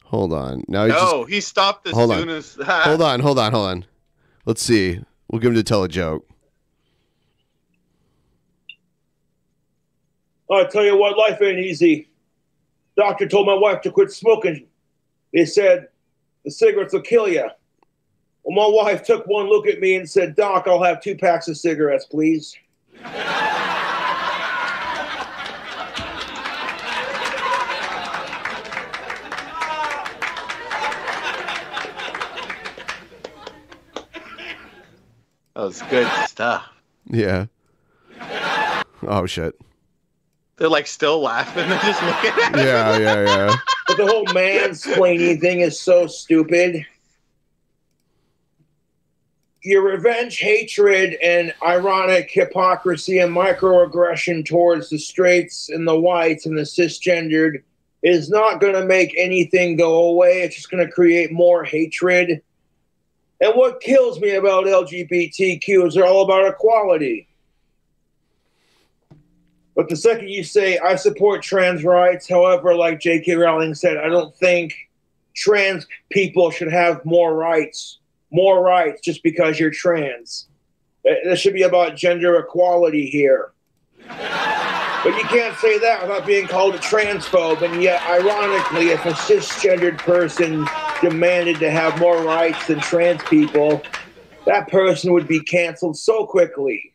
Hold on. Now he stopped as soon as... Hold on. Let's see. We'll give him to tell a joke. I tell you what, life ain't easy. Doctor told my wife to quit smoking. They said the cigarettes will kill you. Well, my wife took one look at me and said, Doc, I'll have 2 packs of cigarettes, please. That was good stuff. Yeah. Oh, shit. They're like still laughing. They're just looking at it. Yeah. But the whole mansplaining thing is so stupid. Your revenge, hatred, and ironic hypocrisy and microaggression towards the straights and the whites and the cisgendered is not going to make anything go away. It's just going to create more hatred. And what kills me about LGBTQ is they're all about equality. But the second you say, I support trans rights, however, like J.K. Rowling said, I don't think trans people should have more rights just because you're trans. This should be about gender equality here. But you can't say that without being called a transphobe. And yet, ironically, if a cisgendered person demanded to have more rights than trans people, that person would be canceled so quickly.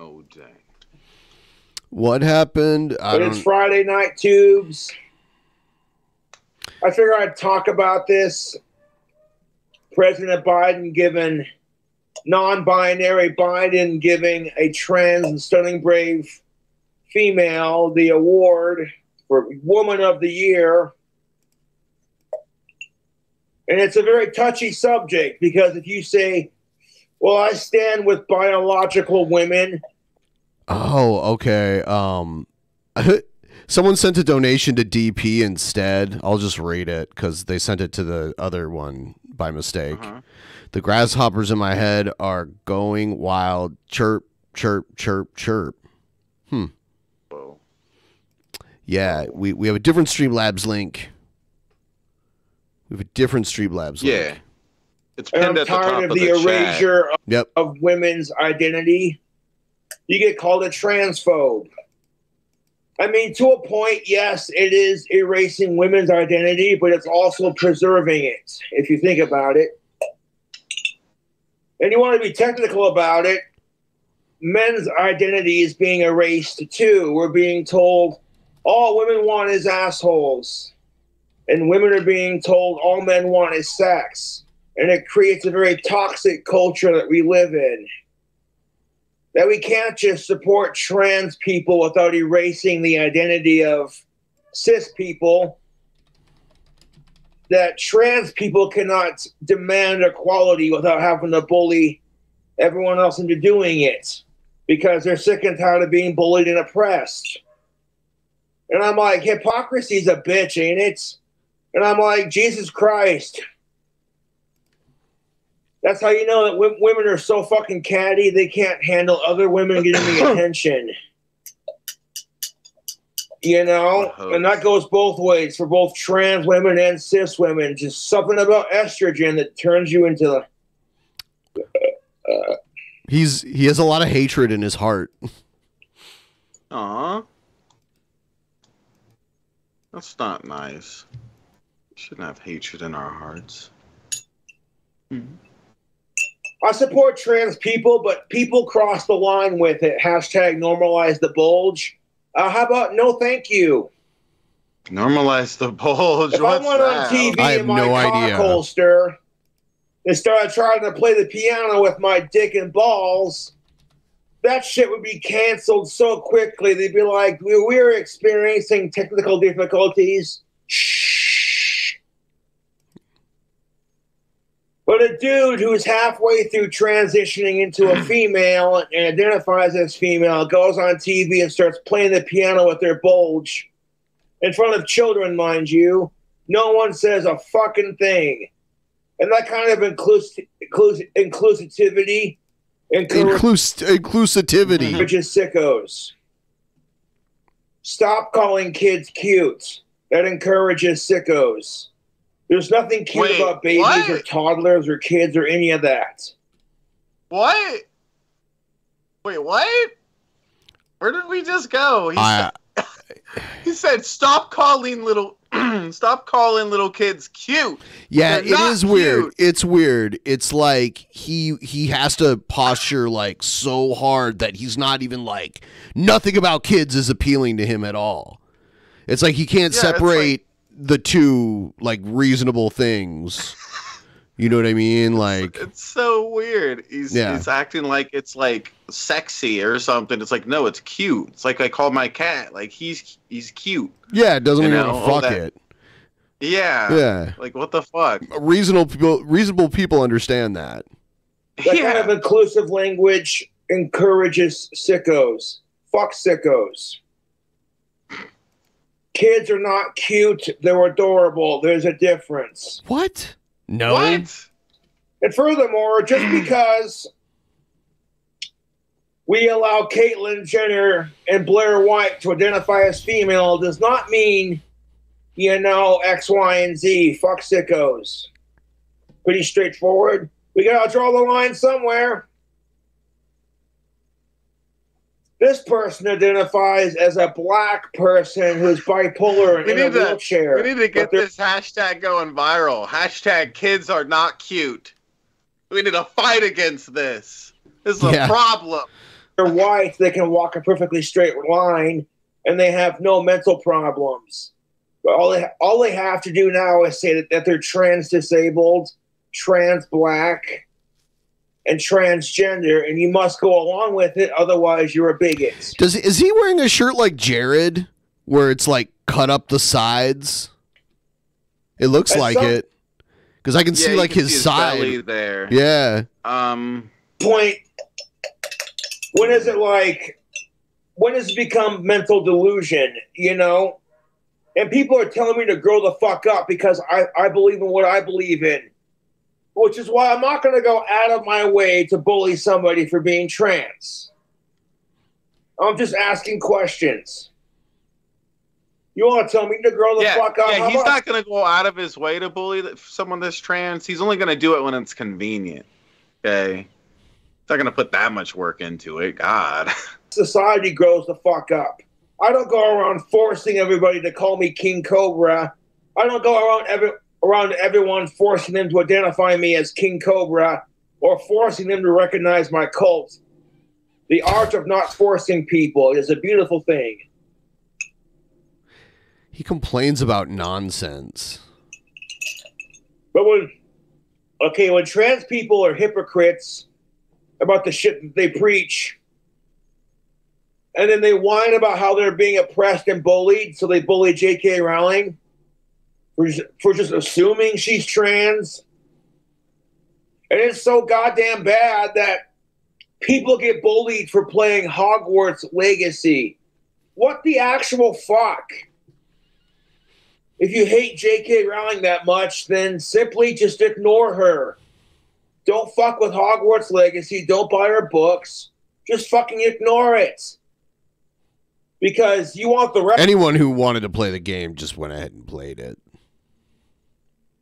Oh, dang. What happened? It's Friday Night Tubes. I figured I'd talk about this. President Biden giving non-binary Biden giving a trans and stunning brave female the award for Woman of the Year. And it's a very touchy subject because if you say, well, I stand with biological women. Oh, okay. Someone sent a donation to DP instead. I'll just read it because they sent it to the other one by mistake. The grasshoppers in my head are going wild. Chirp, chirp, chirp, chirp. Whoa. Yeah, we have a different Streamlabs link. We have a different Streamlabs link. Yeah. It's pinned at the top of the chat. I'm tired of the erasure of women's identity. You get called a transphobe. I mean, to a point, yes, it is erasing women's identity, but it's also preserving it, if you think about it. And you want to be technical about it, men's identity is being erased too. We're being told all women want is assholes. And women are being told all men want is sex. And it creates a very toxic culture that we live in. That we can't just support trans people without erasing the identity of cis people that trans people cannot demand equality without having to bully everyone else into doing it because they're sick and tired of being bullied and oppressed. And I'm like, hypocrisy's a bitch, ain't it? And I'm like, Jesus Christ. That's how you know that women are so fucking catty, they can't handle other women getting the attention. You know? And that goes both ways for both trans women and cis women. Just something about estrogen that turns you into... He has a lot of hatred in his heart. Aw. That's not nice. We shouldn't have hatred in our hearts. I support trans people, but people cross the line with it. Hashtag normalize the bulge. How about no thank you? Normalize the bulge? If I went on TV in my cock holster and started trying to play the piano with my dick and balls, that shit would be canceled so quickly. They'd be like, we're experiencing technical difficulties. Shh. But a dude who's halfway through transitioning into a female and identifies as female goes on TV and starts playing the piano with their bulge in front of children, mind you. No one says a fucking thing. And that kind of inclusivity inclusivity. Which is sickos. Stop calling kids cute. That encourages sickos. There's nothing cute about babies or toddlers or kids or any of that. What? Wait, what? Where did we just go? He said, "Stop calling little kids cute." Yeah, it is weird. It's weird. It's like he has to posture like so hard that he's not even like nothing about kids is appealing to him at all. It's like he can't separate the two like reasonable things. You know what I mean? Like it's so weird. He's acting like it's like sexy or something. It's like, no, it's cute. It's like I call my cat. Like he's cute. Yeah, it doesn't even want to fuck it. Yeah. Yeah. Like what the fuck? Reasonable people understand that. That kind of inclusive language encourages sickos. Fuck sickos. Kids are not cute. They're adorable. There's a difference. What? No. What? And furthermore, just because we allow Caitlyn Jenner and Blair White to identify as female does not mean, you know, X, Y, and Z. Fuck sickos. Pretty straightforward. We gotta draw the line somewhere. This person identifies as a black person who's bipolar and in a wheelchair. We need to get this hashtag going viral. Hashtag kids are not cute. We need to fight against this. This is a problem. They're white. They can walk a perfectly straight line, and they have no mental problems. But all they have to do now is say that they're trans disabled, trans black, and transgender, and you must go along with it, otherwise you're a bigot. Is he wearing a shirt like Jared, where it's like cut up the sides? It looks like it, because I can see like his side belly there. Yeah. Point. When is it like? When does it become mental delusion? You know, and people are telling me to grow the fuck up because I believe in what I believe in. Which is why I'm not going to go out of my way to bully somebody for being trans. I'm just asking questions. You want to tell me to grow the fuck up? Yeah, he's not going to go out of his way to bully someone that's trans. He's only going to do it when it's convenient. Okay? He's not going to put that much work into it. God. Society grows the fuck up. I don't go around forcing everybody to call me King Cobra. I don't go around everyone forcing them to identify me as King Cobra or forcing them to recognize my cult. The art of not forcing people is a beautiful thing. He complains about nonsense. But when trans people are hypocrites about the shit that they preach, and then they whine about how they're being oppressed and bullied, so they bully J.K. Rowling, for just assuming she's trans. And it's so goddamn bad that people get bullied for playing Hogwarts Legacy. What the actual fuck? If you hate J.K. Rowling that much, then simply just ignore her. Don't fuck with Hogwarts Legacy. Don't buy her books. Just fucking ignore it. Because you want the rest... Anyone who wanted to play the game just went ahead and played it.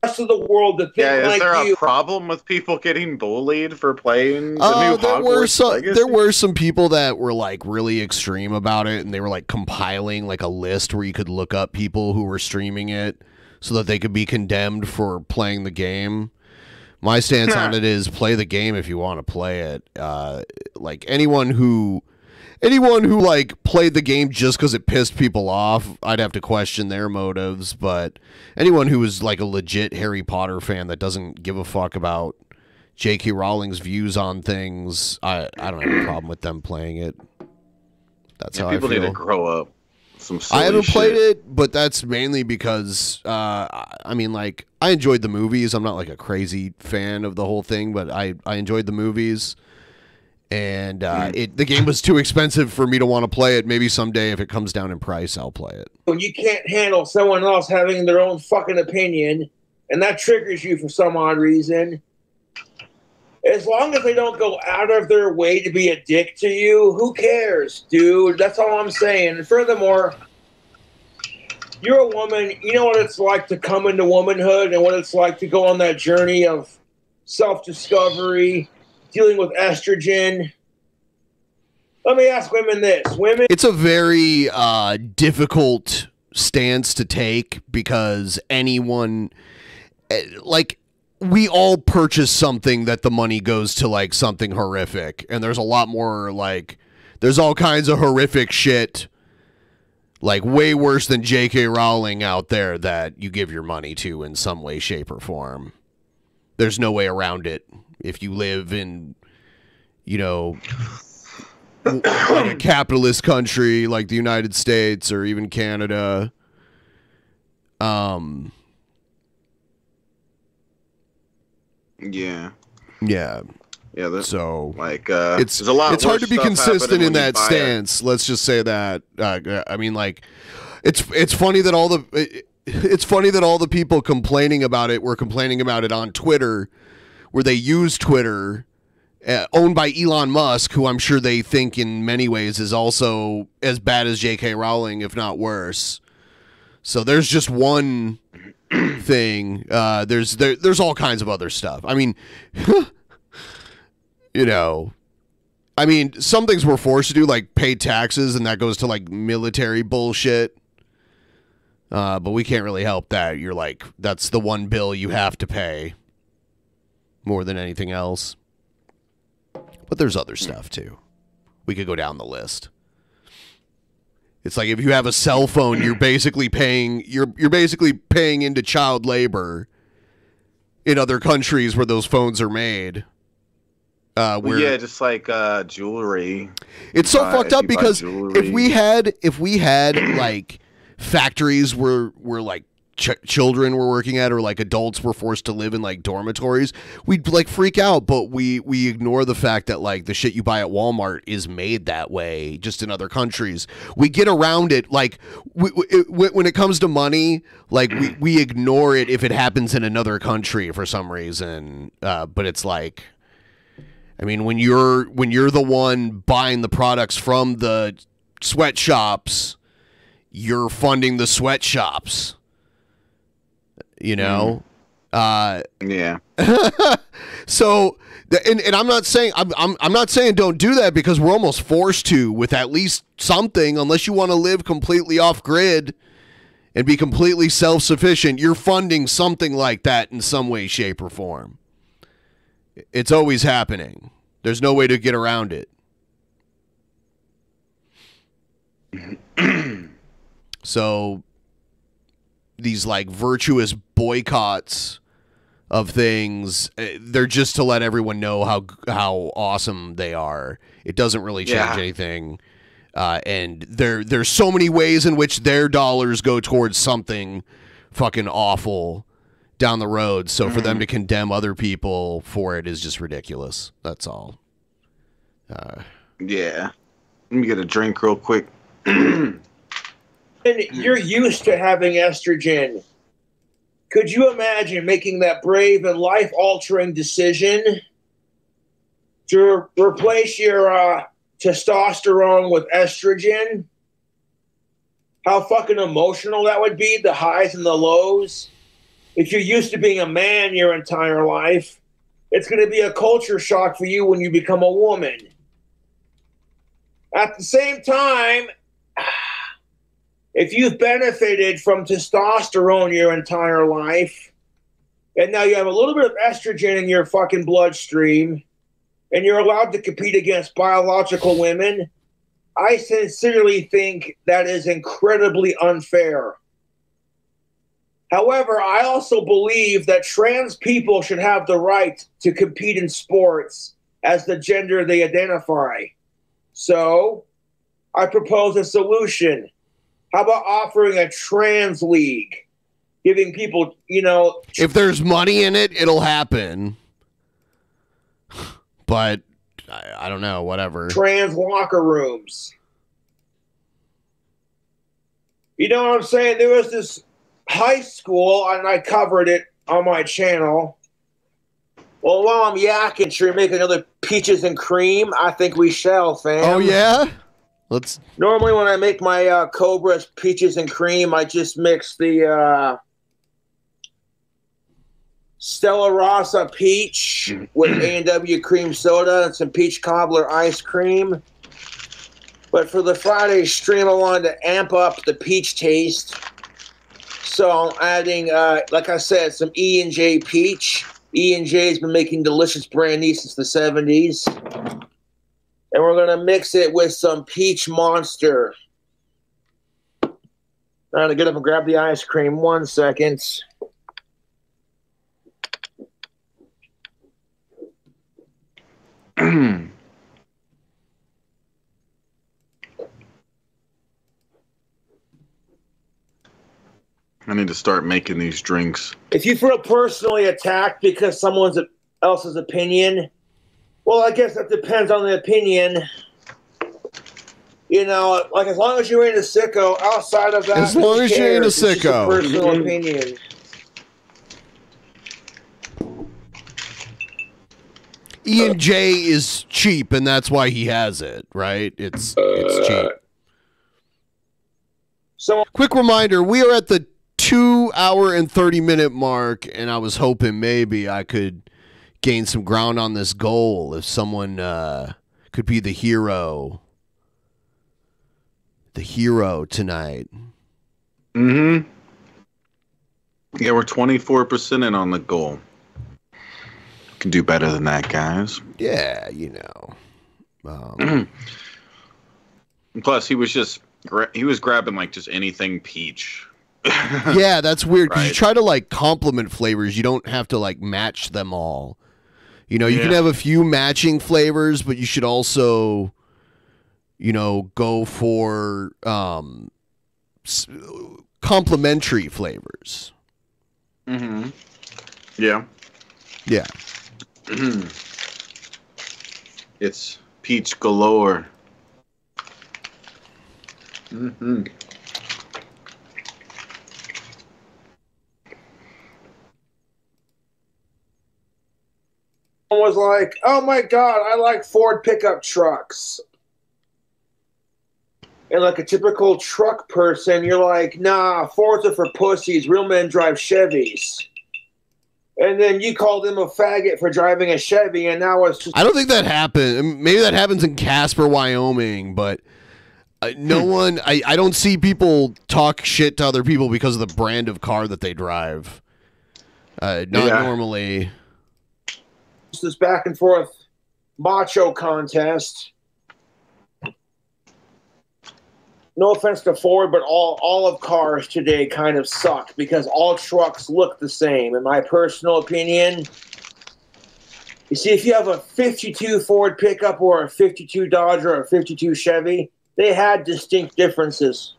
Rest of the world to think is there a problem with people getting bullied for playing the new Hogwarts Legacy? There were some people that were like really extreme about it, and they were like compiling like a list where you could look up people who were streaming it so that they could be condemned for playing the game. My stance on it is play the game if you want to play it. Like anyone who like played the game just because it pissed people off, I'd have to question their motives. But anyone who is like a legit Harry Potter fan that doesn't give a fuck about J.K. Rowling's views on things, I don't have a problem with them playing it. That's how I feel. People need to grow up. I haven't played it, but that's mainly because I mean, like, I enjoyed the movies. I'm not like a crazy fan of the whole thing, but I enjoyed the movies. And the game was too expensive for me to want to play it. Maybe someday if it comes down in price, I'll play it. You can't handle someone else having their own fucking opinion, and that triggers you for some odd reason. As long as they don't go out of their way to be a dick to you, who cares, dude? That's all I'm saying. And furthermore, you're a woman. You know what it's like to come into womanhood and what it's like to go on that journey of self-discovery, dealing with estrogen. Let me ask women this. It's a very difficult stance to take because anyone, like, we all purchase something that the money goes to, like, something horrific. And there's a lot more, like, there's all kinds of horrific shit, like, way worse than J.K. Rowling out there that you give your money to in some way, shape, or form. There's no way around it. If you live in, you know, like a capitalist country like the United States or even Canada, Yeah. So like, it's there's a lot. It's hard to be consistent in that stance. Let's just say that. I mean, like, it's funny that all the people complaining about it were complaining about it on Twitter, where they use Twitter, owned by Elon Musk, who I'm sure they think in many ways is also as bad as J.K. Rowling, if not worse. So there's just one thing. There's all kinds of other stuff. I mean, you know, I mean, some things we're forced to do, like pay taxes, and that goes to like military bullshit. But we can't really help that. You're like, that's the one bill you have to pay more than anything else. But there's other stuff too. We could go down the list. It's like if you have a cell phone, you're basically paying into child labor in other countries where those phones are made. Yeah, just like jewelry. It's so fucked up because if we had like factories where like children were working at, or like adults were forced to live in like dormitories, we'd like freak out. But we ignore the fact that like the shit you buy at Walmart is made that way just in other countries. We get around it. Like when it comes to money, like we ignore it if it happens in another country for some reason. But it's like, I mean, when you're the one buying the products from the sweatshops, you're funding the sweatshops. You know, yeah. So, and I'm not saying I'm not saying don't do that, because we're almost forced to with at least something, unless you want to live completely off grid and be completely self-sufficient. You're funding something like that in some way, shape, or form. It's always happening. There's no way to get around it. So these like virtuous boycotts of things, they're just to let everyone know how awesome they are. It doesn't really change anything. And there's so many ways in which their dollars go towards something fucking awful down the road. So for them to condemn other people for it is just ridiculous. That's all. Yeah. Let me get a drink real quick. And you're used to having estrogen. Could you imagine making that brave and life-altering decision to replace your testosterone with estrogen? How fucking emotional that would be, the highs and the lows. If you're used to being a man your entire life, it's going to be a culture shock for you when you become a woman. At the same time, if you've benefited from testosterone your entire life, and now you have a little bit of estrogen in your fucking bloodstream, and you're allowed to compete against biological women, I sincerely think that is incredibly unfair. However, I also believe that trans people should have the right to compete in sports as the gender they identify. So, I propose a solution. How about offering a trans league? Giving people, you know... If there's money in it, it'll happen. But, I don't know, whatever. Trans locker rooms. You know what I'm saying? There was this high school, and I covered it on my channel. Well, while I'm yakking, should we make another peaches and cream? I think we shall, fam. Oh, yeah? Let's. Normally, when I make my Cobra's peaches and cream, I just mix the Stella Rossa peach with A&W cream soda and some peach cobbler ice cream. But for the Friday stream, I wanted to amp up the peach taste. So I'm adding, like I said, some E&J peach. E&J has been making delicious brandy since the 70s. And we're going to mix it with some peach monster. I'm going to get up and grab the ice cream. 1 second. I need to start making these drinks. If you feel personally attacked because someone else's opinion, well, I guess that depends on the opinion. You know, like as long as you ain't a sicko, outside of that, as long as you ain't a sicko, it's just a personal opinion. E&J is cheap, and that's why he has it, right? It's cheap. So, quick reminder: we are at the 2 hour and 30-minute mark, and I was hoping maybe I could gain some ground on this goal if someone could be the hero tonight. Yeah, we're 24% in on the goal. Can do better than that, guys. Yeah, you know. Plus, he was grabbing like just anything peach. Yeah, that's weird because Right. you try to like complement flavors. You don't have to like match them all. You know, you can have a few matching flavors, but you should also, you know, go for complementary flavors. Mm-hmm. Yeah. Yeah. It's peach galore. Mm-hmm. was like, oh my God, I like Ford pickup trucks. And like a typical truck person, you're like, nah, Fords are for pussies. Real men drive Chevys. And then you called him a faggot for driving a Chevy, and now it's just... I don't think that happened. Maybe that happens in Casper, Wyoming, but no one... I don't see people talk shit to other people because of the brand of car that they drive. Not normally. This back and forth macho contest. No offense to Ford, but all of cars today kind of suck because all trucks look the same. In my personal opinion, you see, if you have a 52 Ford pickup or a 52 Dodge or a 52 Chevy, they had distinct differences.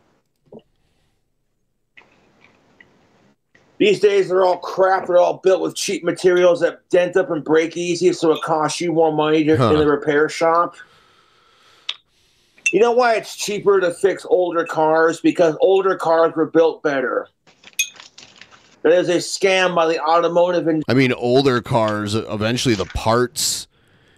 These days, they're all crap. They're all built with cheap materials that dent up and break easy, so it costs you more money in the repair shop. You know why it's cheaper to fix older cars? Because older cars were built better. That is a scam by the automotive industry. I mean, older cars, eventually the parts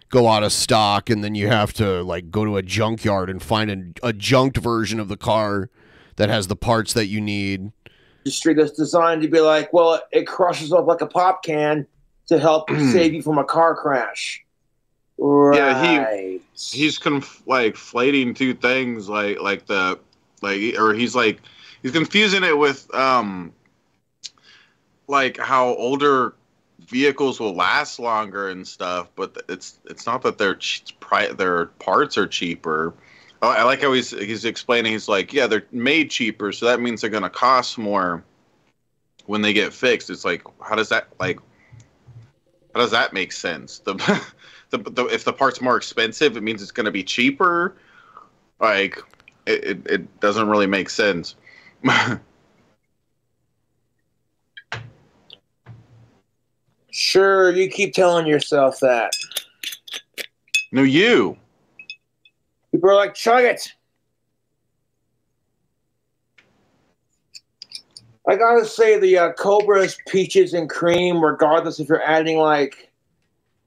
go out of stock, and then you have to like go to a junkyard and find a junked version of the car that has the parts that you need. Industry that's designed to be like, well, it crushes up like a pop can to help save you from a car crash. Right. Yeah, he's conflating two things, he's confusing it with like how older vehicles will last longer and stuff, but it's not that their parts are cheaper. I like how he's explaining. He's like, yeah, they're made cheaper, so that means they're going to cost more when they get fixed. It's like, how does that make sense? If the part's more expensive, it means it's going to be cheaper. Like, it doesn't really make sense. Sure, you keep telling yourself that. No, you. People are like, chug it. I gotta say, the Cobra's peaches and cream, regardless if you're adding like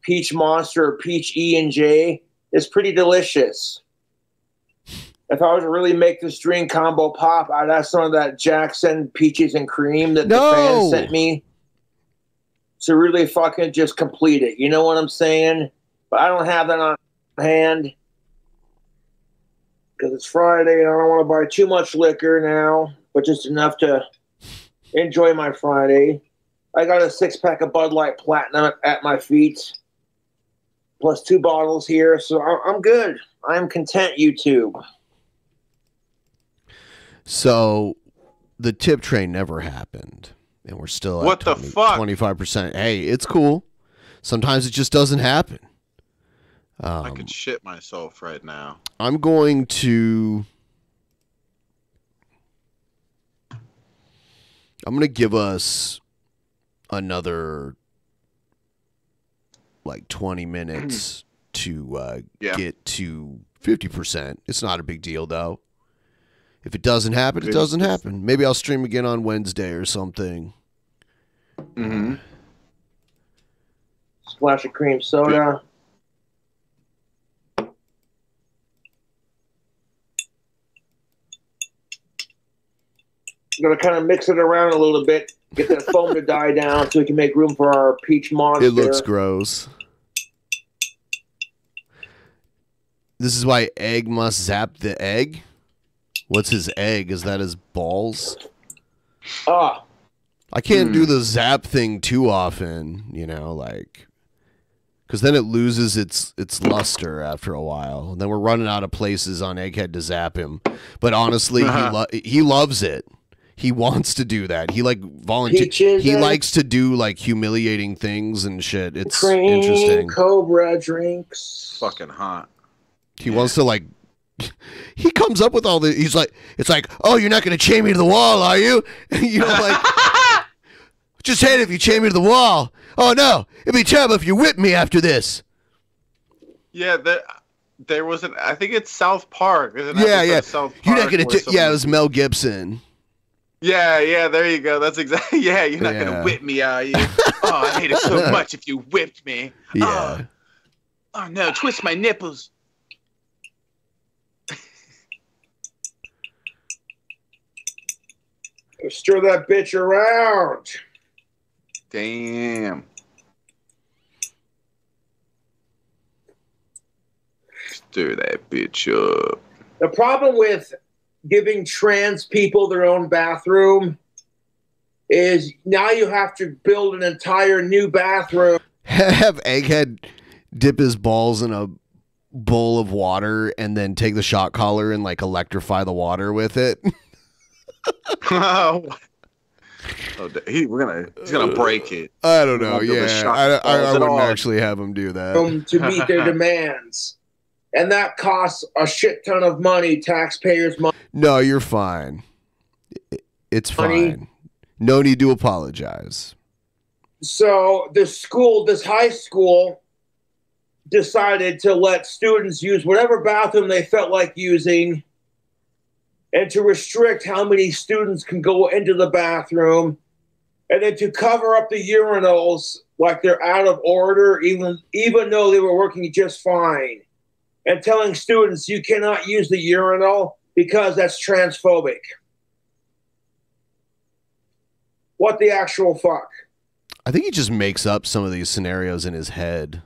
peach monster or peach E&J, is pretty delicious. If I was to really make this drink combo pop, I'd have some of that Jackson peaches and cream that the fans sent me to really fucking just complete it. You know what I'm saying? But I don't have that on hand because it's Friday and I don't want to buy too much liquor now, but just enough to enjoy my Friday. I got a 6-pack of Bud Light Platinum at my feet, plus 2 bottles here, so I'm good. I'm content, YouTube. So the tip train never happened, and we're still at what the fuck 25%. Hey, it's cool. Sometimes it just doesn't happen. I could shit myself right now. I'm going to give us another like 20 minutes to get to 50%. It's not a big deal though. If it doesn't happen, it doesn't happen. Maybe I'll stream again on Wednesday or something. Mm-hmm. Splash of cream soda. Going to kind of mix it around a little bit, get that foam to die down so we can make room for our peach monster. It looks gross. This is why egg must zap the egg. What's his egg? Is that his balls? Ah. I can't do the zap thing too often, you know, like, because then it loses its luster after a while. And then we're running out of places on Egghead to zap him. But honestly, he loves it. He wants to do that. He like volunteers. He likes to do like humiliating things and shit. It's interesting. Cobra drinks. Fucking hot. He wants to like. He comes up with all the. He's like, it's like, oh, you're not going to chain me to the wall, are you? You know, like, just hate it if you chain me to the wall. Oh no, it'd be terrible if you whip me after this. Yeah, there was an. I think it's South Park. Yeah. South Park you're not going to. Yeah, it was Mel Gibson. Yeah, there you go. That's exactly. Yeah, you're not gonna whip me, are you? Oh, I hate it so much if you whipped me. Yeah. Oh no, twist my nipples. Stir that bitch around. Damn. Stir that bitch up. The problem with giving trans people their own bathroom is now you have to build an entire new bathroom. Have Egghead dip his balls in a bowl of water and then take the shot collar and like electrify the water with it. He's gonna break it. I don't know. Yeah, I wouldn't actually have him do that to meet their demands. And that costs a shit ton of money, taxpayers' money. No, you're fine. It's fine. No need to apologize. So this high school, decided to let students use whatever bathroom they felt like using and to restrict how many students can go into the bathroom and then to cover up the urinals like they're out of order, even though they were working just fine, and telling students you cannot use the urinal because that's transphobic. What the actual fuck? I think he just makes up some of these scenarios in his head.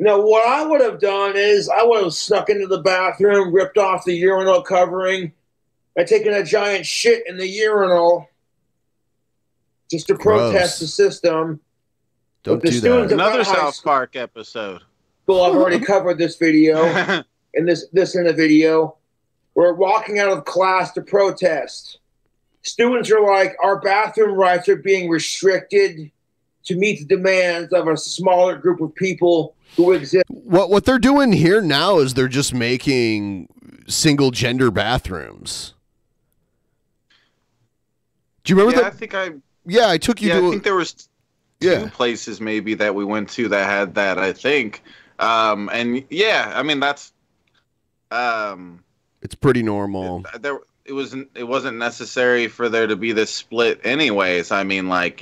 Now, what I would have done is I would have snuck into the bathroom, ripped off the urinal covering, and taken a giant shit in the urinal just to protest the system. Don't do that. Another South Park episode. Well, I've already covered this video, and this in a video. We're walking out of class to protest. Students are like, our bathroom rights are being restricted to meet the demands of a smaller group of people who exist. What they're doing here now is they're just making single gender bathrooms. Do you remember that? I took you to. I think there was two places maybe that we went to that had that. I think, and yeah, I mean that's. It's pretty normal. It wasn't necessary for there to be this split, anyways. I mean, like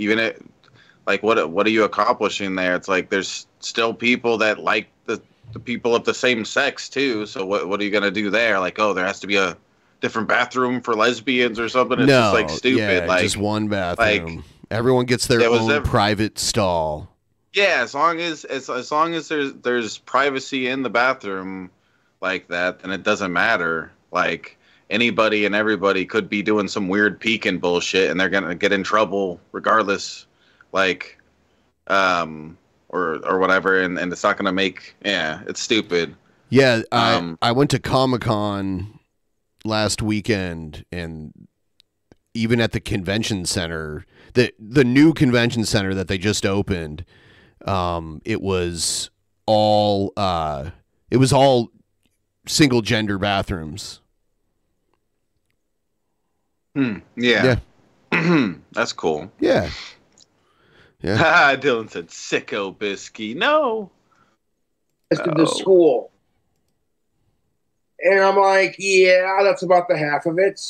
what are you accomplishing there? It's like there's still people that like the people of the same sex too. So what are you gonna do there? Like, oh, there has to be a different bathroom for lesbians or something. It's just like stupid. Yeah, like just one bathroom. Like, everyone gets their own private stall. Yeah, as long as there's privacy in the bathroom like that, then it doesn't matter. Like anybody and everybody could be doing some weird peeking bullshit, and they're gonna get in trouble regardless. Like, or whatever, and it's not gonna make. Yeah, it's stupid. Yeah, I went to Comic-Con last weekend, and even at the convention center, the new convention center that they just opened, it was all single gender bathrooms. Yeah. That's cool. Yeah. Yeah. Dylan said sicko bisky. No. To the school. And I'm like, yeah, that's about the half of it.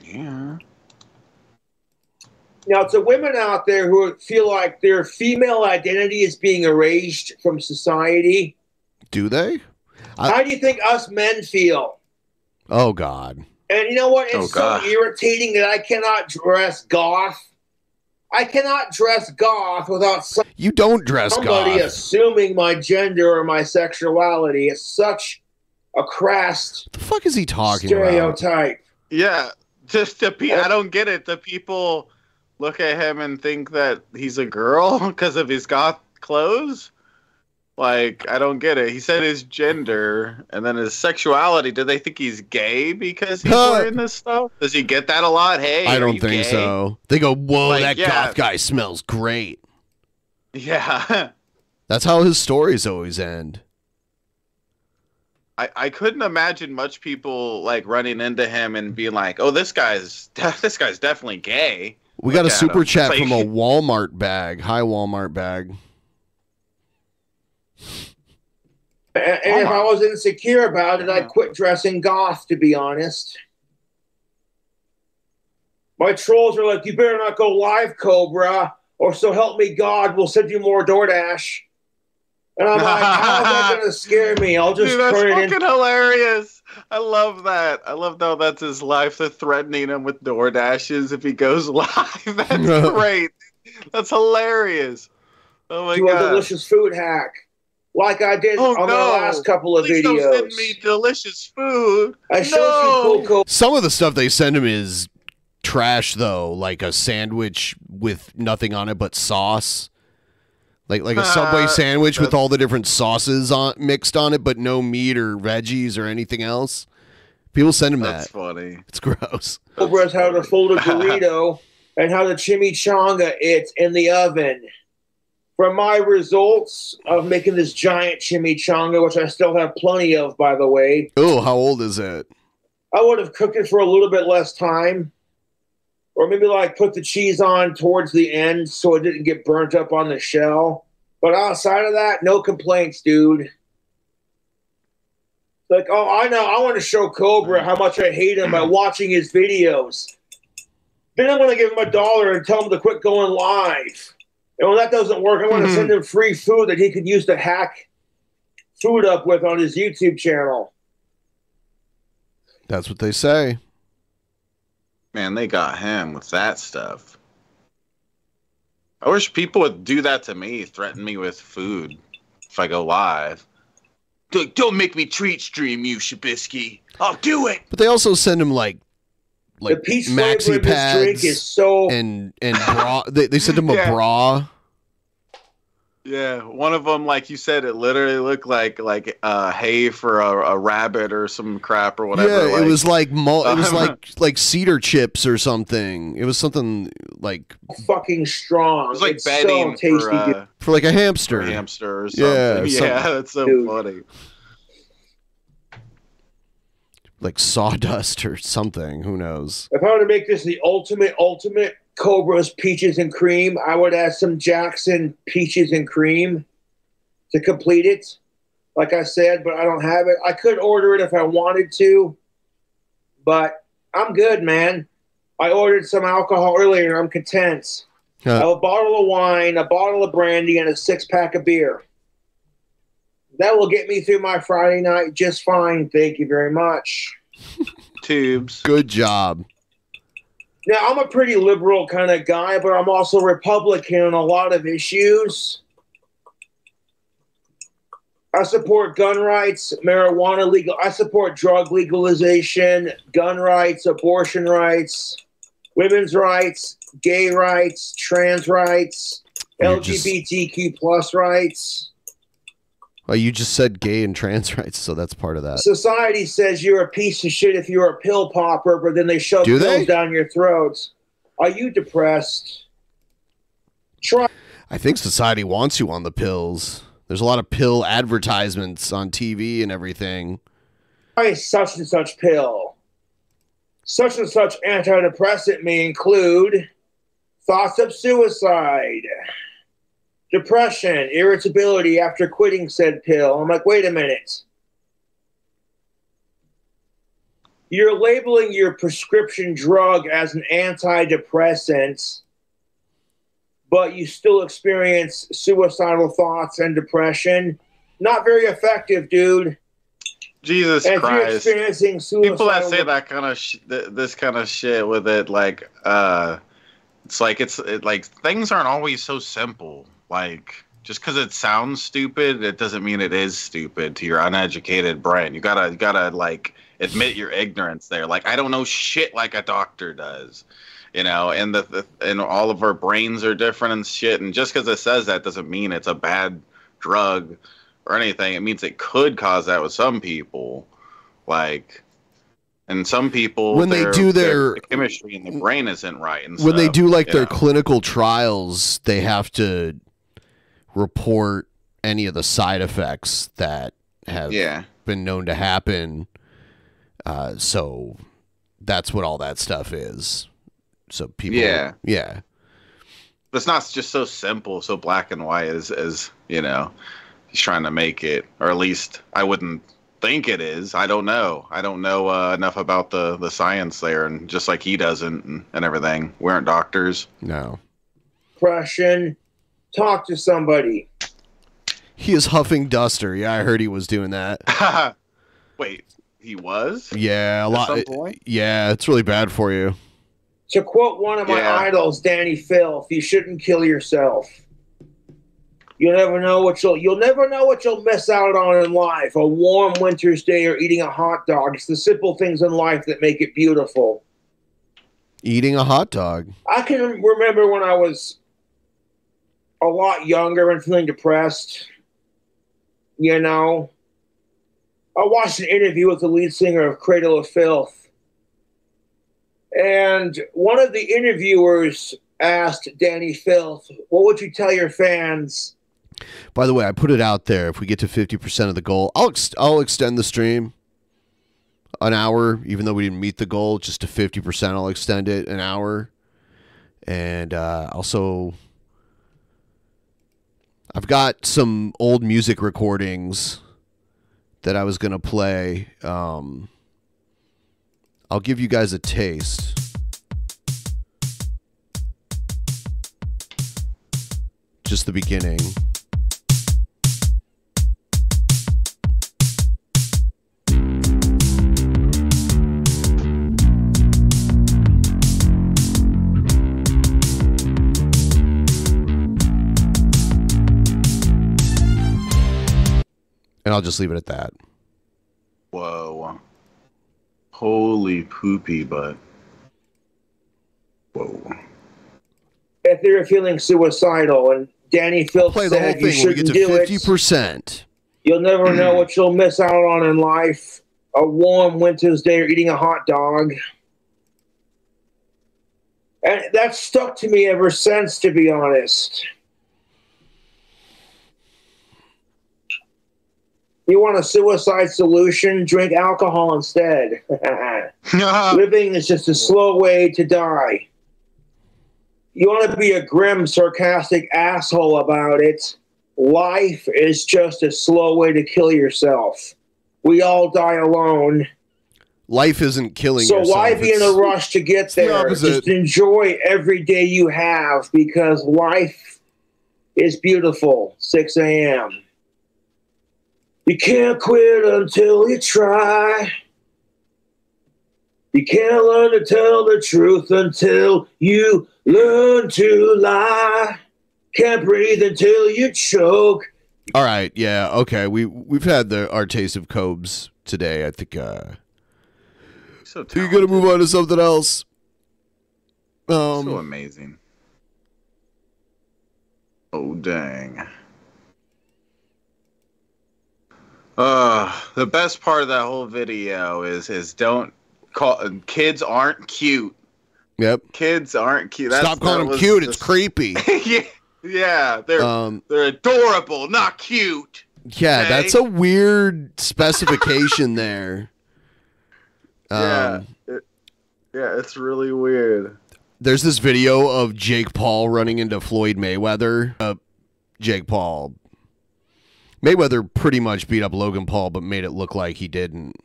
Yeah. Now, to women out there who feel like their female identity is being erased from society. Do they? How do you think us men feel? Oh, God. And you know what? It's so irritating that I cannot dress goth. I cannot dress goth without you don't dress somebody goth. Assuming my gender or my sexuality. It's such a crass. What the fuck is he talking stereotype? Yeah, just I don't get it. The people look at him and think that he's a girl because of his goth clothes. Like, I don't get it. He said his gender and then his sexuality. Do they think he's gay because he's wearing this stuff? Does he get that a lot? Hey, I don't think gay? so. They go, whoa, like, that goth guy smells great. Yeah. That's how his stories always end. I couldn't imagine much people like running into him and being like, "Oh, this guy's definitely gay." We got a super chat from a Walmart bag. Hi, Walmart bag. And if I was insecure about it, I'd quit dressing goth, to be honest. My trolls are like, you better not go live, Cobra, or so help me God, we'll send you more DoorDash. And I'm like, how's that going to scare me? I'll just that's turn it fucking hilarious. I love that. I love how that's his life. They're threatening him with DoorDashes if he goes live. That's great. That's hilarious. Oh my God. A delicious food hack. Like I did on the last couple of videos. Don't send me delicious food. I showed you cool. Some of the stuff they send him is trash, though. Like a sandwich with nothing on it but sauce. Like a Subway sandwich with all the different sauces mixed on it, but no meat or veggies or anything else. People send him that. That's funny. It's gross. Cobra's how to fold a burrito and how to chimichanga it in the oven. from my results of making this giant chimichanga, which I still have plenty of, by the way. Oh, how old is it? I would have cooked it for a little bit less time. Or maybe like put the cheese on towards the end so it didn't get burnt up on the shell. But outside of that, no complaints, dude. Like, oh, I know. I want to show Cobra how much I hate him by watching his videos. Then I'm going to give him $1 and tell him to quit going live. And when that doesn't work, I want to send him free food that he could use to hack food up with on his YouTube channel. That's what they say. Man, they got him with that stuff. I wish people would do that to me, threaten me with food if I go live. Don't make me treat stream you, Shabisky. I'll do it. But they also send him like the peach maxi pads drink is so and bra. They sent him a bra. Yeah, one of them, like you said, it literally looked like hay for a rabbit or some crap or whatever. Yeah, it was like like cedar chips or something. It was something like fucking strong. It was like it's bedding so tasty for like a hamster. or something. Yeah, that's so funny. Like sawdust or something. Who knows? If I were to make this the ultimate Cobra's peaches and cream, I would add some Jackson peaches and cream to complete it. Like I said, but I don't have it. I could order it if I wanted to, but I'm good, man. I ordered some alcohol earlier. I'm content. I have a bottle of wine, a bottle of brandy, and a 6-pack of beer. That will get me through my Friday night just fine. Thank you very much. Tubes. Good job. Now, I'm a pretty liberal kind of guy, but I'm also Republican on a lot of issues. I support gun rights, marijuana legal. I support drug legalization, gun rights, abortion rights, women's rights, gay rights, trans rights, LGBTQ plus rights. Well, you just said gay and trans rights, so that's part of that. Society says you're a piece of shit if you're a pill popper, but then they shove pills down your throats. Are you depressed? I think society wants you on the pills. There's a lot of pill advertisements on TV and everything. Try such and such pill. Such and such antidepressant may include thoughts of suicide, depression, irritability after quitting said pill. I'm like, wait a minute. You're labeling your prescription drug as an antidepressant, but you still experience suicidal thoughts and depression. Not very effective, dude. Jesus and Christ! If you're experiencing suicidal, people that say that kind of this kind of shit with it, like, it's like things aren't always so simple. Like, just because it sounds stupid, it doesn't mean it is stupid to your uneducated brain. You gotta like admit your ignorance there. Like, I don't know shit like a doctor does, you know. And and all of our brains are different and shit. And just because it says that doesn't mean it's a bad drug or anything. It means it could cause that with some people, like. And some people, when they do their the chemistry in the brain isn't right. And when they do like their clinical trials, they have to report any of the side effects that have been known to happen. So that's what all that stuff is. So people, yeah. But it's not just so simple, so black and white as you know, he's trying to make it, or at least I wouldn't think it is. I don't know enough about the science there, and just like he doesn't and everything. We aren't doctors. No. Depression. Talk to somebody. He is huffing duster. Yeah, I heard he was doing that. Wait, he was? Yeah, a lot. Yeah, it's really bad for you. To quote one of my idols, Danny Filth, you shouldn't kill yourself. You'll never know what you'll miss out on in life. A warm winter's day or eating a hot dog. It's the simple things in life that make it beautiful. Eating a hot dog. I can remember when I was a lot younger and feeling depressed. You know, I watched an interview with the lead singer of Cradle of Filth. And one of the interviewers asked Danny Filth, what would you tell your fans? By the way, I put it out there. If we get to 50% of the goal, I'll extend the stream an hour, even though we didn't meet the goal, just to 50%. I'll extend it an hour. And also, I've got some old music recordings that I was going to play. I'll give you guys a taste. Just the beginning. And I'll just leave it at that. Whoa. Holy poopy butt. Whoa. If they were feeling suicidal and Danny Filth play the whole said you thing when we shouldn't get to do 50%. it, you'll never know what you'll miss out on in life. A warm winter's day or eating a hot dog. And that's stuck to me ever since, to be honest. You want a suicide solution? Drink alcohol instead. Living is just a slow way to die. You want to be a grim, sarcastic asshole about it? Life is just a slow way to kill yourself. We all die alone. Life isn't killing so yourself. Why be in a rush to get there? Just enjoy every day you have, because life is beautiful. 6 a.m. You can't quit until you try. You can't learn to tell the truth until you learn to lie. Can't breathe until you choke. All right, yeah, okay. We've had our taste of Cobes today. I think so you got to move on to something else. So amazing. Oh dang. The best part of that whole video is don't call kids aren't cute. Yep. Kids aren't cute. Stop calling them cute. It's creepy. yeah, they're adorable, not cute. Yeah, okay? That's a weird specification there. It's really weird. There's this video of Jake Paul running into Floyd Mayweather. Jake Paul. Mayweather pretty much beat up Logan Paul, but made it look like he didn't.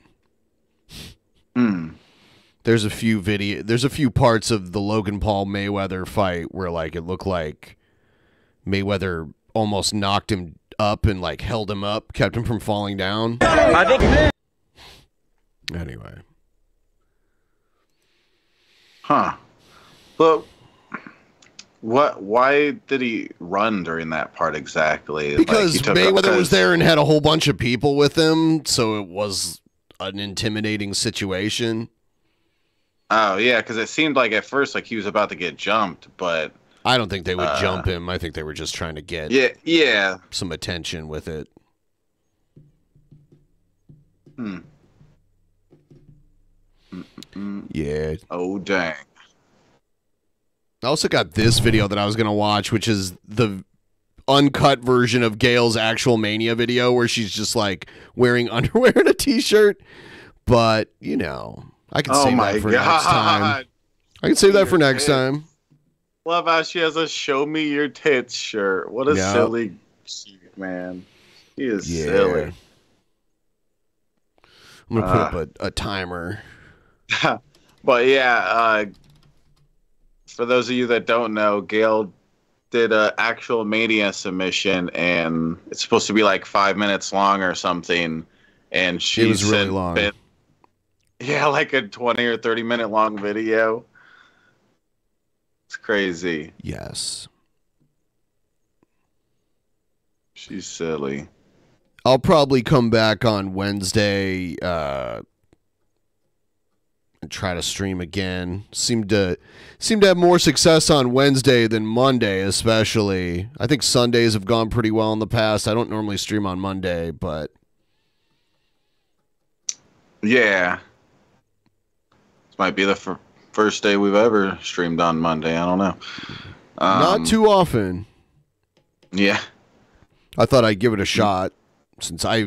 There's a few parts of the Logan Paul Mayweather fight where like it looked like Mayweather almost knocked him up and like held him up, kept him from falling down. I think. Anyway. Huh. But why did he run during that part exactly? Because Mayweather was there and had a whole bunch of people with him, so it was an intimidating situation. Oh, yeah, because it seemed like at first like he was about to get jumped, but I don't think they would jump him. I think they were just trying to get some attention with it. Yeah. Oh, dang. I also got this video that I was going to watch, which is the uncut version of Gail's actual Mania video where she's just like wearing underwear and a t-shirt. But, you know, I can save that for next time. I can save that for next time. Love how she has a show me your tits shirt. What a silly shit, man. He is silly. I'm going to put up a timer. But yeah, for those of you that don't know, Gail did an actual Mania submission, and it's supposed to be like 5 minutes long or something. And she was really long. Like a 20 or 30 minute long video. It's crazy. Yes. She's silly. I'll probably come back on Wednesday and try to stream again. Seemed to have more success on Wednesday than Monday, especially. I think Sundays have gone pretty well in the past. I don't normally stream on Monday, but yeah, this might be the first day we've ever streamed on Monday. I don't know. Not too often. Yeah. I thought I'd give it a shot since I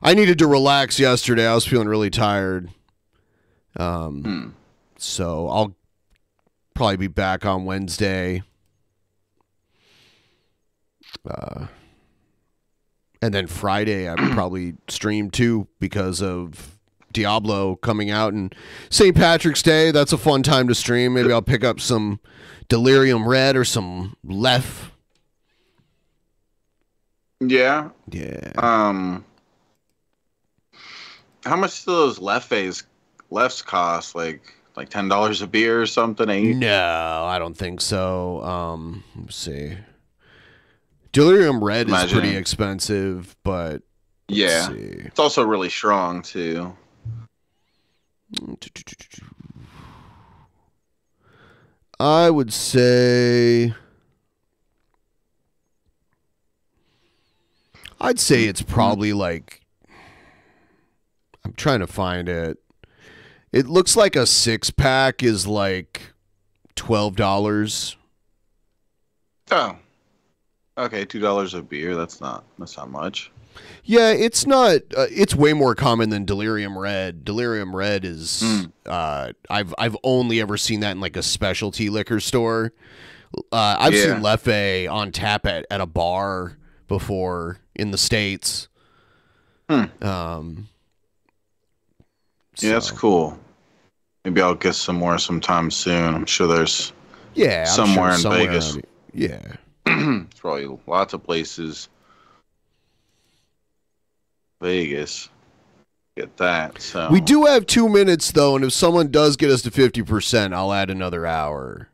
needed to relax yesterday. I was feeling really tired. So I'll probably be back on Wednesday. And then Friday I probably stream too because of Diablo coming out, and St. Patrick's Day. That's a fun time to stream. Maybe I'll pick up some Delirium Red or some Left. Yeah. Yeah. How much do those lefts cost? Like $10 a beer or something? No, I don't think so. Let's see. Delirium Red is pretty expensive, but yeah, it's also really strong too. I would say it's probably like, I'm trying to find it. It looks like a 6-pack is like $12. Oh. Okay, $2 a beer. That's not much. Yeah, it's not. It's way more common than Delirium Red. Delirium Red is. I've only ever seen that in like a specialty liquor store. I've seen Leffe on tap at a bar before in the States. Yeah, that's cool. Maybe I'll get some more sometime soon. I'm sure there's somewhere in Vegas. Yeah. It's probably lots of places. Vegas. Get that. So we do have 2 minutes though, and if someone does get us to 50%, I'll add another hour.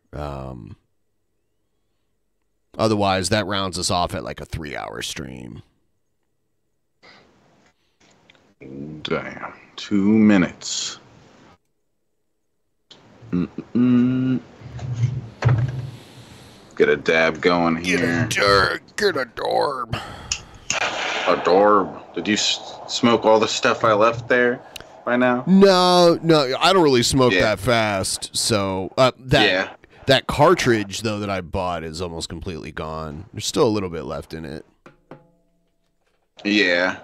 Otherwise, that rounds us off at like a 3-hour stream. Damn. 2 minutes. Get a dab going here. Get a dorb. A dorb. Did you smoke all the stuff I left there by now? No, I don't really smoke that fast. So that cartridge though that I bought is almost completely gone. There's still a little bit left in it. Yeah.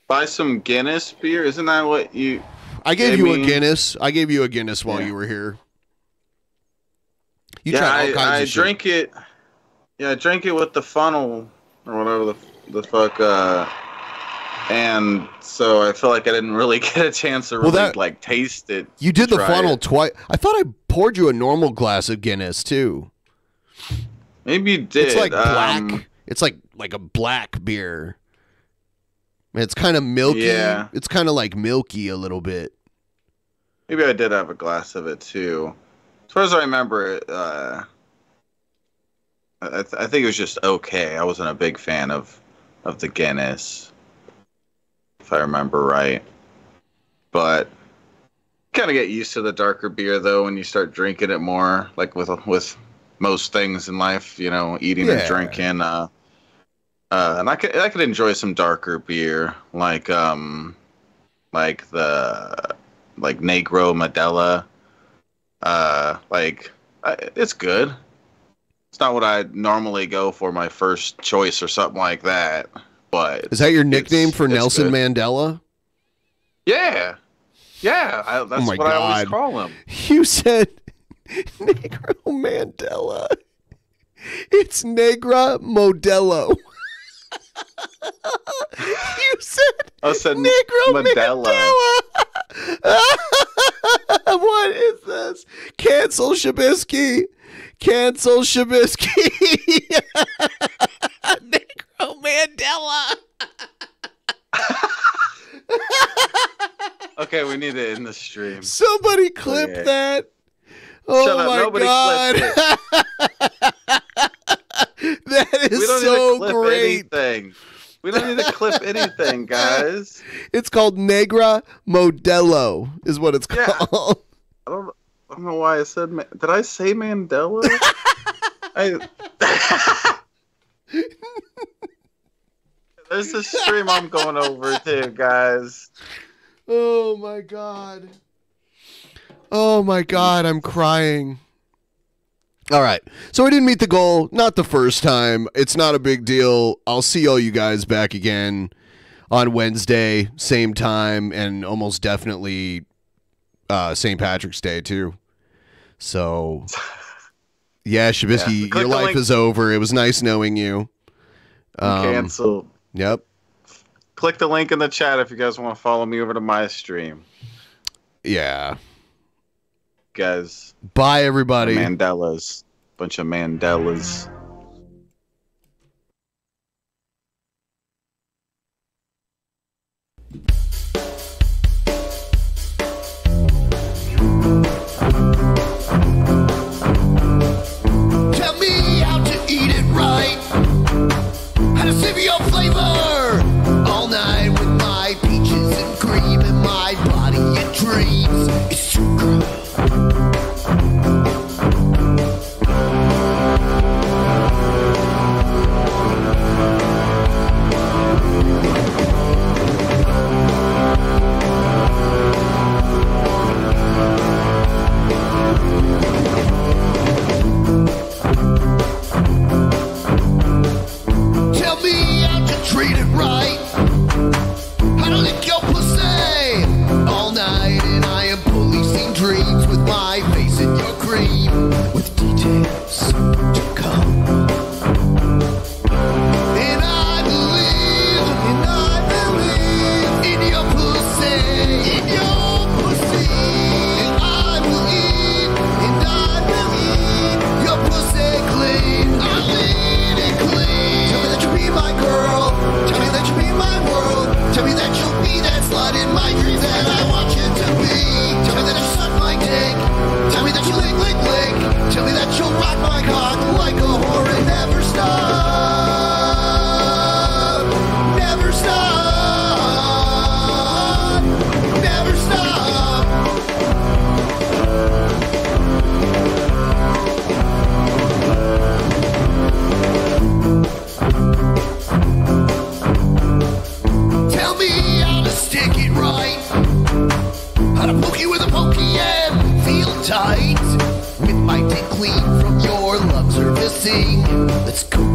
Buy some Guinness beer. Isn't that what you? I gave you a Guinness. I gave you a Guinness while you were here. You tried all kinds of shit. Drink it. Yeah, I drank it with the funnel or whatever the fuck. And so I feel like I didn't really get a chance to really taste it. You did the funnel twice. I thought I poured you a normal glass of Guinness too. Maybe you did. It's like black. It's like a black beer. It's kind of milky. Yeah. It's kind of like milky a little bit. Maybe I did have a glass of it too. As far as I remember it, I think it was just okay. I wasn't a big fan of the Guinness, if I remember right. But kind of get used to the darker beer though when you start drinking it more, like with most things in life, you know, eating or drinking. And I could enjoy some darker beer, like Negro Modelo. It's good. It's not what I normally go for my first choice or something like that. But is that your nickname for Nelson Mandela? Yeah, that's what I always call him. You said Negro Mandela. It's Negra Modelo. You said Negro Mandela. What is this? Cancel Shabisky. Cancel Shabisky. Negro Mandela. Okay, we need it in the stream. Somebody clip that. Oh Shut up. my Nobody God. That is so great. Anything. We don't need to clip anything, guys. It's called Negra Modelo, is what it's called. I don't know why I said. Did I say Mandela? There's a stream I'm going over to, guys. Oh my god. Oh my god, I'm crying. All right. So I didn't meet the goal. Not the first time. It's not a big deal. I'll see all you guys back again on Wednesday, same time, and almost definitely St. Patrick's Day, too. So, yeah, Shabisky, your life is over. It was nice knowing you. Cancel. Yep. Click the link in the chat if you guys want to follow me over to my stream. Yeah. Guys. Bye, everybody. Mandelas. Bunch of Mandelas. Tell me how to eat it right. How to save your flavor. All night with my peaches and cream and my body it dreams. It's so good. Tell me how to treat it right. How to lick your pussy all night, and I am policing dreams with my face in your cream, with details to come. And I believe in your pussy, in your pussy. And I believe your pussy clean. I lean it clean. Tell me that you'll be my girl. Tell me that you'll be my world. Tell me that you'll be that slut in my dreams that I want you to be. Tell me that you suck my dick. Tell me that you lick, lick, lick. Tell me that you'll rock my cock like a whore and never stop. Never stop. Never stop. Tell me how to stick it right. How to poke you with a pokey and feel tight. With my dick clean from your love servicing. Let's go